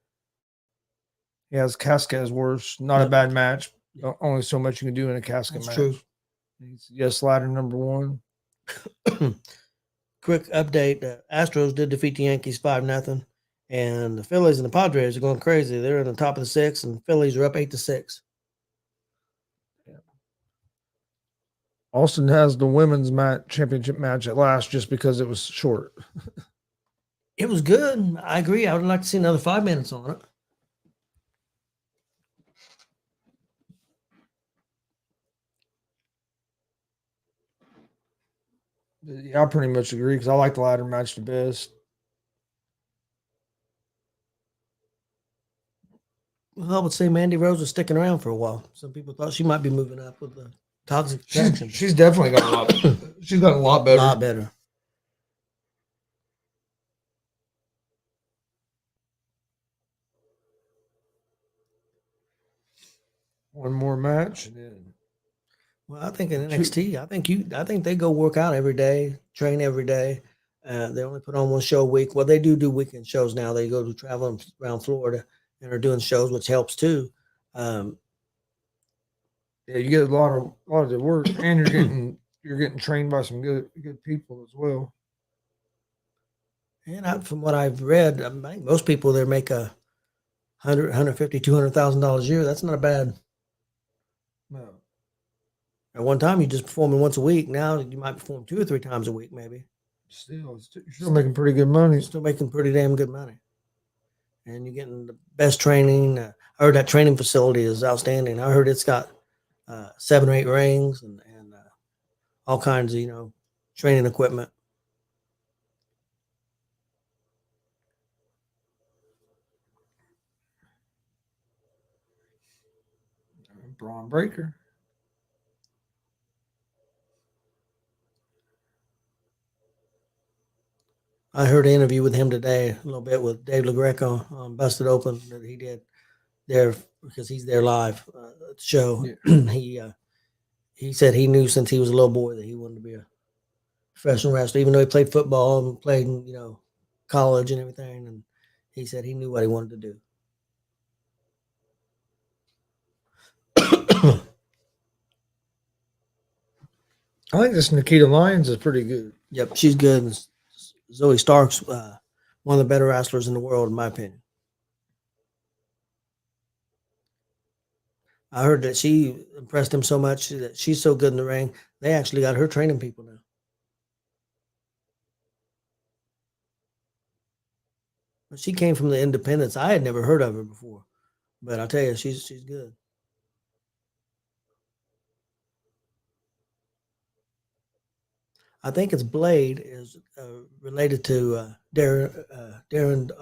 He has Cascas worse, not a bad match. Only so much you can do in a casket match. True. Yes, ladder number one. Quick update: Astros did defeat the Yankees 5-0, and the Phillies and the Padres are going crazy. They're in the top of the sixth, and the Phillies are up 8-6. Yeah. Austin has the women's championship match at last, just because it was short. It was good. I agree. I would like to see another 5 minutes on it. Yeah, I pretty much agree because I like the ladder match the best. Well, I would say Mandy Rose was sticking around for a while. Some people thought she might be moving up with the toxic attraction. She's definitely got a lot. She's gotten a lot better. A lot better. One more match, and then. Well, I think in NXT, I think they go work out every day, train every day. They only put on one show a week. Well, they do weekend shows now. They go to traveling around Florida and are doing shows, which helps too. Yeah, you get a lot of the work, and you're getting trained by some good people as well. And from what I've read, I think most people there make $150,000, $200,000 a year. That's not bad. No. At one time, you just performing once a week. Now you might perform 2 or 3 times a week, maybe. You're still making pretty good money. Still making pretty damn good money. And you're getting the best training. I heard that training facility is outstanding. I heard it's got 7 or 8 rings and all kinds of, training equipment. Braun Breaker. I heard an interview with him today, a little bit with Dave LaGreca on Busted Open that he did there because he's there live at the show. Yeah. He said he knew since he was a little boy that he wanted to be a professional wrestler, even though he played football and played in, college and everything. And he said he knew what he wanted to do. I think this Nikita Lyons is pretty good. Yep, she's good. Zoe Stark's one of the better wrestlers in the world, in my opinion. I heard that she impressed him so much that she's so good in the ring, they actually got her training people now. But she came from the independents. I had never heard of her before. But I'll tell you, she's good. I think it's Blade is related to Darren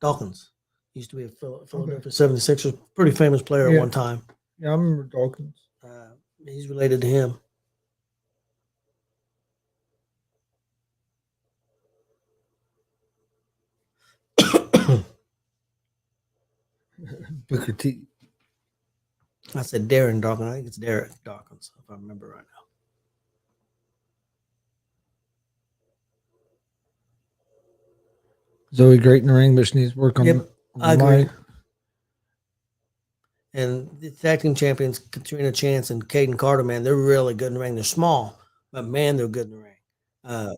Dawkins. Used to be a Philadelphia 76ers, pretty famous player at one time. Yeah, I remember Dawkins. He's related to him. Booker T. I said Darren Dawkins. I think it's Derek Dawkins, if I remember right now. Zoe great in the ring, but she needs to work on. Yep, I agree. Mic. And the tag team champions, Katrina Chance and Caden Carter, man, they're really good in the ring. They're small, but man, they're good in the ring.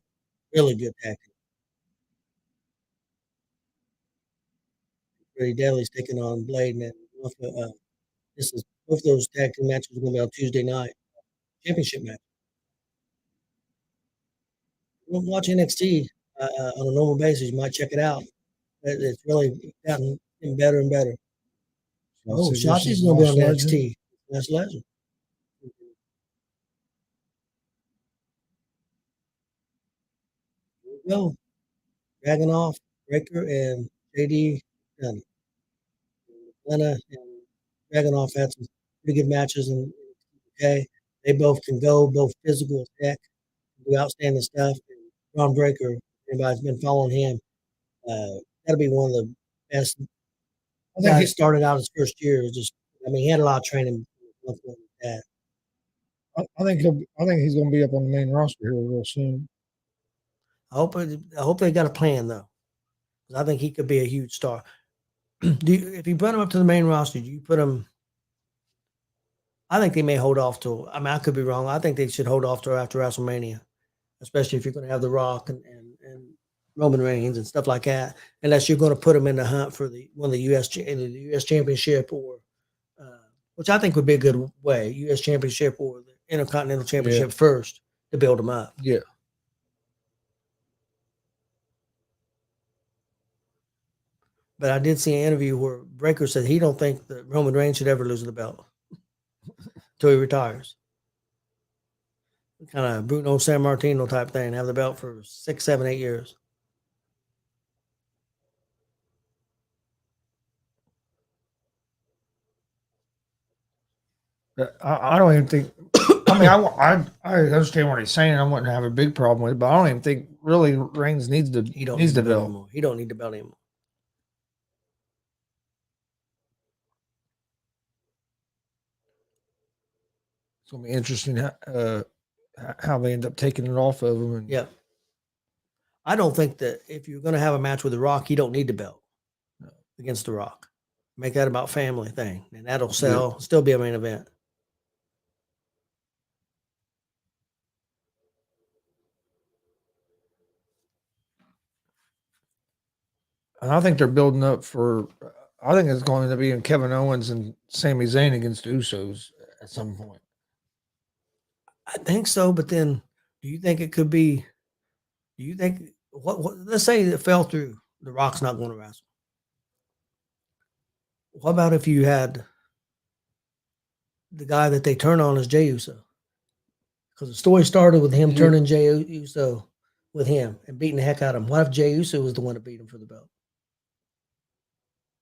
Really good tag team. Pretty Deadly's taking on Blade, man. This is both those tag team matches are going to be on Tuesday night. Championship match. Don't watch NXT on a normal basis. You might check it out. It's really gotten better and better. Oh, Shotzi's going to be on NXT. That's legend. Here we go. Dragunov, Breaker, and JD Dunn. Lena and Dragunov had some pretty good matches in UK. They both can go, both physical as heck, do outstanding stuff. And Ron Breaker, anybody's been following him, that'll be one of the best. I think he started out his first year. He had a lot of training. That. I think he's going to be up on the main roster here real soon. I hope they got a plan though, because I think he could be a huge star. If you put him up to the main roster, do you put him? I think they may hold off till. I could be wrong. I think they should hold off till after WrestleMania, especially if you're going to have The Rock and Roman Reigns and stuff like that. Unless you're going to put him in the hunt for the U.S. Championship or, which I think would be a good way, U.S. Championship or the Intercontinental Championship first to build him up. Yeah. But I did see an interview where Breaker said he don't think that Roman Reigns should ever lose the belt until he retires. Kind of Bruno Sammartino type thing, have the belt for 6, 7, 8 years. I don't even think. I understand what he's saying. I wouldn't have a big problem with it, but I don't even think really Reigns needs the belt anymore. He don't need the belt anymore. It's gonna be interesting how they end up taking it off of him. Yeah, I don't think that if you're going to have a match with The Rock, you don't need the belt against The Rock. Make that about family thing, and that'll sell. Yeah. Still be a main event. And I think they're building up for. I think it's going to be in Kevin Owens and Sami Zayn against the Usos at some point. I think so, but then do you think it could be? Do you think what let's say it fell through? The Rock's not going to wrestle. What about if you had the guy that they turn on as Jey Uso? Because the story started with him turning Jey Uso with him and beating the heck out of him. What if Jey Uso was the one that beat him for the belt?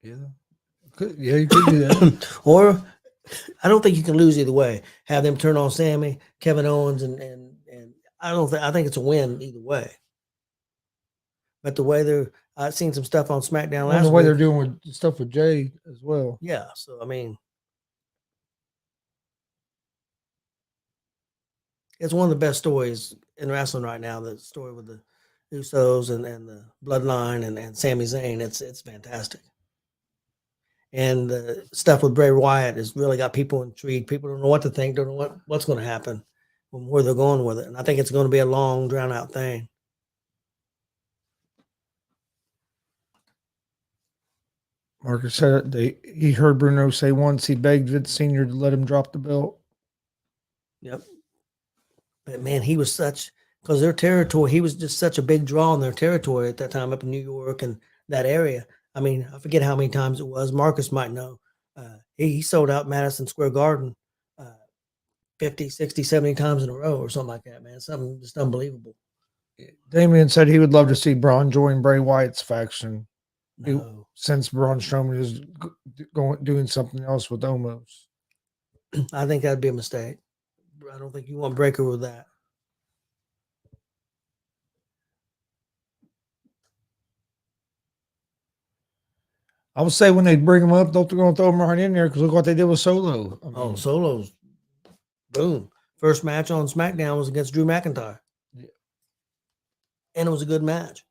Yeah, you could do that. Or I don't think you can lose either way. Have them turn on Sammy, Kevin Owens, and I think it's a win either way. But the way I've seen some stuff on SmackDown last week. The way they're doing with stuff with Jay as well. Yeah, so I mean, it's one of the best stories in wrestling right now. The story with the Usos and the Bloodline and Sami Zayn. It's fantastic. And the stuff with Bray Wyatt has really got people intrigued. People don't know what to think, don't know what's going to happen, where they're going with it. And I think it's going to be a long, drawn-out thing. Marcus said he heard Bruno say once he begged Vince Sr. to let him drop the belt. Yep. But, man, he was because their territory, he was just such a big draw in their territory at that time up in New York and that area. I mean, I forget how many times it was. Marcus might know. He sold out Madison Square Garden 50, 60, 70 times in a row or something like that, man. Something just unbelievable. Damien said he would love to see Braun join Bray Wyatt's faction. No. Since Braun Strowman is doing something else with Omos. I think that'd be a mistake. I don't think you want Breaker with that. I would say when they bring him up, don't going to throw him right in there because look what they did with Solo. I mean, Solo's boom. First match on SmackDown was against Drew McIntyre. Yeah. And it was a good match.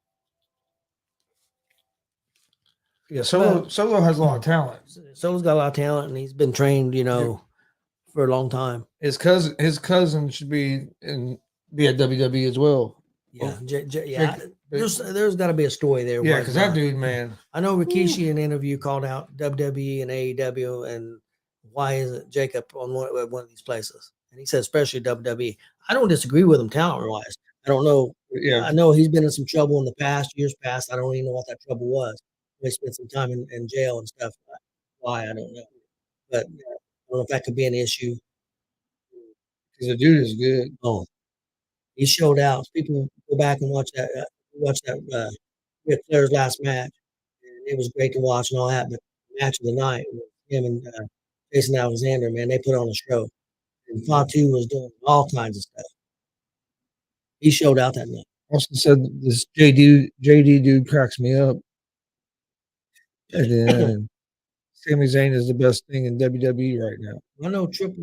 Yeah, Solo has a lot of talent. Solo's got a lot of talent, and he's been trained, for a long time. His cousin should be at WWE as well. Yeah, there's got to be a story there. Yeah, because that dude, man. I know Rikishi in an interview called out WWE and AEW, and why isn't Jacob on one of these places? And he said, especially WWE. I don't disagree with him talent-wise. I don't know. Yeah, I know he's been in some trouble in the years past. I don't even know what that trouble was. He spent some time in jail and stuff. Why, I don't know. But I don't know if that could be an issue. Because the dude is good. Oh, he showed out. People go back and watch that Ric Flair's last match. And it was great to watch and all that. But the match of the night, him and Jason Alexander, man, they put on a show. And Fatu was doing all kinds of stuff. He showed out that night. Austin said this JD dude cracks me up. And then Sami Zayn is the best thing in WWE right now. I know Shawn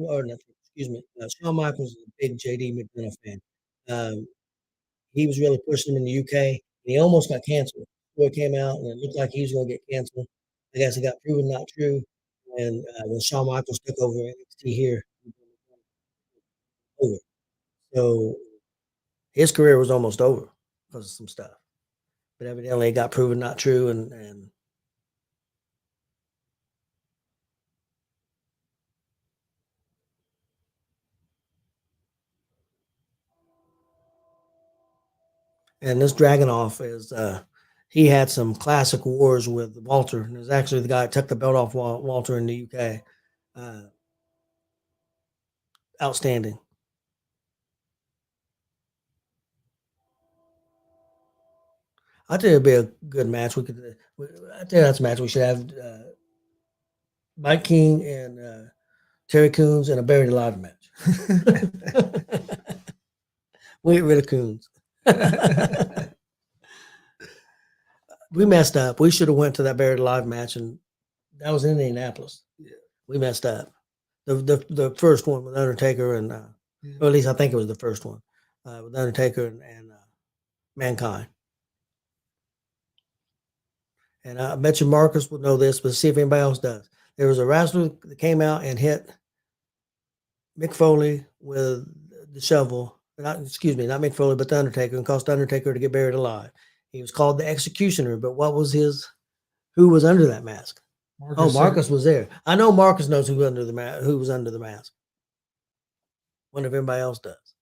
Michaels is a big JD McDonough fan. He was really pushing him in the UK, and he almost got canceled. Boy came out, and it looked like he was going to get canceled. I guess it got proven not true. And when Shawn Michaels took over NXT here, over. So his career was almost over because of some stuff. But evidently it got proven not true, and this Dragunov is he had some classic wars with Walter, and it was actually the guy that took the belt off Walter in the UK. Outstanding. I think it'd be a good match. I think that's a match we should have. Mike King and Terry Coons in a buried alive match. We get rid of Coons. We messed up. We should have went to that buried alive match, and that was in Indianapolis. Yeah. We messed up. The first one with Undertaker and, or at least I think it was the first one with Undertaker and Mankind. And I bet you Marcus would know this, but see if anybody else does. There was a wrestler that came out and hit Mick Foley with the shovel. Not Mick Foley, but the Undertaker, and caused the Undertaker to get buried alive. He was called the Executioner, but who was under that mask? Marcus was there. I know Marcus knows who was under the mask. Wonder if anybody else does.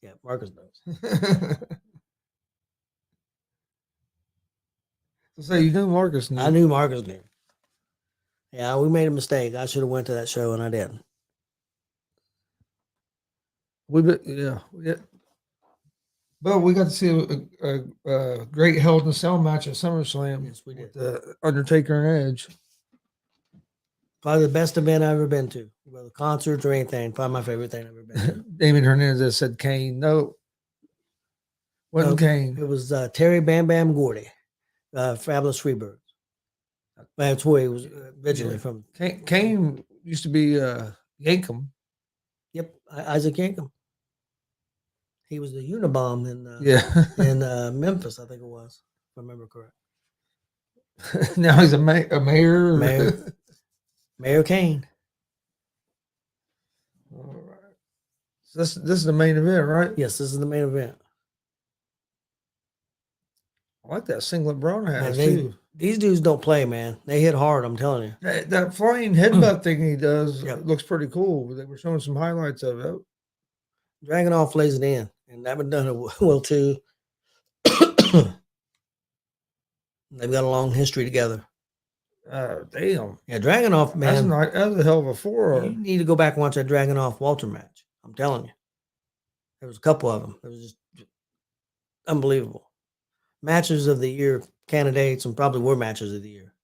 Yeah, Marcus knows. So you knew Marcus knew. I knew Marcus knew. Yeah, we made a mistake. I should have went to that show, and I didn't. Yeah. But we got to see a great Hell in a Cell match at SummerSlam. Yes, we did. With Undertaker and Edge. Probably the best event I've ever been to, whether concerts or anything. Probably my favorite thing I've ever been to. Damien Hernandez said Kane. No, wasn't Kane. It was Terry Bam Bam Gordy, Fabulous Freebirds. That's where he was originally from. Kane used to be Yankum. Yep, Isaac Yankum. He was the Unabomb in Memphis, I think it was, if I remember correct. Now he's a mayor. Mayor Kane. All right. So this is the main event, right? Yes, this is the main event. I like that singlet Braun has too. These dudes don't play, man. They hit hard, I'm telling you. That flying headbutt thing he does looks pretty cool. They were showing some highlights of it. Dragunov lays it in, and that would done it well too. They've got a long history together. Damn. Yeah, Dragunov, man. That's a hell of a forearm. You need to go back and watch that Dragunov Walter match. I'm telling you. There was a couple of them. It was just unbelievable. Matches of the year candidates, and probably were matches of the year.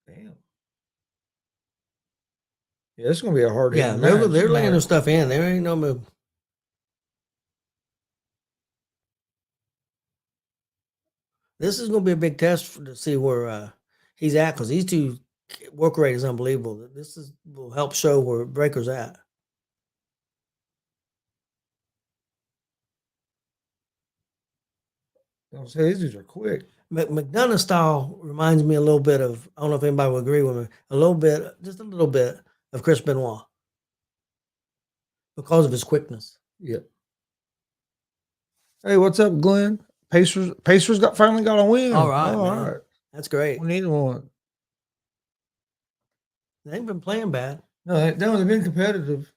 Damn. Yeah, it's gonna be a hard Yeah, hitting they're match. laying Like, their stuff in. There ain't no move. This is going to be a big test to see where he's at because these two work rate is unbelievable. Will help show where Breaker's at. I'll say these dudes are quick. McDonough's style reminds me a little bit of, I don't know if anybody would agree with me, just a little bit of Chris Benoit because of his quickness. Yep. Hey, what's up, Glenn? Pacers finally got a win. All right, all man. right. That's great. We need one. They ain't been playing bad. No, they've been competitive.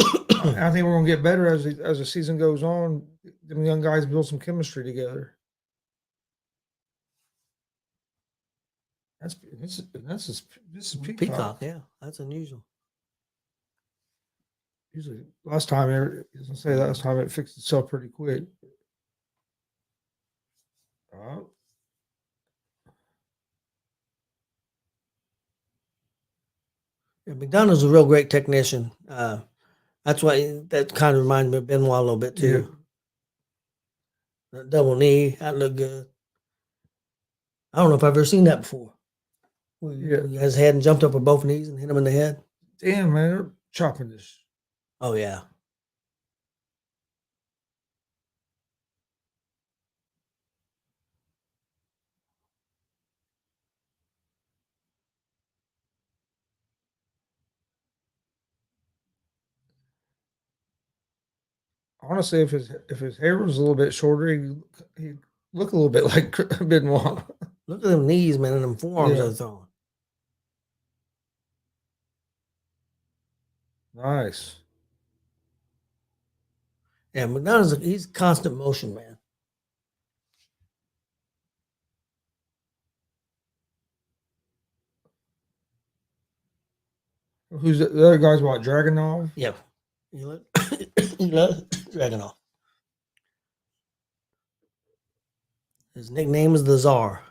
I think we're gonna get better as the season goes on. Them young guys build some chemistry together. This is Peacock. Yeah, that's unusual. Usually, last time it fixed itself pretty quick. Yeah, McDonough's a real great technician. That's why that kind of reminds me of Benoit a little bit too. Yeah. That double knee, that looked good. I don't know if I've ever seen that before. He has head and jumped up with both knees and hit him in the head. Damn, man, they're chopping this. Oh yeah. Honestly, if his hair was a little bit shorter, he'd look a little bit like Benoit. Look at them knees, man, and them forearms they're throwing. Nice. Yeah, McDonough's he's constant motion, man. Who's the other guy's? What, Dragunov? Yep. You look Dragunov. His nickname is the Czar.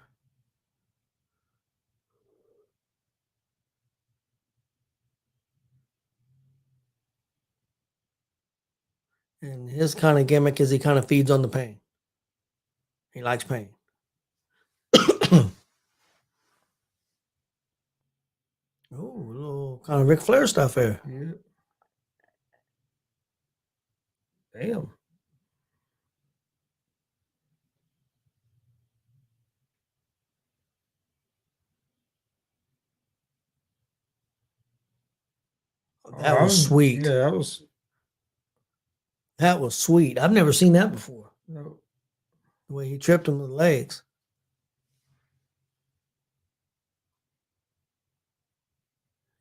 And his kind of gimmick is he kind of feeds on the pain. He likes pain. Oh, a little kind of Ric Flair stuff there. Yeah. Damn. That was sweet. Yeah, that was sweet. I've never seen that before. No. The way he tripped him with the legs.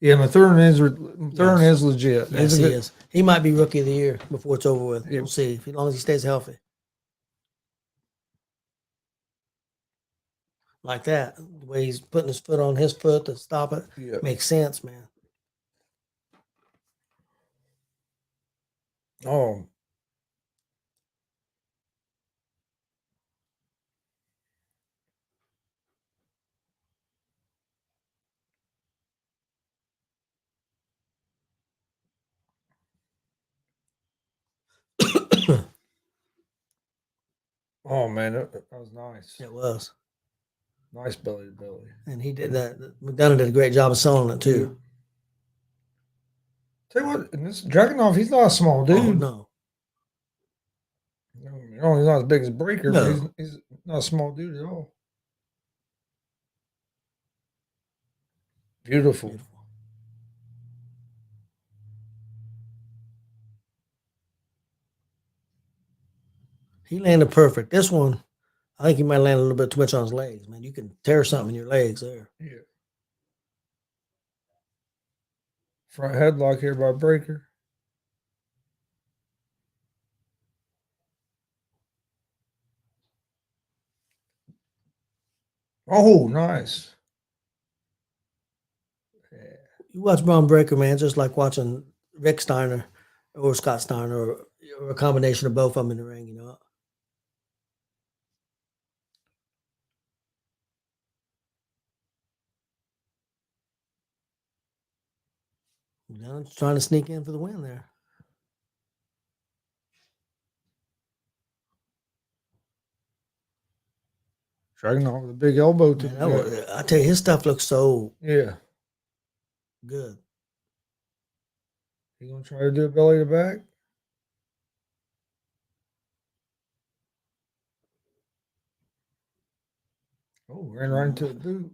Yeah, Mathurin is legit. Yes, he is. He might be rookie of the year before it's over with. Yeah. We'll see. As long as he stays healthy. Like that. The way he's putting his foot on his foot to stop it. Yeah. Makes sense, man. Oh. Oh man, that was nice. It was. Nice belly to belly. And he did that. McDonough did a great job of selling it too. Tell you what, and this Dragunov, he's not a small dude. Oh, no. He's not as big as Breaker, No. but he's not a small dude at all. Beautiful. He landed perfect. This one, I think he might land a little bit too much on his legs, man. You can tear something in your legs there. Yeah. Front headlock here by Breaker. Oh, nice. You watch Braun Breaker, man, just like watching Rick Steiner or Scott Steiner or a combination of both of them in the ring, you know. Now trying to sneak in for the win there. Dragunov with a big elbow to Man, the gut. I tell you, his stuff looks so Yeah. good. You gonna try to do a belly to back? Oh, ran right into the boot.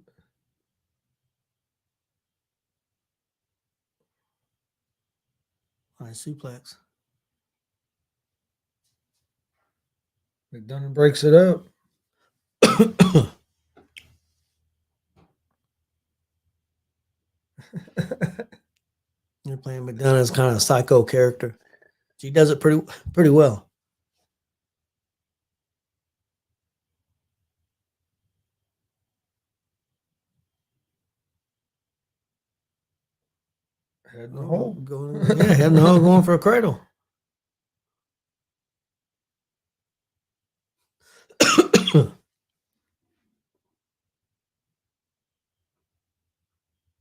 Nice suplex. McDonough breaks it up. You're playing McDonough as kind of a psycho character. He does it pretty well. Head in the hole. Head in the hole going for a cradle.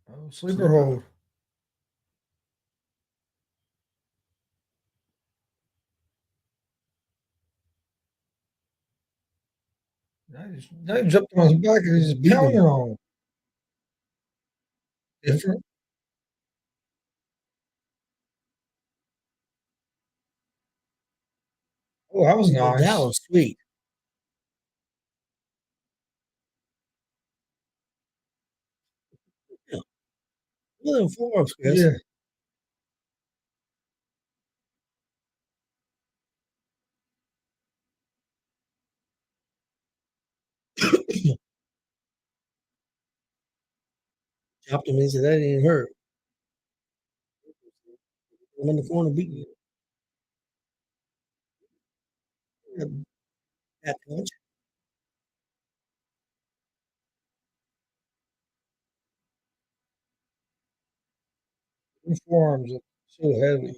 Oh, sleeper hold. Now he jumped on his back and he's just pounding on him. Different. Oh, that was nice. That was sweet. Yeah. Well, them forearms, Chris. Yeah. Chopped him in, said that didn't hurt. I'm in the corner beating you. That punch. Them forearms are so heavy.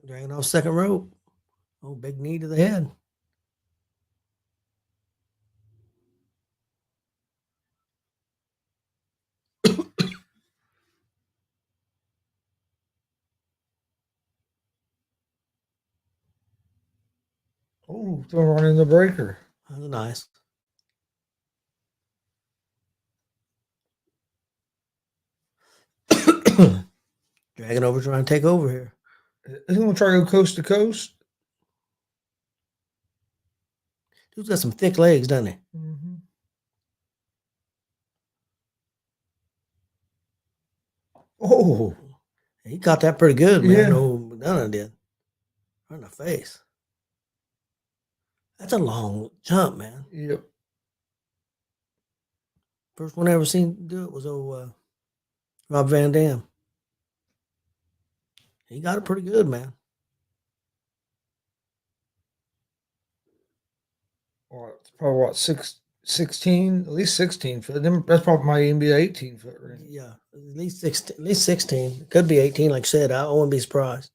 Dragging off second rope. Oh, big knee to the head. Oh, throwing right in the breaker. That was nice. Dragging over, trying to take over here. He's gonna try to go coast to coast. Dude's got some thick legs, doesn't he? Mm-hmm. Oh, He caught that pretty good, man. Yeah. Oh, McDonough did. Right in the face. That's a long jump, man. Yep. First one I ever seen do it was Rob Van Dam. He got it pretty good, man. Well, it's probably what 16, at least 16 foot. That's probably my NBA 18-foot ring. Yeah, at least 16. At least 16. Could be 18, like I said. I wouldn't be surprised.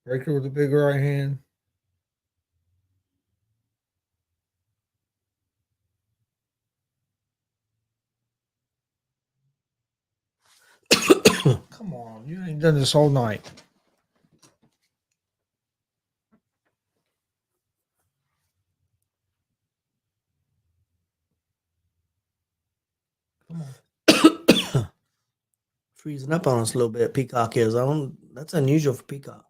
Breaker with a big right hand. Come on, you ain't done this all night. Come on. Freezing up on us a little bit. Peacock is. That's unusual for Peacock.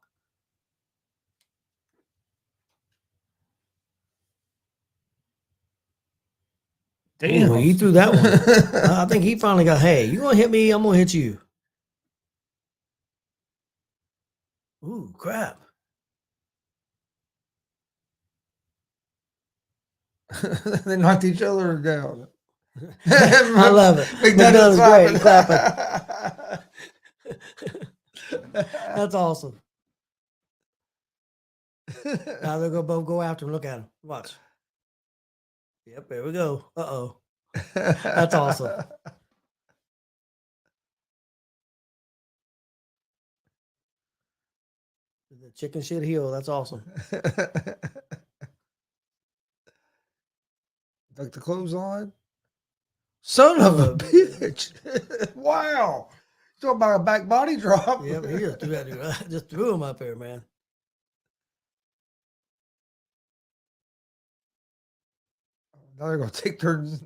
Damn. Ooh, he threw that one. I think he finally got, hey, you gonna hit me, I'm gonna hit you. Ooh, crap. They knocked each other down. I love it. McDonough's great. Clapping. That's awesome. Now they're gonna both go after him. Look at him. Watch. Yep, there we go. Uh-oh. That's awesome. The chicken shit heel. That's awesome. Like the clothesline. Son of a bitch. Wow. Talking about a back body drop. Yep, he just threw him up there, man. Now they're gonna take turns.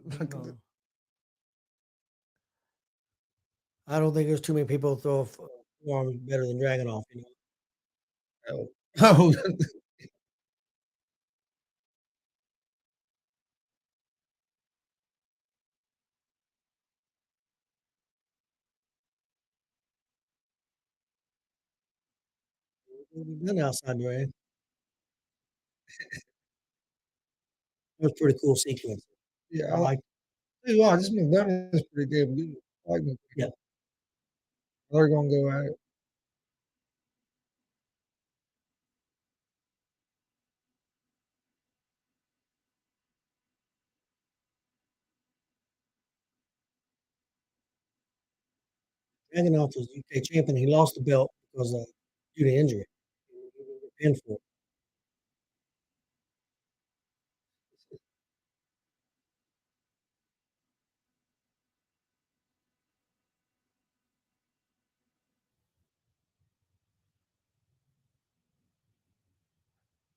I don't think there's too many people who throw arms better than Dragunov, you know. Oh. We've been outside the ring. It was a pretty cool sequence. Yeah, I like. wow, this McDonough is pretty damn good. I like McDonough. Yeah. They're gonna go at it. Dragunov was UK champion. He lost the belt because due to injury. He pinned for it.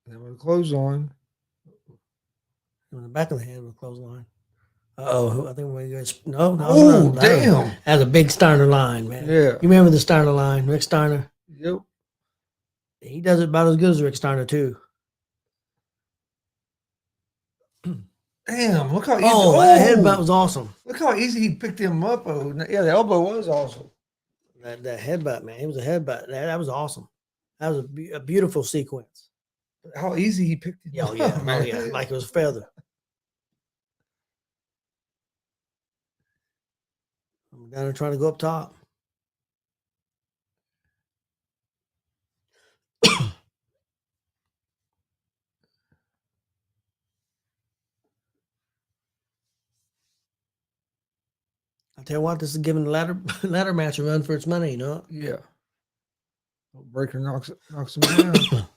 And with clothes on. In the back of the head with a clothesline. I think we're going to no. Oh, damn. That's a big Steiner line, man. Yeah. You remember the Steiner line, Rick Steiner? Yep. He does it about as good as Rick Steiner, too. Damn, look how easy. Oh, that headbutt was awesome. Look how easy he picked him up. Oh, yeah, the elbow was awesome. That headbutt, man. It was a headbutt. That was awesome. That was a beautiful sequence. How easy he picked him up. Oh, yeah. Like it was a feather. I'm down there trying to go up top. I tell you what, this is giving the ladder match a run for its money, you know? Yeah. Breaker knocks him down.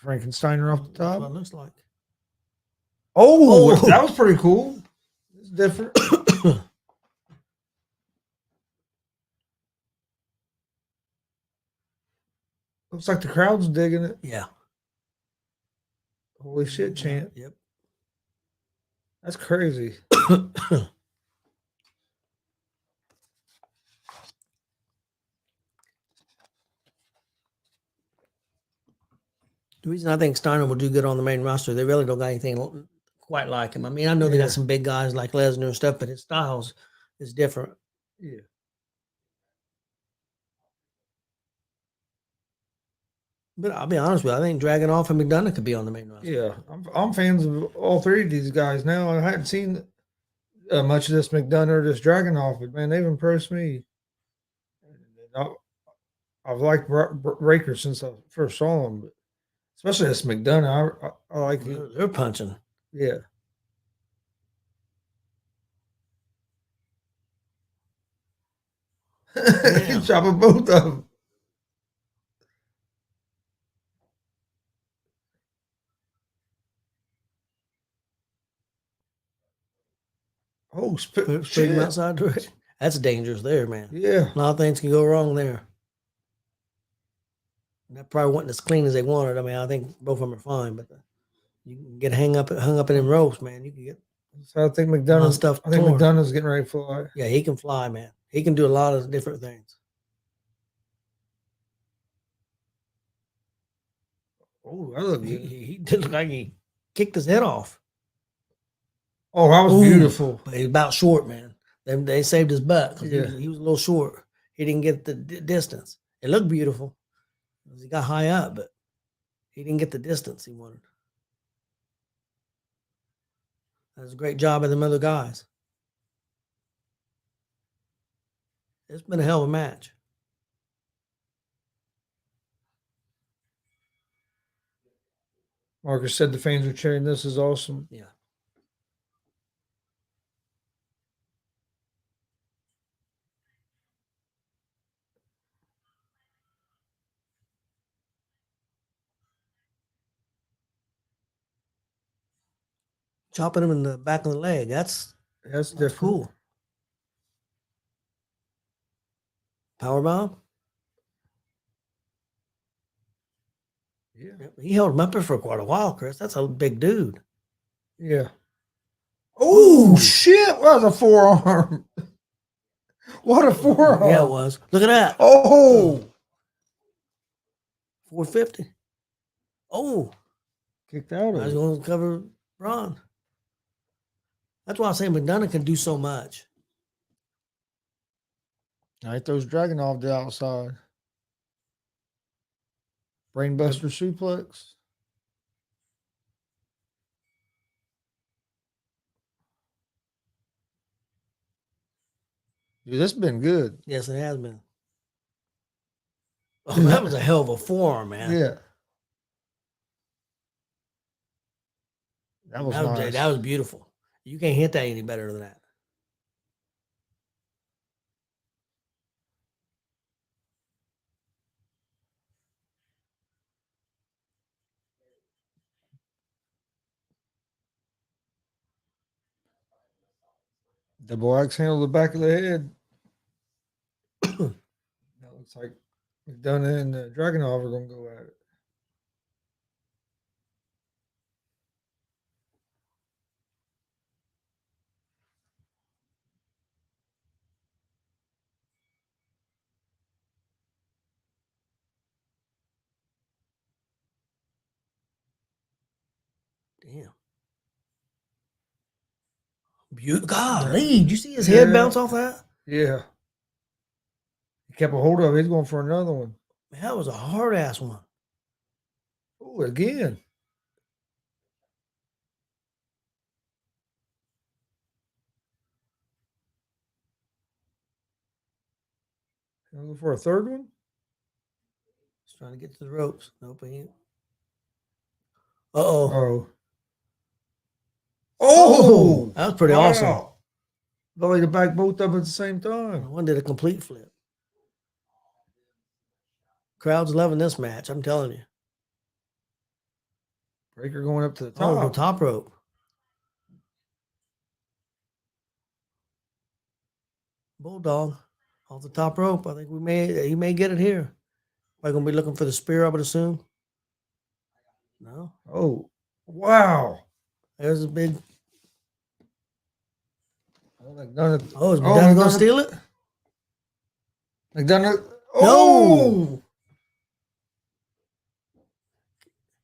Frankensteiner off the That's top. what it looks like. Oh, that was pretty cool. It's different. Looks like the crowd's digging it. Yeah. Holy shit, chant. Yep. That's crazy. The reason I think Steiner will do good on the main roster, they really don't got anything quite like him. I mean, I know they got some big guys like Lesnar and stuff, but his styles is different. Yeah. But I'll be honest with you, I think Dragunov and McDonough could be on the main roster. Yeah, I'm fans of all three of these guys now. I hadn't seen much of this McDonough or this Dragunov, but man, they've impressed me. I've liked Raker since I first saw him, but especially this McDonough. I like it. They're punching. Yeah. He's chopping both of them. Oh, Put him outside the ring. That's dangerous there, man. Yeah. A lot of things can go wrong there. That probably wasn't as clean as they wanted. I mean, I think both of them are fine, but you can get hung up in them ropes, man. You can get. So I think McDonough's getting ready to fly. Yeah, he can fly, man. He can do a lot of different things. Oh, that looked good. He did look like he kicked his head off. Oh, that was Ooh, beautiful. But he's about short, man. They saved his butt because Yeah. he was a little short. He didn't get the distance. It looked beautiful. He got high up, but he didn't get the distance he wanted. That was a great job of them other guys. It's been a hell of a match. Marcus said the fans are cheering. This is awesome. Yeah. Chopping him in the back of the leg. That's Different. cool. Powerbomb. Yeah. He held him up there for quite a while, Chris. That's a big dude. Yeah. Oh Ooh. shit! What a forearm! What a forearm! Yeah, it was. Look at that. Oh, 450. Oh, kicked out I of was it. going to cover Braun. That's why I say McDonough can do so much. Now he throws Dragunov to the outside. Brainbuster suplex. Dude, this has been good. Yes, it has been. Oh, that was a hell of a forearm, man. Yeah. That was nice. That was beautiful. You can't hit that any better than that. Double axe handle the back of the head. That looks like McDonough and Dragunov are going to go at it. Damn. Golly, did you see his head bounce off that? Yeah. He kept a hold of it. He's going for another one. Man, that was a hard ass one. Oh, again. Gonna go for a third one? He's trying to get to the ropes. Nope, he ain't. Uh-oh. Oh, that was pretty awesome. Belly to back both of them at the same time. One did a complete flip. Crowd's loving this match, I'm telling you. Breaker going up to the top. Oh, the top rope. Bulldog off the top rope. I think he may get it here. Probably gonna be looking for the spear, I would assume. No. Oh, wow. There's a big. Oh, McDonough. Oh, is McDonough gonna steal it? McDonough. No.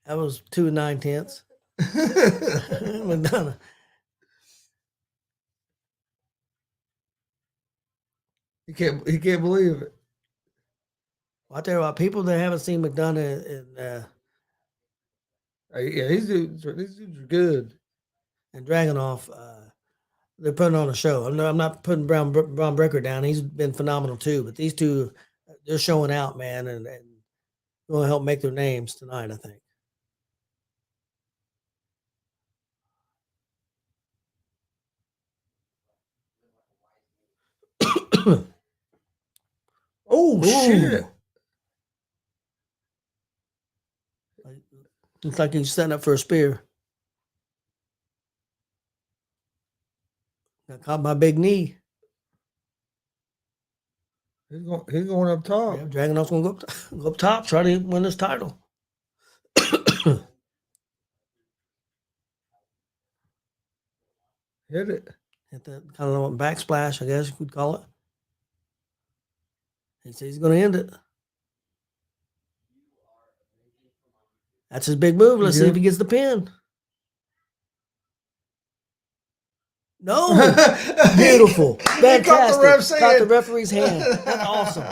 That was 2 9/10. McDonough. He can't believe it. Well, I tell you what, people that haven't seen McDonough in Yeah, these dudes are good. and Dragunov, they're putting on a show. I'm not putting Braun Breaker down. He's been phenomenal too. But these two, they're showing out, man, and going to help make their names tonight, I think. Oh, shit. Looks like he's setting up for a spear. Got caught by big knee. He's going up top. Yeah, Dragunov's going to go up top, try to win this title. Hit it. Hit that kind of backsplash, I guess you could call it. He says he's going to end it. That's his big move. Let's see if he gets the pin. No, beautiful, He caught the ref fantastic. Caught the saying- referee's hand. That's awesome.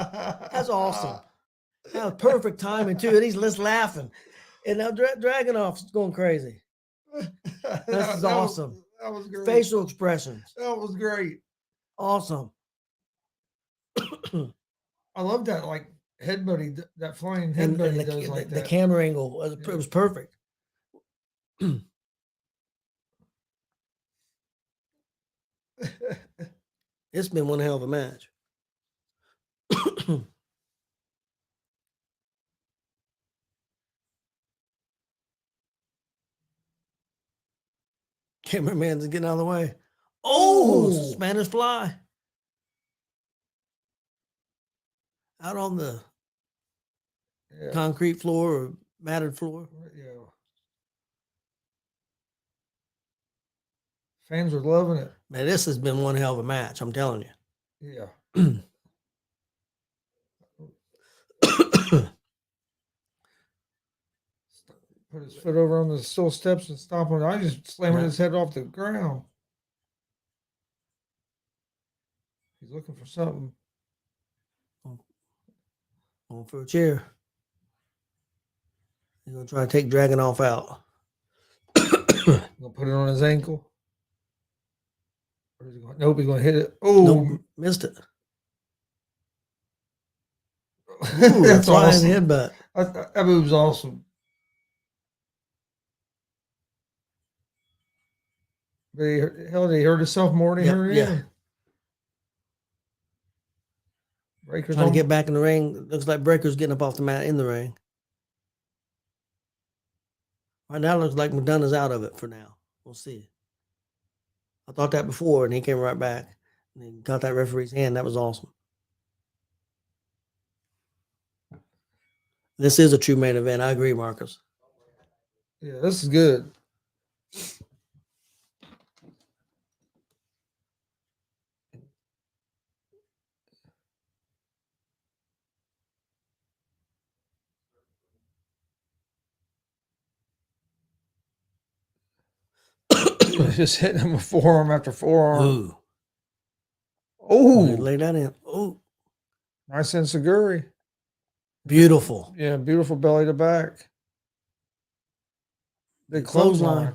That's awesome. That was perfect timing too, and he's just laughing. And now Dragunov's going crazy. This is awesome. That was great. Facial expressions, That was great. awesome. I love that, like headbutt. That flying And headbutt he the, does like the that. camera angle was, Yeah. it was perfect. It's been one hell of a match. Cameraman's getting out of the way. Oh, Oh. Spanish fly. Out on the Yeah. concrete floor or matted floor. Yeah. Fans are loving it. Man, this has been one hell of a match. I'm telling you. Yeah. Put his foot over on the steel steps and stomp him. I just slamming his head off the ground. He's looking for something. On for a chair. He's gonna try to take Dragunov out. Gonna put it on his ankle. Or is he going? Nope, he's gonna hit it. Oh, Nope, missed it. Ooh, that's flying awesome. headbutt. That move's awesome. But he hurt himself more than he Yep, hurt yeah. him. Breaker's Trying to on. get back in the ring. Looks like Breaker's getting up off the mat in the ring. Right now, it looks like McDonough's out of it for now. We'll see. I thought that before, and he came right back. And he got that referee's hand. That was awesome. This is a true main event. I agree, Marcus. Yeah, this is good. Just hitting him with forearm after forearm. Ooh. Oh, Lay that in. Oh, nice enziguri. beautiful. Yeah, beautiful belly to back. Big clothesline.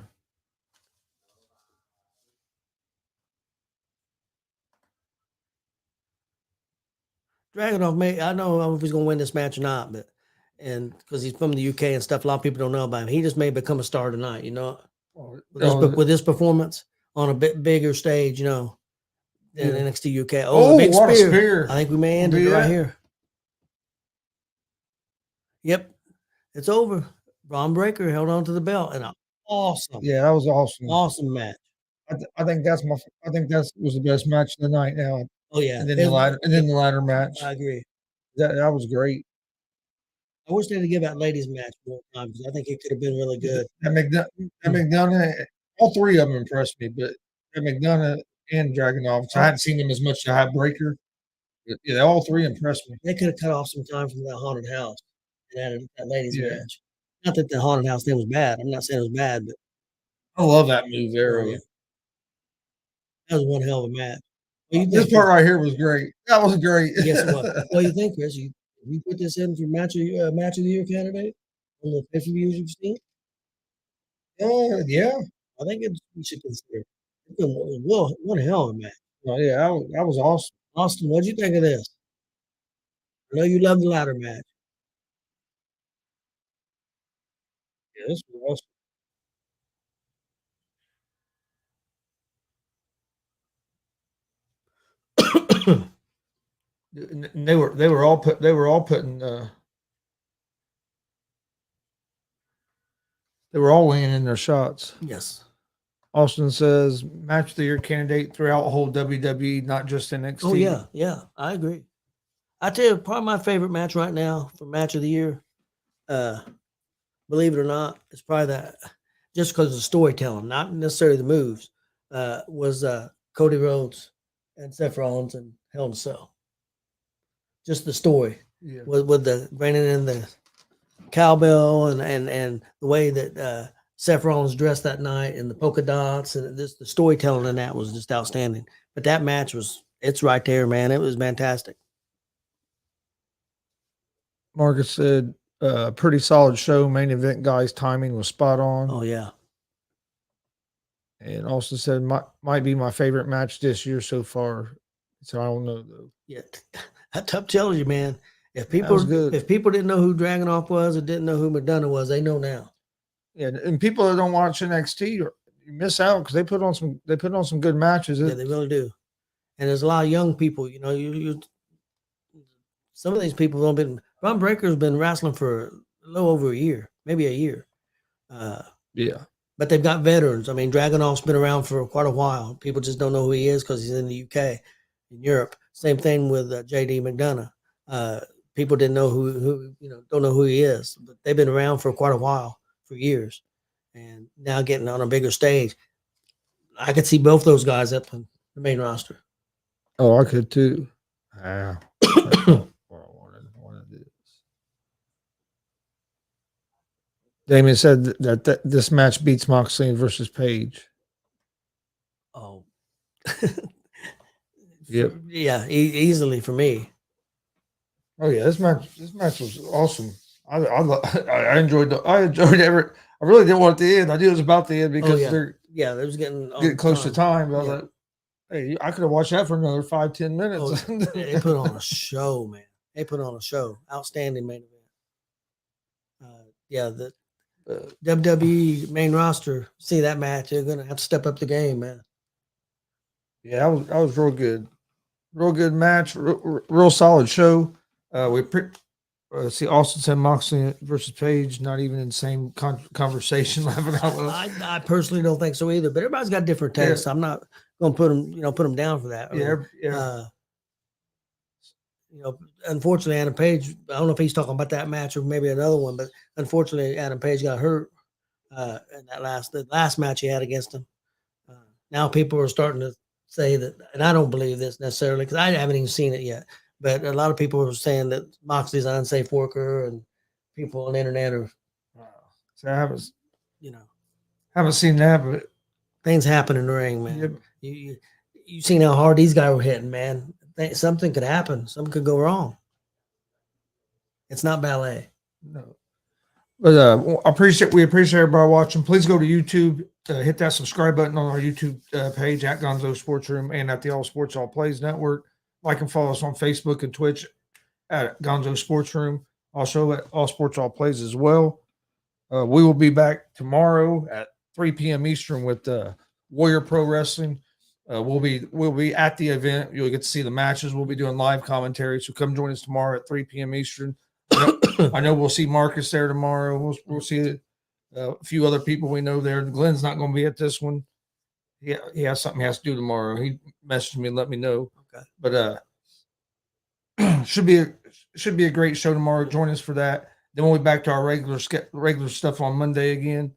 Dragunov may, I don't know if he's going to win this match or not, but and because he's from the UK and stuff, a lot of people don't know about him. He just may become a star tonight, you know, with this performance on a bit bigger stage, you know, than Yeah. NXT UK. Oh, the big what spear. a spear. I think we may end it right here. Yep, it's over. Braun Breaker held on to the belt, and awesome, Yeah, that was awesome. awesome match. I think that's was the best match of the night now. Oh yeah, And then the ladder match. I agree. That was great. I wish they'd give that ladies match more time because I think it could have been really good. That McDonough, all three of them impressed me, but McDonough and Dragunov, I hadn't seen them as much as I had Breaker. But yeah, all three impressed me. They could have cut off some time from that haunted house and added that ladies Yeah. match. Not that the haunted house thing was bad. I'm not saying it was bad, but I love that move there. oh, yeah. That was one hell of a match. This part right here was great. That was great. Guess what? What do you think, Chris? You put this in for match of the year candidate on the pay-per-views you've seen? Yeah. I think you should consider it. Well, one hell of a match. Oh, yeah, that was awesome. Austin, what'd you think of this? I know you love the ladder match. Yeah, this was awesome. And they were all putting they were all weighing in their shots. Yes. Austin says match of the year candidate throughout whole WWE, not just NXT. Oh yeah, I agree. I tell you, probably my favorite match right now for match of the year. Believe it or not, it's probably that just because of the storytelling, not necessarily the moves. Was Cody Rhodes and Seth Rollins and Hell in a Cell. Just the story with the bringing in the cowbell and the way that Seth Rollins dressed that night and the polka dots and the storytelling in that was just outstanding. But that match it's right there, man. It was fantastic. Marcus said, pretty solid show. Main event guys' timing was spot on. Oh yeah. And also said might be my favorite match this year so far. So I don't know though. Yeah, that's tough telling you, man. If people didn't know who Dragunov was or didn't know who McDonough was, they know now. Yeah, and people that don't watch NXT, you miss out because they put on some good matches. Yeah, they really do. And there's a lot of young people. You know, some of these people don't been. Bron Breakker's been wrestling for a little over a year, maybe a year. Yeah. But they've got veterans. I mean, Dragunov's been around for quite a while. People just don't know who he is because he's in the UK, in Europe. Same thing with JD McDonough. People didn't know who don't know who he is, but they've been around for quite a while, for years, and now getting on a bigger stage. I could see both those guys up on the main roster. Oh, I could too. Yeah. Damien said that this match beats Moxley versus Page. Oh, yep. Yeah, easily for me. Oh yeah, this match was awesome. I enjoyed every. I really didn't want it to end. I knew it was about to end because they was getting close to time. But I was like, hey, I could have watched that for another 5-10 minutes. Oh, they put on a show, man. They put on a show. Outstanding main event. The WWE main roster. See that match? They're gonna have to step up the game, man. Yeah, that was real good. Real good match. Real solid show. See Austin said Moxley versus Page, not even in the same conversation. I personally don't think so either, but everybody's got different tastes. I'm not going to put them down for that. Yeah. Unfortunately, Adam Page, I don't know if he's talking about that match or maybe another one, but unfortunately, Adam Page got hurt in the last match he had against him. Now people are starting to say that, and I don't believe this necessarily because I haven't even seen it yet. But a lot of people are saying that Moxley's an unsafe worker, and people on the internet are. So I haven't seen that, but things happen in the ring, man. Yep. You seen how hard these guys were hitting, man. Something could happen. Something could go wrong. It's not ballet. No. But we appreciate everybody watching. Please go to YouTube, hit that subscribe button on our YouTube page at Gonzo Sports Room and at the All Sports All Plays Network. Like and follow us on Facebook and Twitch at Gonzo Sports Room. Also at All Sports All Plays as well. We will be back tomorrow at 3 p.m. Eastern with Warrior Pro Wrestling. We'll be at the event. You'll get to see the matches. We'll be doing live commentary. So come join us tomorrow at 3 p.m. Eastern. I know we'll see Marcus there tomorrow. We'll see a few other people we know there. Glenn's not going to be at this one. He has something he has to do tomorrow. He messaged me and let me know. Okay. But should be a great show tomorrow. Join us for that. Then we'll be back to our regular stuff on Monday again.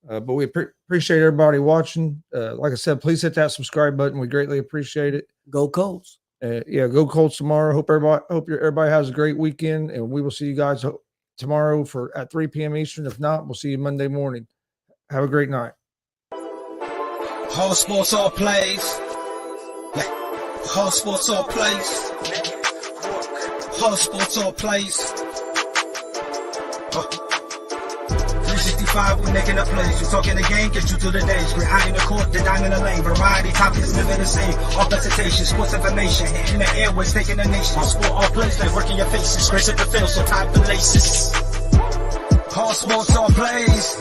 But we appreciate everybody watching. Like I said, please hit that subscribe button. We greatly appreciate it. Go Colts. Go Colts tomorrow. Hope everybody has a great weekend, and we will see you guys tomorrow at 3 p.m. Eastern. If not, we'll see you Monday morning. Have a great night. All Sports All Plays. All Sports All Plays. All Sports All Plays. 365, we making a place. We talking the game, get you to the days. We're high in the court, the dime in the lane. Variety topics, living the same. All presentation, sports information. In the airways, taking the nation. All sport, all plays, like working your faces. Grace at the field, so tie the laces. All Sports All Plays.